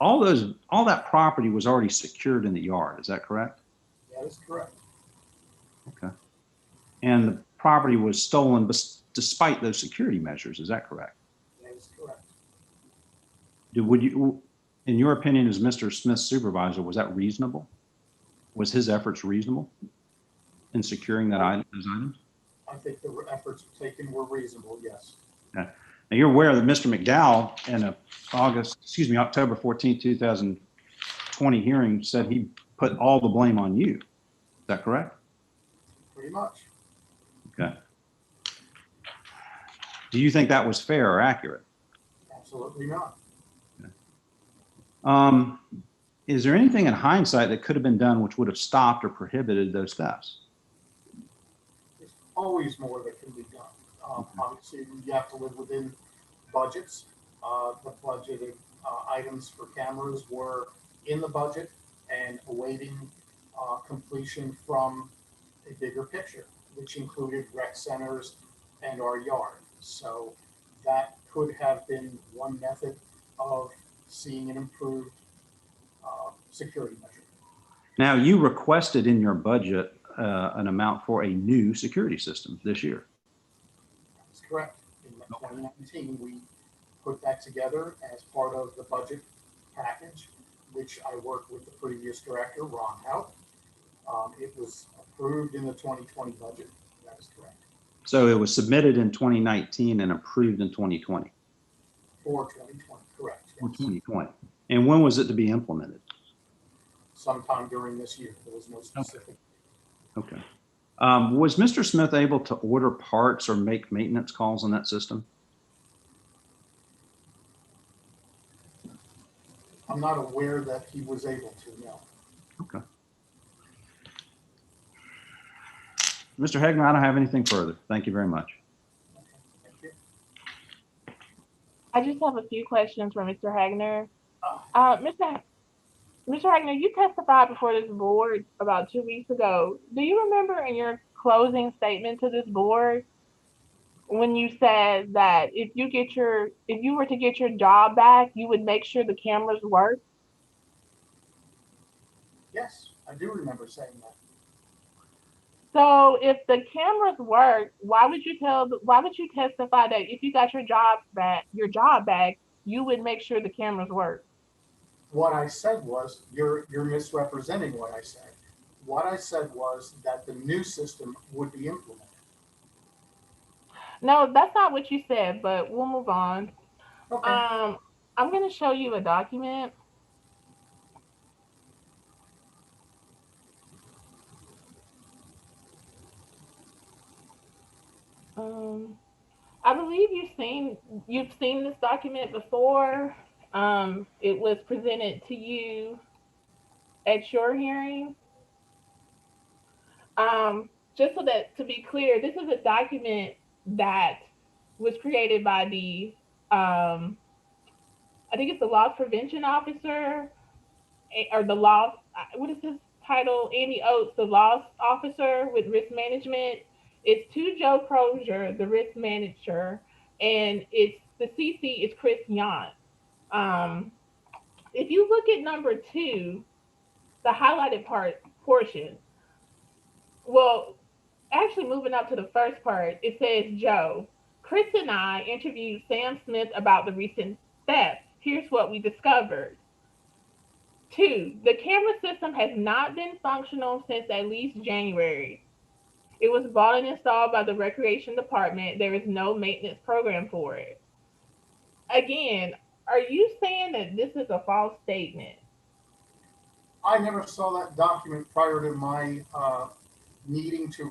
All that property was already secured in the yard. Is that correct? That is correct. Okay. And the property was stolen despite those security measures. Is that correct? That is correct. In your opinion, as Mr. Smith's supervisor, was that reasonable? Was his efforts reasonable in securing those items? I think the efforts taken were reasonable, yes. Okay. Now you're aware that Mr. McDowell in a October 14, 2020 hearing said he put all the blame on you. Is that correct? Pretty much. Okay. Do you think that was fair or accurate? Absolutely not. Is there anything in hindsight that could have been done which would have stopped or prohibited those thefts? There's always more that can be done. Obviously, you have to live within budgets. The budgeted items for cameras were in the budget and awaiting completion from a bigger picture, which included rec centers and our yard. So that could have been one method of seeing an improved security measure. Now, you requested in your budget an amount for a new security system this year. That's correct. In 2019, we put that together as part of the budget package, which I worked with the previous director, Ron Hout. It was approved in the 2020 budget. That is correct. So it was submitted in 2019 and approved in 2020. For 2020, correct. For Yes. 2020. And when was it to be implemented? Sometime during this year. There was no specific. Okay. Was Mr. Smith able to order parts or make maintenance calls on that system? I'm not aware that he was able to, no. Okay. Mr. Hegnar, I don't have anything further. Thank you very much. Okay, thank you. I just have a few questions for Mr. Hagner. Mr. Hagner, you testified before this board about 2 weeks ago. Do you remember in your closing statement to this board when you said that if you were to get your job back, you would make sure the cameras work? Yes, I do remember saying that. So if the cameras work, why would you testify that if you got your job back, you would make sure the cameras work? What I said was, you're misrepresenting what I said. What I said was that the new system would be implemented. No, that's not what you said, but we'll move on. Okay. I'm going to show you a document. I believe you've seen this document before. It was presented to you at your hearing. Just so that to be clear, this is a document that was created by the I think it's the loss prevention officer or the loss, what is his title? Andy Oates, the loss officer with risk management. It's to Joe Crozier, the risk manager, and it's the CC is Chris Yant. If you look at number 2, the highlighted portion, well, actually moving up to the first part, it says Joe. Chris and I interviewed Sam Smith about the recent theft. Here's what we discovered. 2, the camera system has not been functional since at least January. It was bought and installed by the Recreation Department. There is no maintenance program for it. Again, are you saying that this is a false statement? I never saw that document prior to my needing to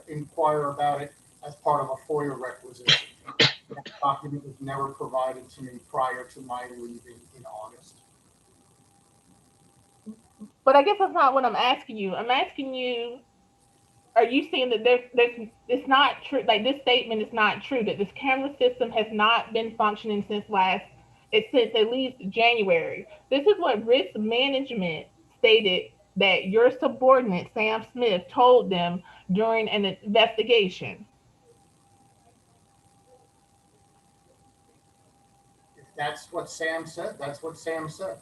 inquire about it as part of a FOIA requisition. That document was never provided to me prior to my leaving in August. But I guess that's not what I'm asking you. I'm asking you, are you saying that it's not true, like this statement is not true, that this camera system has not been functioning since at least January? This is what risk management stated that your subordinate, Sam Smith, told them during an investigation. If that's what Sam said, that's what Sam said.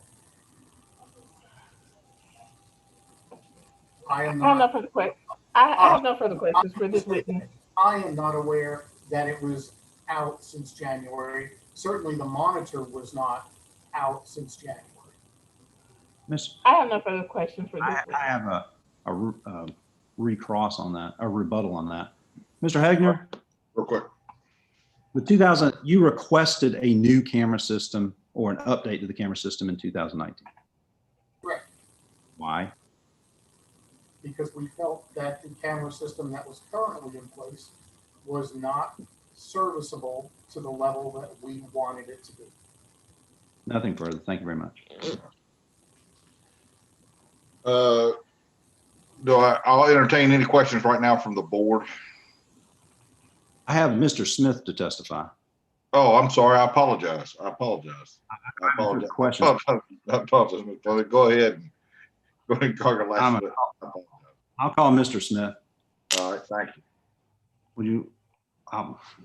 I am I have no not. further questions. I have no further questions for this witness. I am not aware that it was out since January. Certainly the monitor was not out since January. I have no further questions for this witness. I have a recross on that, a rebuttal on that. Mr. Hegner? Real quick. With 2000, you requested a new camera system or an update to the camera system in 2019. Correct. Why? Because we felt that the camera system that was currently in place was not serviceable to the level that we wanted it to be. Nothing further. Thank you very much. I'll entertain any questions right now from the board. I have Mr. Smith to testify. Oh, I'm sorry. I apologize. I apologize. I apologize. Question. I apologize. Go ahead. Go ahead and call your last. I'll call Mr. Smith. All right. Thank you. Would you,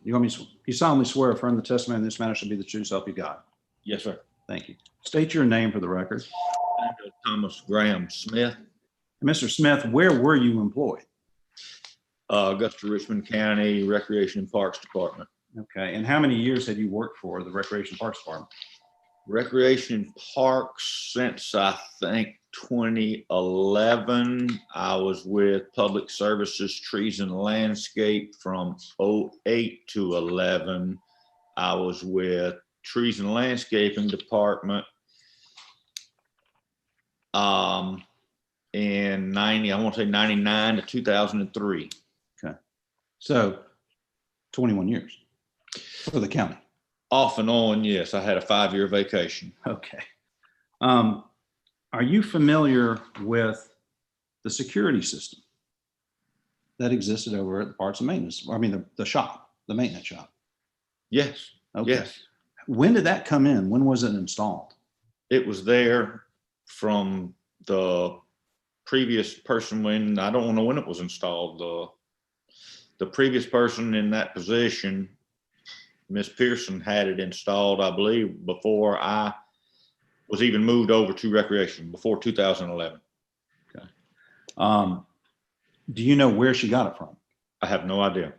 you want me to, you solemnly swear affirm the testimony in this matter shall be the true self you got? Yes, sir. Thank you. State your name for the record. Thomas Graham Smith. Mr. Smith, where were you employed? Augusta Richmond County Recreation and Parks Department. Okay. And how many years had you worked for the Recreation and Parks Department? Recreation and Parks since I think 2011. I was with Public Services Trees and Landscape from 08 to 11. I was with Trees and Landscaping Department in 90, I want to say 99 to 2003. Okay. So 21 years for the county. Off and on, yes. I had a 5-year vacation. Okay. Are you familiar with the security system that existed over at the parts and maintenance? I mean, the shop, the maintenance shop. Yes. Okay. Yes. When did that come in? When was it installed? It was there from the previous person when, I don't know when it was installed. The previous person in that position, Ms. Pearson, had it installed, I believe, before I was even moved over to recreation, before 2011. Okay. Do you know where she got it from? I have no idea.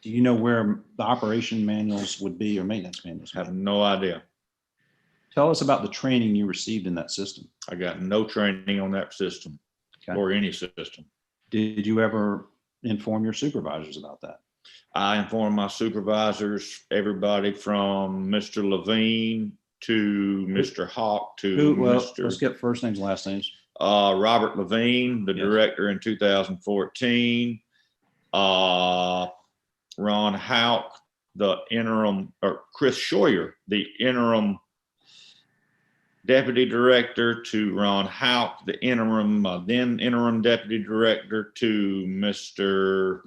Do you know where the operation manuals would be or maintenance manuals? I have no idea. Tell us about the training you received in that system. I got no training on that system or any system. Did you ever inform your supervisors about that? I informed my supervisors, everybody from Mr. Levine to Mr. Hawk to Mr. Let's get first names, last names. Robert Levine, the director in 2014. Ron Houck, the interim, or Chris Scheuer, the interim deputy director, to Ron Houck, the interim, then interim deputy director, to Mr.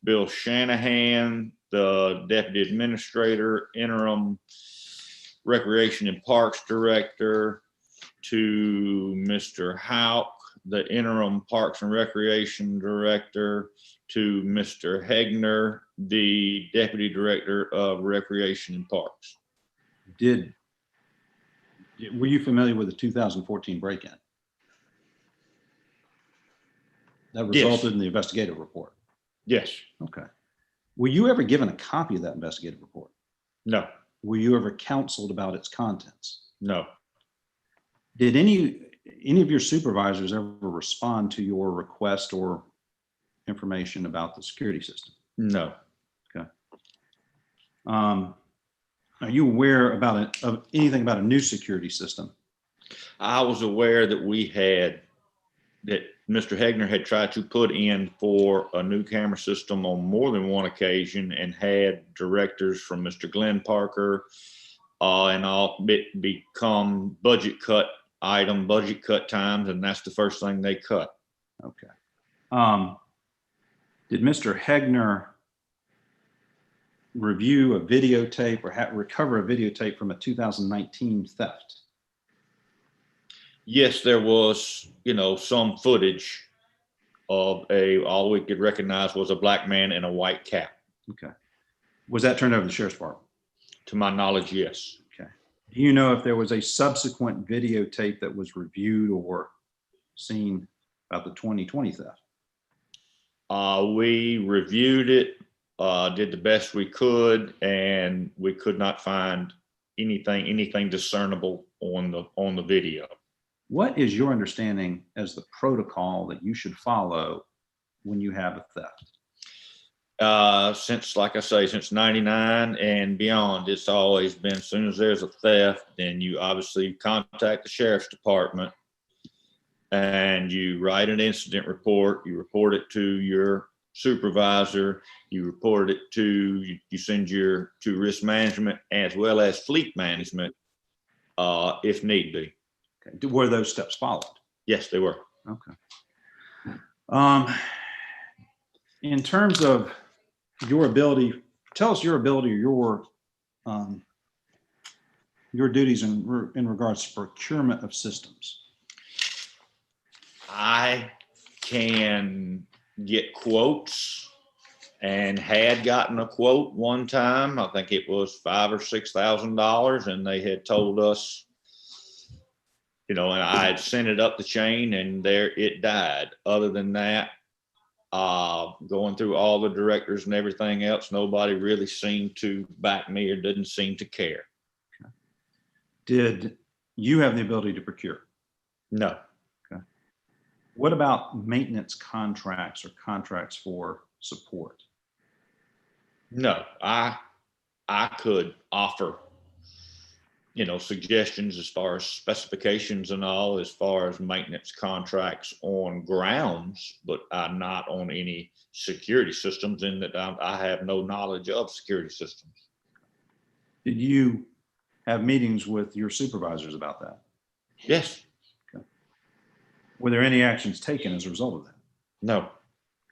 Bill Shanahan, the deputy administrator, interim recreation and parks director, to Mr. Houck, the interim parks and recreation director, to Mr. Hegner, the deputy director of recreation and parks. Were you familiar with the 2014 break-in that resulted in the investigative report? Yes. Okay. Were you ever given a copy of that investigative report? No. Were you ever counseled about its contents? No. Did any of your supervisors ever respond to your request or information about the security system? No. Are you aware of anything about a new security system? I was aware that Mr. Hegner had tried to put in for a new camera system on more than one occasion and had directors from Mr. Glenn Parker and all become budget cut times, and that's the first thing they cut. Okay. Did Mr. Hegner review a videotape or recover a videotape from a 2019 theft? Yes, there was, some footage of all we could recognize was a black man in a white cap. Okay. Was that turned over to the sheriff's department? To my knowledge, yes. Okay. Do you know if there was a subsequent videotape that was reviewed or seen about the 2020 theft? We reviewed it, did the best we could, and we could not find anything discernible on the video. What is your understanding as the protocol that you should follow when you have a theft? Like I say, since 99 and beyond, it's always been, as soon as there's a theft, then you obviously contact the sheriff's department and you write an incident report, you report it to your supervisor, you report it you send to risk management as well as fleet management, if need be. Okay. Were those steps followed? Yes, they were. Okay. In terms of your ability, tell us your ability or your duties in regards to procurement of systems. I can get quotes and had gotten a quote one time. I think it was $5,000 or $6,000, and they had told us, and I had sent it up the chain and there it died. Other than that, going through all the directors and everything else, nobody really seemed to back me or didn't seem to care. Did you have the ability to procure? No. Okay. What about maintenance contracts or contracts for support? No, I could offer, suggestions as far as specifications and all, as far as maintenance contracts on grounds, but not on any security systems, in that I have no knowledge of security systems. Did you have meetings with your supervisors about that? Yes. Okay. Were there any actions taken as a result of that? No.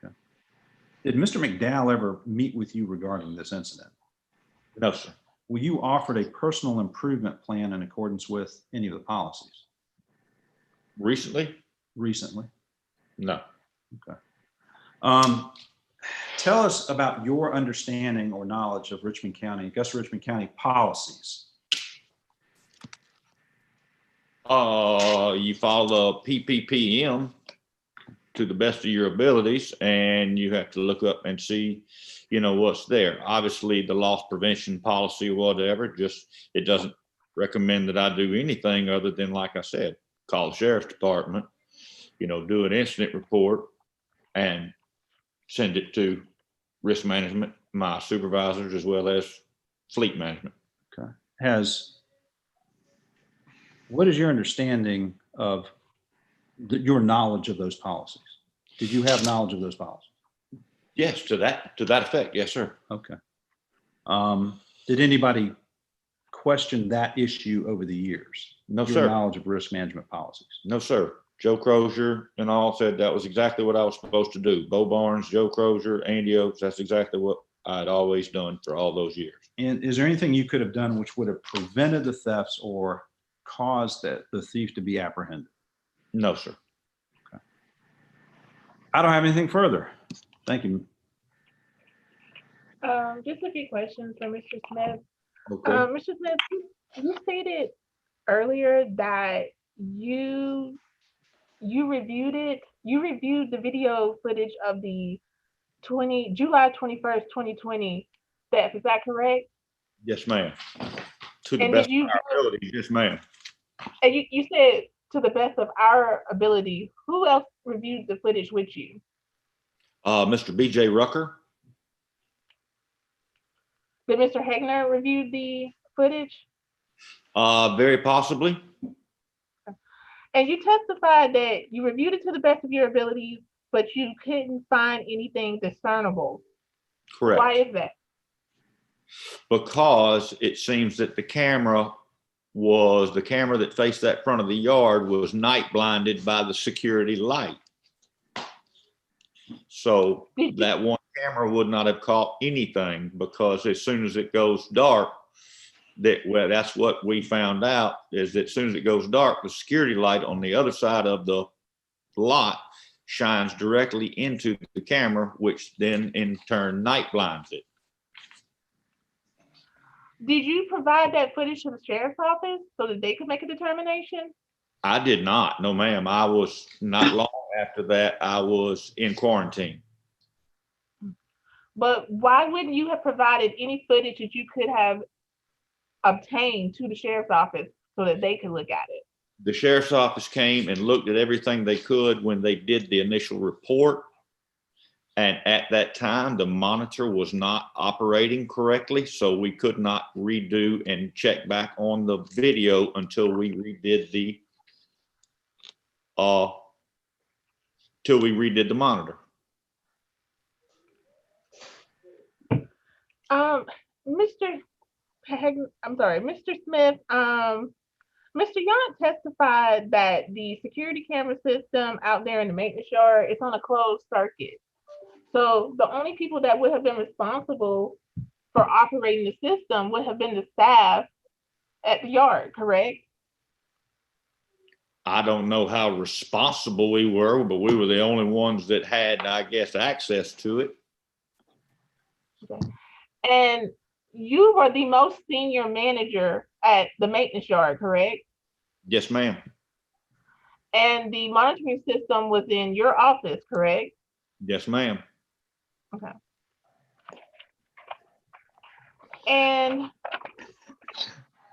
Okay. Did Mr. McDowell ever meet with you regarding this incident? No, sir. Were you offered a personal improvement plan in accordance with any of the policies? Recently? No. Okay. Tell us about your understanding or knowledge of Augusta Richmond County policies. You follow PPPM to the best of your abilities, and you have to look up and see, what's there. Obviously, the loss prevention policy or whatever, it doesn't recommend that I do anything other than, like I said, call the sheriff's department, do an incident report and send it to risk management, my supervisors, as well as fleet management. Okay. What is your understanding of your knowledge of those policies? Did you have knowledge of those policies? Yes, to that effect. Yes, sir. Okay. Did anybody question that issue over the years? No, your sir. Knowledge of risk management policies? No, sir. Joe Crozier and all said that was exactly what I was supposed to do. Bo Barnes, Joe Crozier, Andy Oakes, that's exactly what I'd always done for all those years. And is there anything you could have done which would have prevented the thefts or caused the thief to be apprehended? No, sir. Okay. I don't have anything further. Thank you. Just a few questions for Mr. Smith. Okay. Mr. Smith, you stated earlier that you reviewed the video footage of the July 21st, 2020 theft. Is that correct? Yes, ma'am. To the And best did you of our abilities, yes, ma'am. And you said to the best of our ability, who else reviewed the footage with you? Mr. BJ Rucker. Did Mr. Hegner review the footage? Very possibly. And you testified that you reviewed it to the best of your abilities, but you couldn't find anything discernible. Correct. Why is that? Because it seems that the camera that faced that front of the yard was night blinded by the security light. So that one camera would not have caught anything, because as soon as it goes dark, that's what we found out, is that as soon as it goes dark, the security light on the other side of the lot shines directly into the camera, which then in turn night blinds it. Did you provide that footage to the sheriff's office so that they could make a determination? I did not. No, ma'am. I was not long after that. I was in quarantine. But why wouldn't you have provided any footage that you could have obtained to the sheriff's office so that they could look at it? The sheriff's office came and looked at everything they could when they did the initial report. And at that time, the monitor was not operating correctly, so we could not redo and check back on the video until we redid the monitor. Mr. Smith, Mr. Yount testified that the security camera system out there in the maintenance yard is on a closed circuit. So the only people that would have been responsible for operating the system would have been the staff at the yard, correct? I don't know how responsible we were, but we were the only ones that had, I guess, access to it. Okay. And you were the most senior manager at the maintenance yard, correct? Yes, ma'am. And the monitoring system was in your office, correct? Yes, ma'am. Okay. And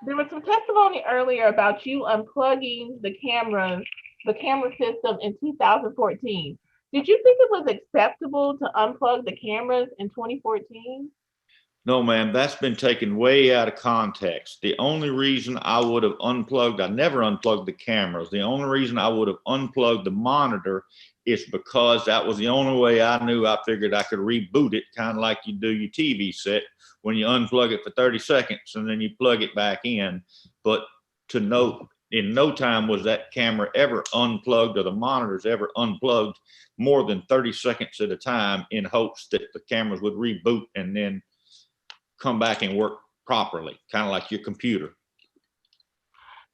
there was some testimony earlier about you unplugging the camera system in 2014. Did you think it was acceptable to unplug the cameras in 2014? No, ma'am, that's been taken way out of context. The only reason I would have unplugged, I never unplugged the cameras. The only reason I would have unplugged the monitor is because that was the only way I knew. I figured I could reboot it, kind of like you do your TV set when you unplug it for 30 seconds and then you plug it back in. But to note, in no time was that camera ever unplugged or the monitors ever unplugged more than 30 seconds at a time in hopes that the cameras would reboot and then come back and work properly, kind of like your computer.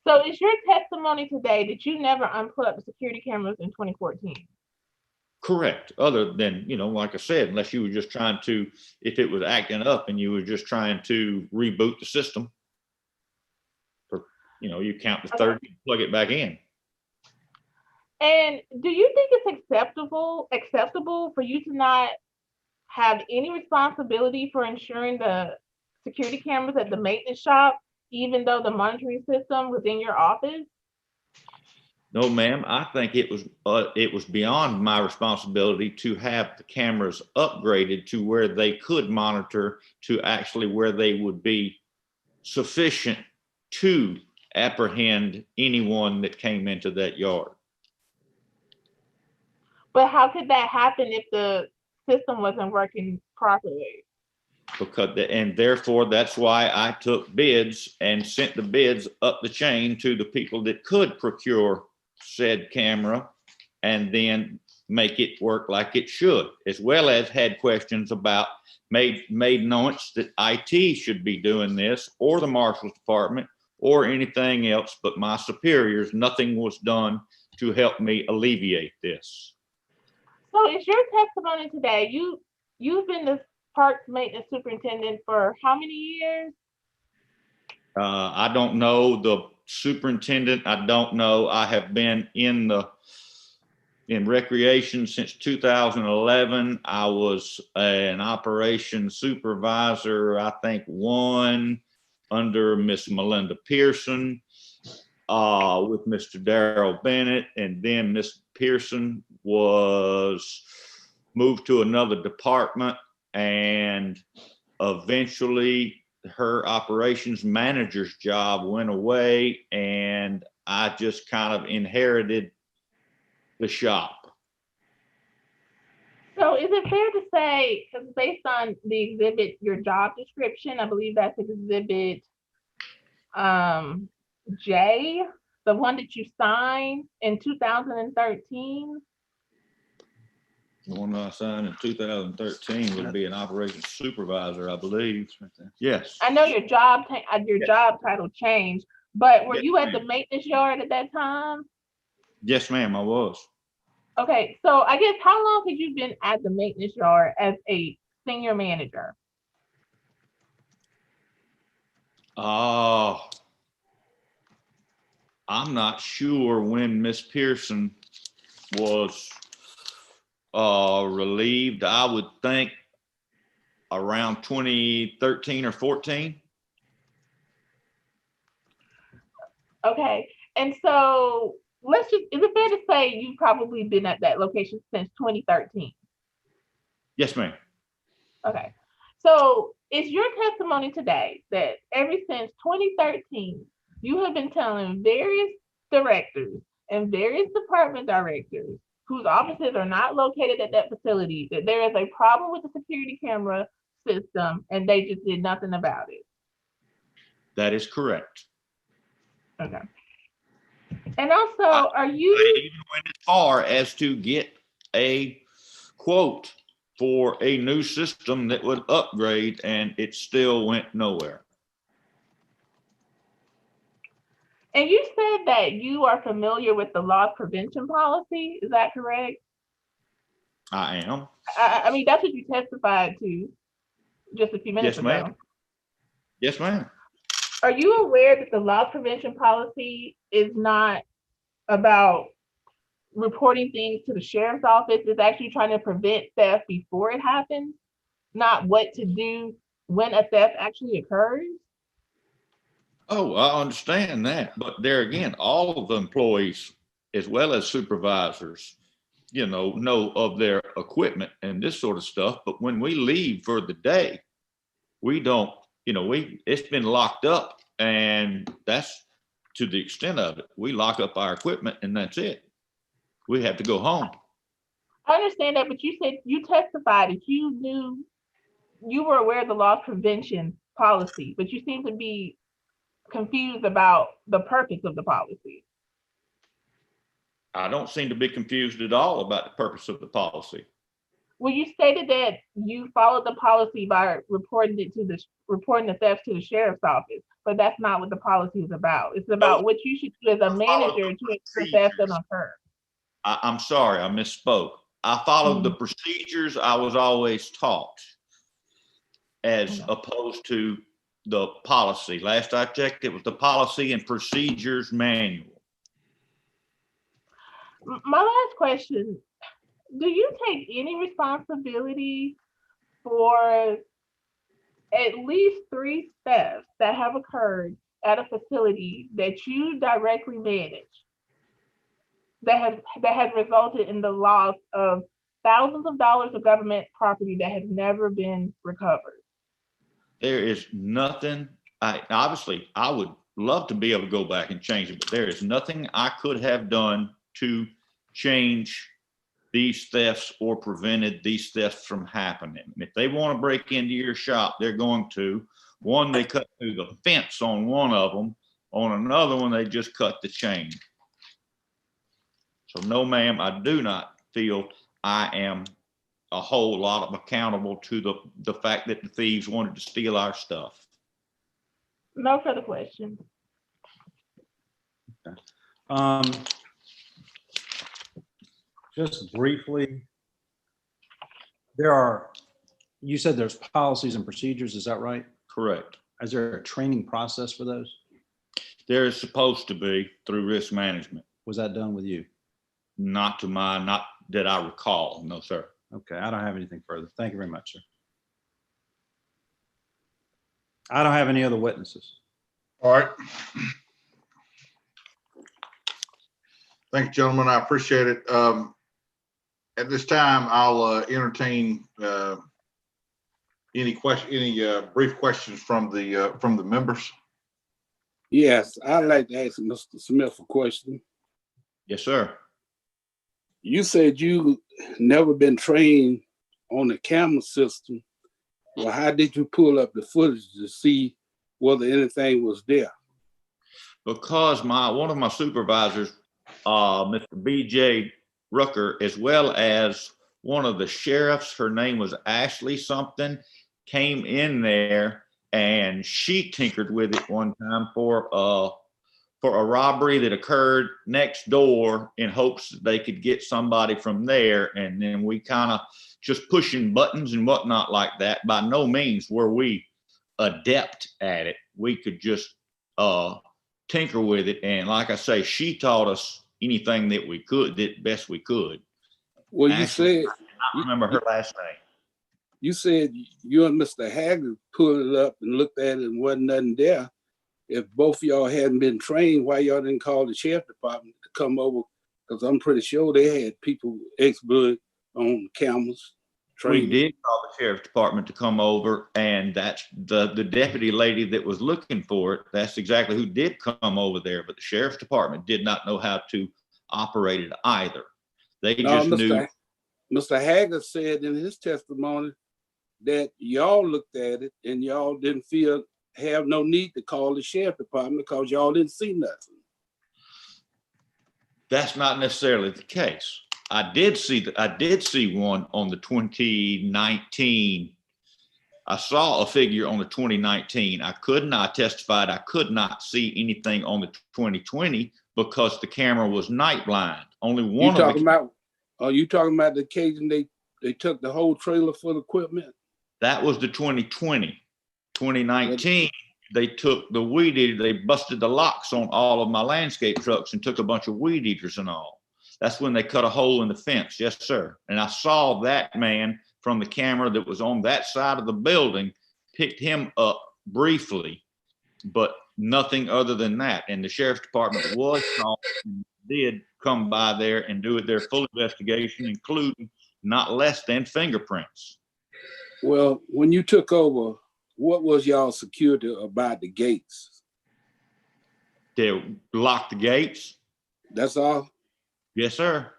So is your testimony today that you never unplugged the security cameras in 2014? Correct. Other than, like I said, unless you were just trying to, if it was acting up and you were just trying to reboot the system, you count to 30 and plug it back in. And do you think it's acceptable for you to not have any responsibility for ensuring the security cameras at the maintenance shop, even though the monitoring system was in your office? No, ma'am. I think it was beyond my responsibility to have the cameras upgraded to where they could monitor to actually where they would be sufficient to apprehend anyone that came into that yard. But how could that happen if the system wasn't working properly? And therefore, that's why I took bids and sent the bids up the chain to the people that could procure said camera and then make it work like it should, as well as had questions about made notes that IT should be doing this, or the Marshal's Department, or anything else, but my superiors, nothing was done to help me alleviate this. So is your testimony today, you've been the parks maintenance superintendent for how many years? I don't know the superintendent. I don't know. I have been in recreation since 2011. I was an operations supervisor, I think one under Miss Melinda Pearson. with Mr. Darrell Bennett, and then Miss Pearson was moved to another department, and eventually her operations manager's job went away, and I just kind of inherited the shop. So is it fair to say, because based on the exhibit, your job description, I believe that's exhibit J, the one that you signed in 2013? The one that I signed in 2013 would be an operations supervisor, I believe. Yes. I know your job title changed, but were Yes, you at the ma'am. maintenance yard at that time? Yes, ma'am, I was. Okay, so I guess how long have you been at the maintenance yard as a senior manager? I'm not sure when Miss Pearson was relieved. I would think around 2013 or 14. Okay, and so is it fair to say you've probably been at that location since 2013? Yes, ma'am. Okay, so is your testimony today that ever since 2013, you have been telling various directors and various department directors whose offices are not located at that facility that there is a problem with the security camera system and they just did nothing about it? That is correct. Okay. And also, are I you, even went as far as to get a quote for a new system that would upgrade, and it still went nowhere. and you said that you are familiar with the loss prevention policy, is that correct? I am. I mean, that's what you testified to just a few minutes Yes, ma'am. ago. Yes, ma'am. Are you aware that the loss prevention policy is not about reporting things to the sheriff's office? It's actually trying to prevent theft before it happens, not what to do when a theft actually occurs? Oh, I understand that, but there again, all of the employees, as well as supervisors, know of their equipment and this sort of stuff. But when we leave for the day, we don't, it's been locked up, and that's to the extent of it. We lock up our equipment and that's it. We have to go home. I understand that, but you said you testified that you were aware of the loss prevention policy, but you seem to be confused about the purpose of the policy. I don't seem to be confused at all about the purpose of the policy. Well, you stated that you followed the policy by reporting the theft to the sheriff's office, but that's not what the policy is about. It's about what you should do as a manager to ensure theft doesn't occur. I'm sorry, I misspoke. I followed the procedures I was always taught, as opposed to the policy. Last I checked, it was the policy and procedures manual. My last question, do you take any responsibility for at least 3 thefts that have occurred at a facility that you directly manage that has resulted in the loss of thousands of dollars of government property that has never been recovered? There is nothing, obviously, I would love to be able to go back and change it, but there is nothing I could have done to change these thefts or prevented these thefts from happening. And if they want to break into your shop, they're going to. One, they cut through the fence on one of them. On another one, they just cut the chain. So no, ma'am, I do not feel I am a whole lot of accountable to the fact that the thieves wanted to steal our stuff. No further questions. Just briefly, you said there's policies and procedures, is that right? Correct. Is there a training process for those? There is supposed to be through risk management. Was that done with you? Not that I recall, no, sir. Okay, I don't have anything further. Thank you very much, sir. I don't have any other witnesses. All right. Thank you, gentlemen. I appreciate it. At this time, I'll entertain any brief questions from the members. Yes, I'd like to ask Mr. Smith a question. Yes, sir. You said you never been trained on the camera system. Well, how did you pull up the footage to see whether anything was there? Because one of my supervisors, Mr. BJ Rucker, as well as one of the sheriffs, her name was Ashley something, came in there and she tinkered with it one time for a robbery that occurred next door in hopes that they could get somebody from there. And then we kind of just pushing buttons and whatnot like that. By no means were we adept at it. We could just tinker with it. And like I say, she taught us anything that we could, that best we could. Well, Ashley, you said, I don't remember her last name. You said you and Mr. Haggard pulled it up and looked at it and wasn't nothing there. If both of y'all hadn't been trained, why y'all didn't call the sheriff department to come over? Because I'm pretty sure they had people ex-blood on cameras. We did call the sheriff's department to come over, and that's the deputy lady that was looking for it. That's exactly who did come over there, but the sheriff's department did not know how to operate it either. They just knew. Mr. Haggard said in his testimony that y'all looked at it and y'all didn't have no need to call the sheriff department because y'all didn't see nothing. That's not necessarily the case. I did see one on the 2019. I saw a figure on the 2019. I testified I could not see anything on the 2020 because the camera was night blind. Only one Are you talking about the occasion they took the whole trailer full of equipment? That was the 2020. 2019, they took the weed eater, they busted the locks on all of my landscape trucks and took a bunch of weed eaters and all. That's when they cut a hole in the fence. Yes, sir. And I saw that man from the camera that was on that side of the building, picked him up briefly, but nothing other than that. And the sheriff's department was called and did come by there and do their full investigation, including not less than fingerprints. Well, when you took over, what was y'all security about the gates? They locked the gates. That's all? Yes, sir.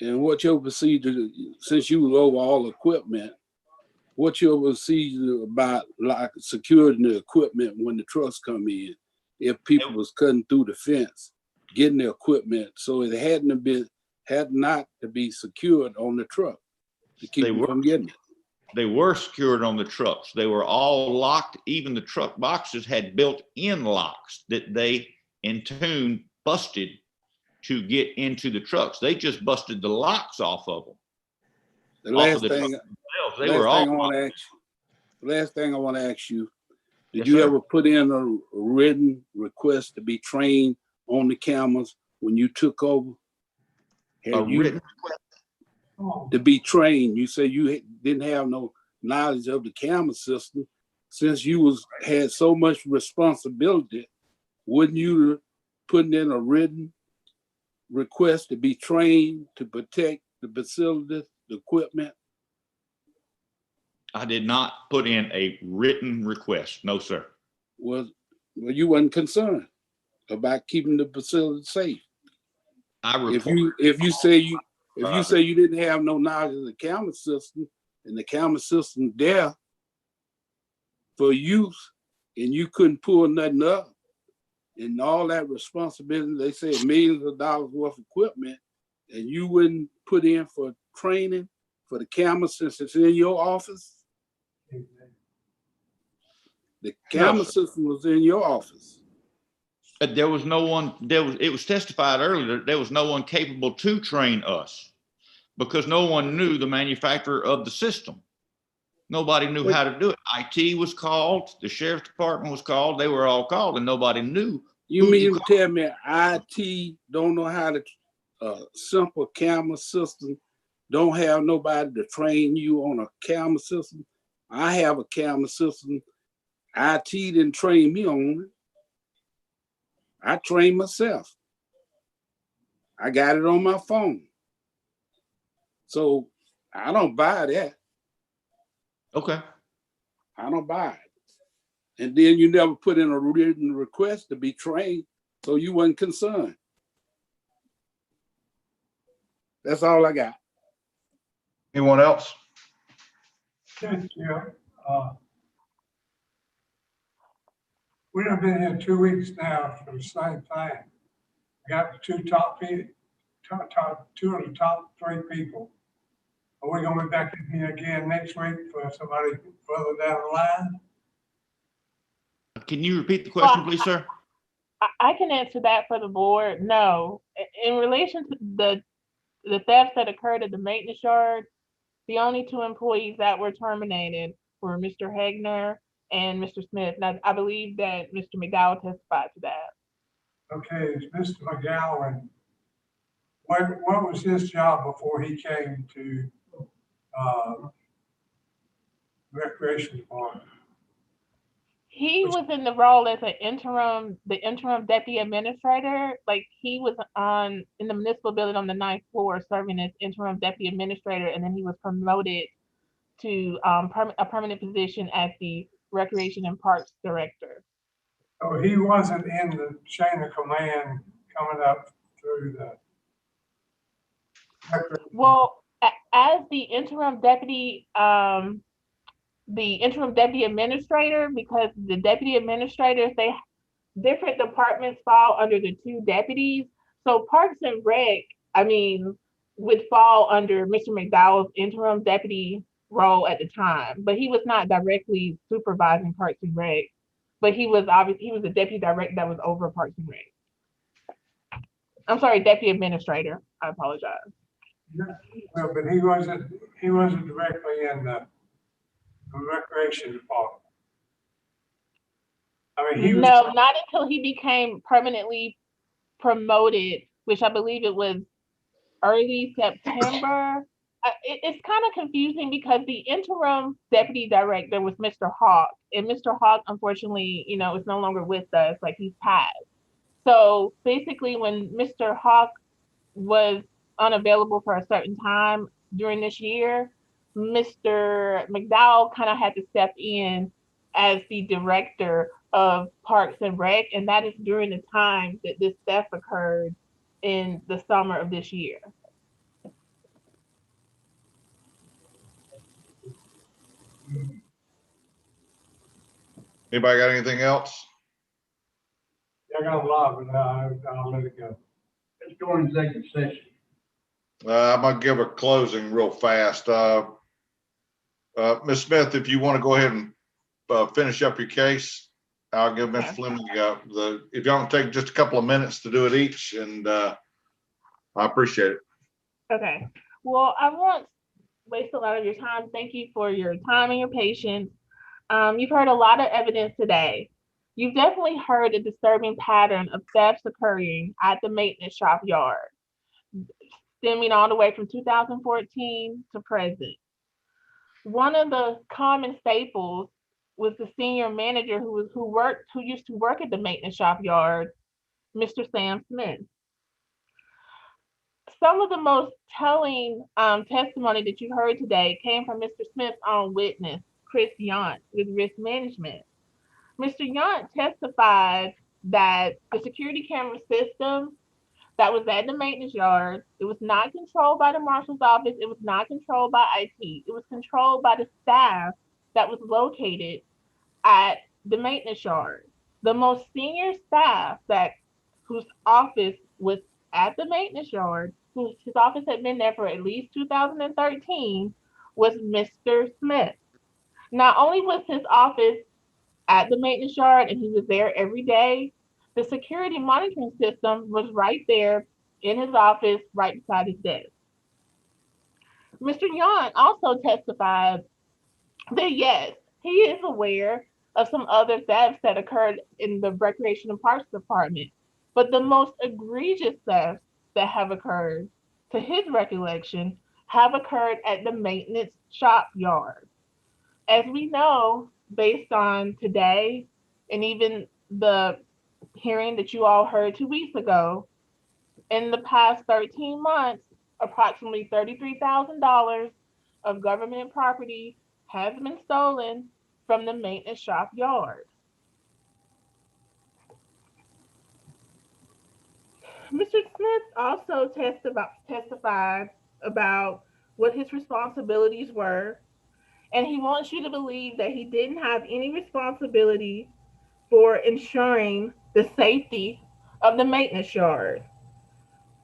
And what your procedure, since you was over all equipment, what's your procedure about like securing the equipment when the trucks come in? If people was cutting through the fence, getting the equipment, so it had not to be secured on the truck to keep them from getting it. They were secured on the trucks. They were all locked. Even the truck boxes had built-in locks that they in tune busted to get into the trucks. They just busted the locks off of them. The last thing I want to ask you, did you ever put in a written request to be trained on the cameras when you took over? Written request? To be trained. You say you didn't have no knowledge of the camera system. Since you had so much responsibility, wouldn't you put in a written request to be trained to protect the facilities, the equipment? I did not put in a written request. No, sir. Well, you wasn't concerned about keeping the facility safe. If you say you didn't have no knowledge of the camera system and the camera system there for use and you couldn't pull nothing up and all that responsibility, they said millions of dollars worth of equipment, and you wouldn't put in for training for the camera since it's in your office? The camera system was in your office. There was no one, it was testified earlier, there was no one capable to train us because no one knew the manufacturer of the system. Nobody knew how to do it. IT was called, the sheriff's department was called, they were all called and nobody knew. You mean to tell me IT don't know how to, simple camera system, don't have nobody to train you on a camera system? I have a camera system. IT didn't train me on it. I trained myself. I got it on my phone. So I don't buy that. Okay. I don't buy it. And then you never put in a written request to be trained, so you wasn't concerned. That's all I got. Anyone else? Thank you. We have been here 2 weeks now for the same thing. Got the two of the top 3 people. Are we gonna be back in here again next week for somebody further down the line? Can you repeat the question, please, sir? I can answer that for the board. No, in relation to the thefts that occurred at the maintenance yard, the only 2 employees that were terminated were Mr. Hegner and Mr. Smith. Now, I believe that Mr. McDowell testified to that. Okay, is Mr. McGowan, what was his job before he came to Recreation Department? He was in the role as the interim deputy administrator. Like he was in the municipal building on the 9th floor serving as interim deputy administrator, and then he was promoted to a permanent position as the recreation and parks director. So he wasn't in the chain of command coming up through the. Well, as the interim deputy administrator, because the deputy administrators, different departments fall under the 2 deputies. So Parks and Rec, would fall under Mr. McDowell's interim deputy role at the time, but he was not directly supervising Parks and Rec. But he was a deputy director that was over Parks and Rec. I'm sorry, deputy administrator. I apologize. Well, but he wasn't directly in the recreation department. No, not until he became permanently promoted, which I believe it was early September. It's kind of confusing because the interim deputy director was Mr. Hawk, and Mr. Hawk, unfortunately, is no longer with us. Like he's passed. So basically, when Mr. Hawk was unavailable for a certain time during this year, Mr. McDowell kind of had to step in as the director of Parks and Rec, and that is during the time that this theft occurred in the summer of this year. Anybody got anything else? I got a lot, but I'll let it go. Let's go into executive session. I'm gonna give a closing real fast. Ms. Smith, if you want to go ahead and finish up your case, I'll give Mr. Fleming if y'all can take just a couple of minutes to do it each, and I appreciate it. Okay. Well, I won't waste a lot of your time. Thank you for your time and your patience. You've heard a lot of evidence today. You've definitely heard a disturbing pattern of thefts occurring at the maintenance shop yard, stemming all the way from 2014 to present. One of the common staples was the senior manager who used to work at the maintenance shop yard, Mr. Sam Smith. Some of the most telling testimony that you heard today came from Mr. Smith's own witness, Chris Yount, with Risk Management. Mr. Yount testified that the security camera system that was at the maintenance yard, it was not controlled by the marshal's office, it was not controlled by IT, it was controlled by the staff that was located at the maintenance yard. The most senior staff whose office was at the maintenance yard, his office had been there for at least 2013, was Mr. Smith. Not only was his office at the maintenance yard and he was there every day, the security monitoring system was right there in his office, right beside his desk. Mr. Yount also testified that yes, he is aware of some other thefts that occurred in the Recreation and Parks Department, but the most egregious thefts that have occurred, to his recollection, have occurred at the maintenance shop yard. As we know, based on today and even the hearing that you all heard 2 weeks ago, In the past 13 months, approximately $33,000 of government property has been stolen from the maintenance shop yard. Mr. Smith also testified about what his responsibilities were, and he wants you to believe that he didn't have any responsibility for ensuring the safety of the maintenance yard.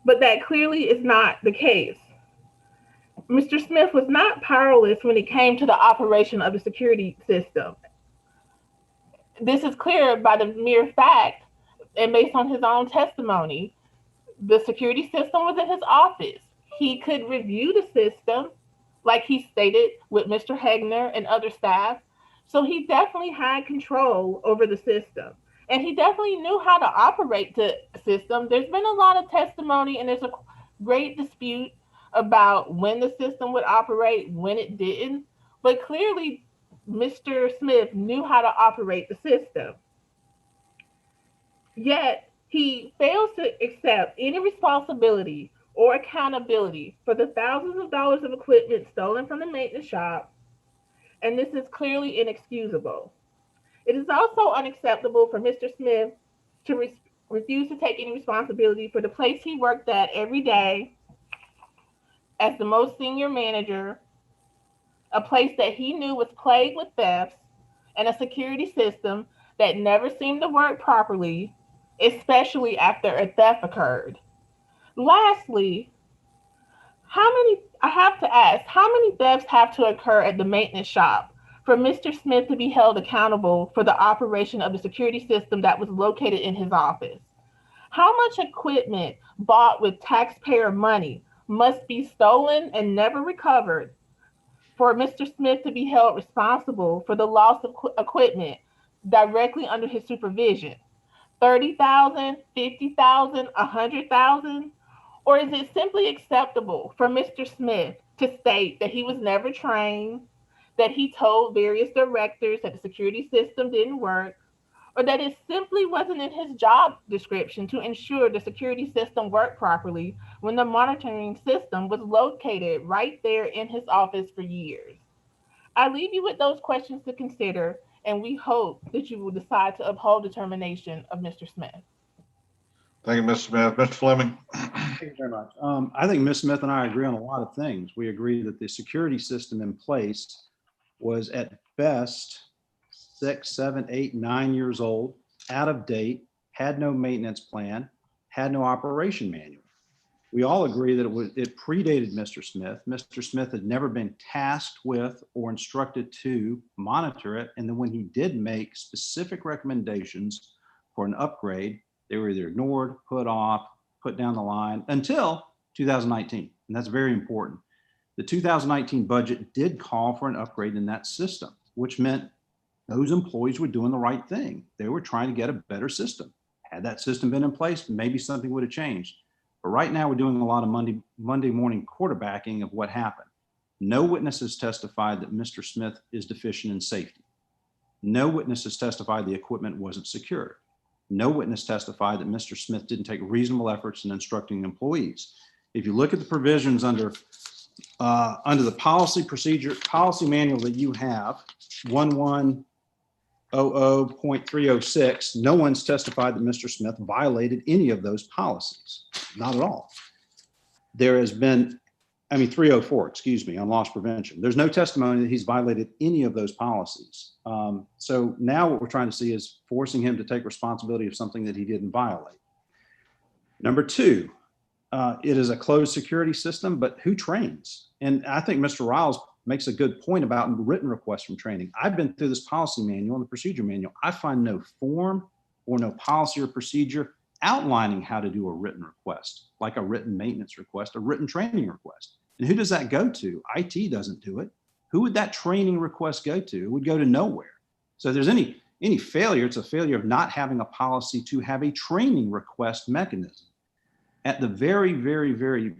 But that clearly is not the case. Mr. Smith was not powerless when it came to the operation of the security system. This is clear by the mere fact, and based on his own testimony, the security system was in his office. He could review the system, like he stated with Mr. Hegner and other staff. So he definitely had control over the system. And he definitely knew how to operate the system. There's been a lot of testimony, and there's a great dispute about when the system would operate, when it didn't. But clearly, Mr. Smith knew how to operate the system. Yet, he fails to accept any responsibility or accountability for the thousands of dollars of equipment stolen from the maintenance shop, and this is clearly inexcusable. It is also unacceptable for Mr. Smith to refuse to take any responsibility for the place he worked at every day as the most senior manager, a place that he knew was plagued with thefts, and a security system that never seemed to work properly, especially after a theft occurred. Lastly, I have to ask, how many thefts have to occur at the maintenance shop for Mr. Smith to be held accountable for the operation of the security system that was located in his office? How much equipment bought with taxpayer money must be stolen and never recovered for Mr. Smith to be held responsible for the loss of equipment directly under his supervision? 30,000, 50,000, 100,000? Or is it simply acceptable for Mr. Smith to state that he was never trained, that he told various directors that the security system didn't work, or that it simply wasn't in his job description to ensure the security system worked properly when the monitoring system was located right there in his office for years? I leave you with those questions to consider, and we hope that you will decide to uphold the termination of Mr. Smith. Thank you, Mr. Smith. Mr. Fleming. Thank you very much. I think Ms. Smith and I agree on a lot of things. We agree that the security system in place was at best 6, 7, 8, 9 years old, out of date, had no maintenance plan, had no operation manual. We all agree that it predated Mr. Smith. Mr. Smith had never been tasked with or instructed to monitor it. And then when he did make specific recommendations for an upgrade, they were either ignored, put off, put down the line until 2019. And that's very important. The 2019 budget did call for an upgrade in that system, which meant those employees were doing the right thing. They were trying to get a better system. Had that system been in place, maybe something would have changed. But right now we're doing a lot of Monday morning quarterbacking of what happened. No witnesses testified that Mr. Smith is deficient in safety. No witnesses testified the equipment wasn't secured. No witness testified that Mr. Smith didn't take reasonable efforts in instructing employees. If you look at the provisions under the policy manual that you have, 1100.306, no one's testified that Mr. Smith violated any of those policies. Not at all. There has been, 304, excuse me, on loss prevention. There's no testimony that he's violated any of those policies. So now what we're trying to see is forcing him to take responsibility of something that he didn't violate. Number two, it is a closed security system, but who trains? And I think Mr. Riles makes a good point about written requests from training. I've been through this policy manual and the procedure manual. I find no form or no policy or procedure outlining how to do a written request, like a written maintenance request, a written training request. And who does that go to? IT doesn't do it. Who would that training request go to? It would go to nowhere. So if there's any failure, it's a failure of not having a policy to have a training request mechanism. At the very, very, very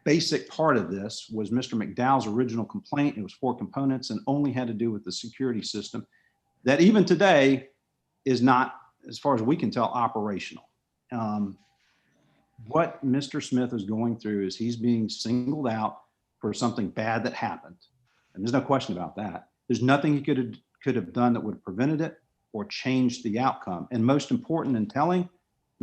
basic part of this was Mr. McDowell's original complaint. It was 4 components and only had to do with the security system that even today is not, as far as we can tell, operational. what Mr. Smith is going through is he's being singled out for something bad that happened. And there's no question about that. There's nothing he could have done that would have prevented it or changed the outcome. And most important and telling,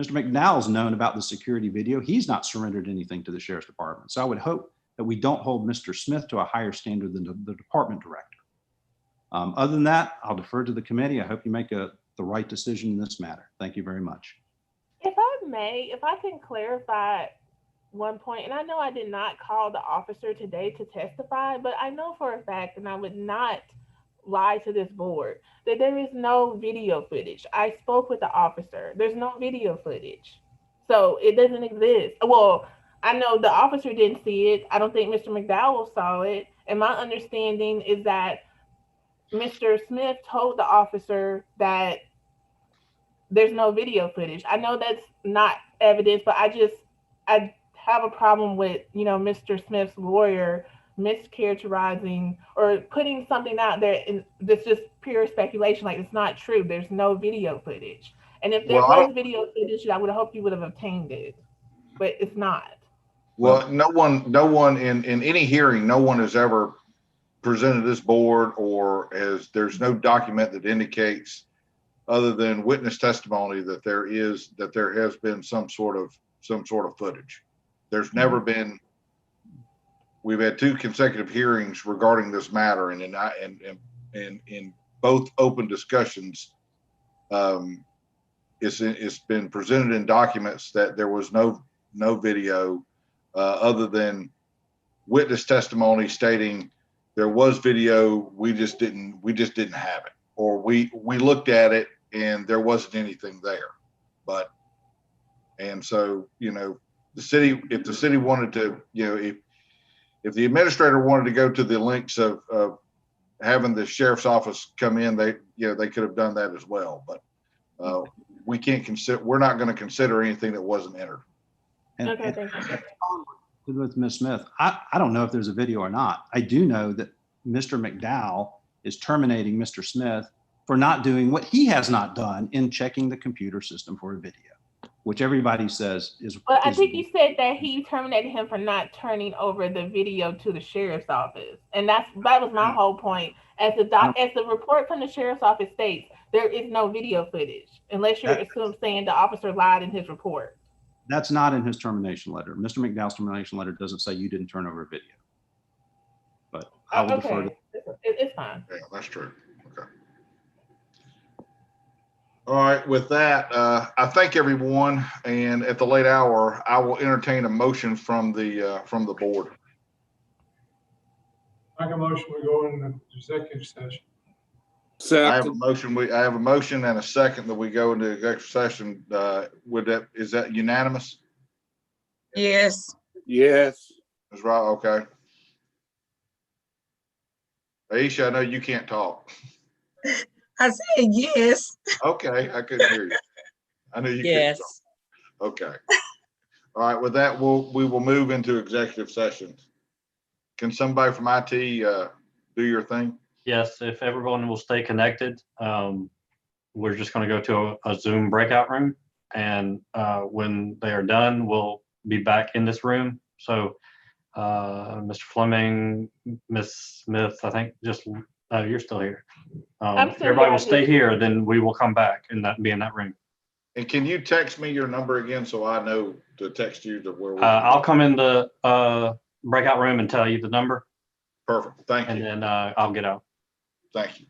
Mr. McDowell's known about the security video. He's not surrendered anything to the sheriff's department. So I would hope that we don't hold Mr. Smith to a higher standard than the department director. Other than that, I'll defer to the committee. I hope you make the right decision in this matter. Thank you very much. If I may, if I can clarify one point, and I know I did not call the officer today to testify, but I know for a fact, and I would not lie to this board, that there is no video footage. I spoke with the officer. There's no video footage. So it doesn't exist. Well, I know the officer didn't see it. I don't think Mr. McDowell saw it. And my understanding is that Mr. Smith told the officer that there's no video footage. I know that's not evidence, but I have a problem with, Mr. Smith's lawyer mischaracterizing or putting something out there and that's just pure speculation. Like, it's not true. There's no video footage. And if there was video footage, I would have hoped you would have obtained it, but it's not. Well, no one in any hearing, no one has ever presented this board there's no document that indicates, other than witness testimony, that there has been some sort of footage. There's never been. We've had 2 consecutive hearings regarding this matter, and in both open discussions, it's been presented in documents that there was no video, other than witness testimony stating there was video, we just didn't have it, or we looked at it and there wasn't anything there. And so, the city, if the city wanted to, if the administrator wanted to go to the links of having the sheriff's office come in, they could have done that as well. But we're not going to consider anything that wasn't entered. Okay, thank you. With Ms. Smith, I don't know if there's a video or not. I do know that Mr. McDowell is terminating Mr. Smith for not doing what he has not done in checking the computer system for a video, which everybody says is. Well, I think you said that he terminated him for not turning over the video to the sheriff's office, and that was my whole point. As the report from the sheriff's office states, there is no video footage unless you're saying the officer lied in his report. That's not in his termination letter. Mr. McDowell's termination letter doesn't say you didn't turn over a video. But I will defer to. It's fine. Yeah, that's true. Okay. All right. With that, I thank everyone. And at the late hour, I will entertain a motion from the board. Make a motion, we go into executive session. I have a motion and a second that we go into executive session. Is that unanimous? Yes. Yes. That's right. Okay. Aisha, I know you can't talk. I said yes. Okay, I couldn't hear you. I knew you Yes. couldn't talk. Okay. All right. With that, we will move into executive session. Can somebody from IT do your thing? Yes, if everyone will stay connected, we're just going to go to a Zoom breakout room. And when they are done, we'll be back in this room. So Mr. Fleming, Ms. Smith, I think you're still here. Everybody will stay here, then we will come back and be in that room. And can you text me your number again so I know to text you to where I'll come in the breakout room and tell you the number. Perfect. Thank you. And then I'll get out. Thank you.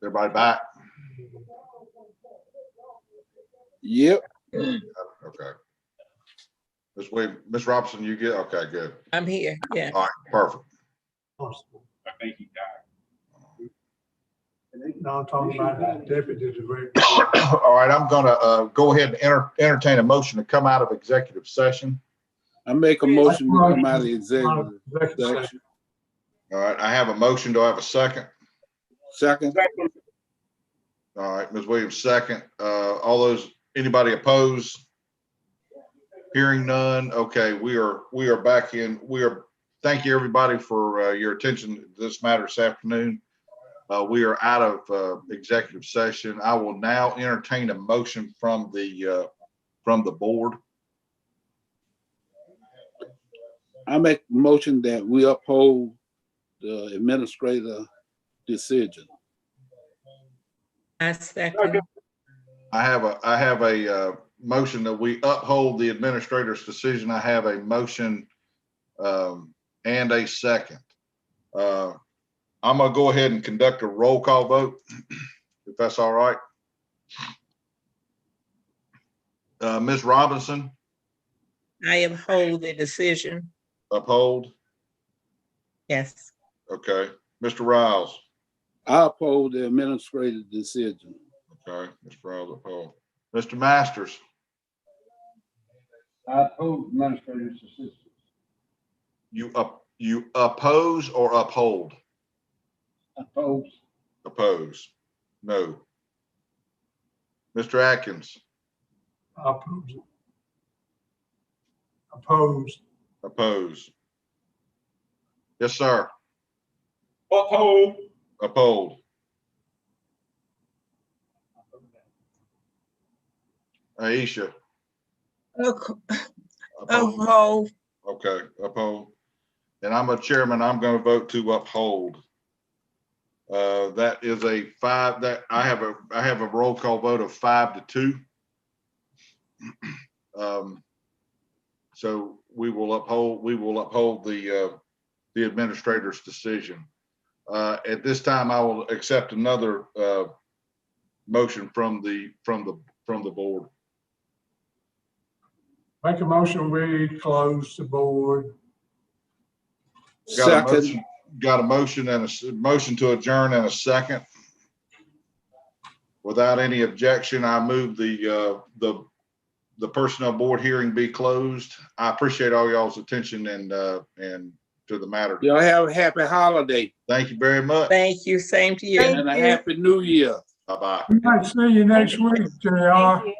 Everybody back? Yep. Okay. Ms. Robinson, you get, okay, good. I'm here, yeah. All right, perfect. I think he died. No, I'm talking about the deputy director. All right, I'm gonna go ahead and entertain a motion to come out of executive session. I make a motion to come out of the executive Executive section. All right, I have a motion. Do I have a second? Second. All right, Ms. Williams, second. All those, anybody opposed? Hearing none. Okay, we are back in. Thank you, everybody, for your attention to this matter this afternoon. We are out of executive session. I will now entertain a motion from the board. I make a motion that we uphold the administrator decision. I second. I have a motion that we uphold the administrator's decision. I have a motion and a second. I'm gonna go ahead and conduct a roll call vote, if that's all right. Ms. Robinson, I uphold the decision. uphold. Yes. Okay. Mr. Riles. I uphold the administrative decision. Okay. Mr. Riles, uphold. Mr. Masters. I oppose administrator's decision. You oppose or uphold? Oppose. Oppose. No. Mr. Atkins. Opposed. Opposed. Oppose. Yes, sir. Uphold. Uphold. Aisha. Uphold. Okay, uphold. And I'm a chairman, I'm gonna vote to uphold. That is a five, that I have a roll call vote of 5-2. So we will uphold the administrator's decision. At this time, I will accept another motion from the board. Make a motion, we close the board. Second. Got a motion and a motion to adjourn and a second. Without any objection, I move the personnel board hearing be closed. I appreciate all y'all's attention and to the matter. Y'all have a happy holiday Thank you very much. Thank you. Same to you. and a happy new year. Bye-bye. We might see you next week, JR. Thank you.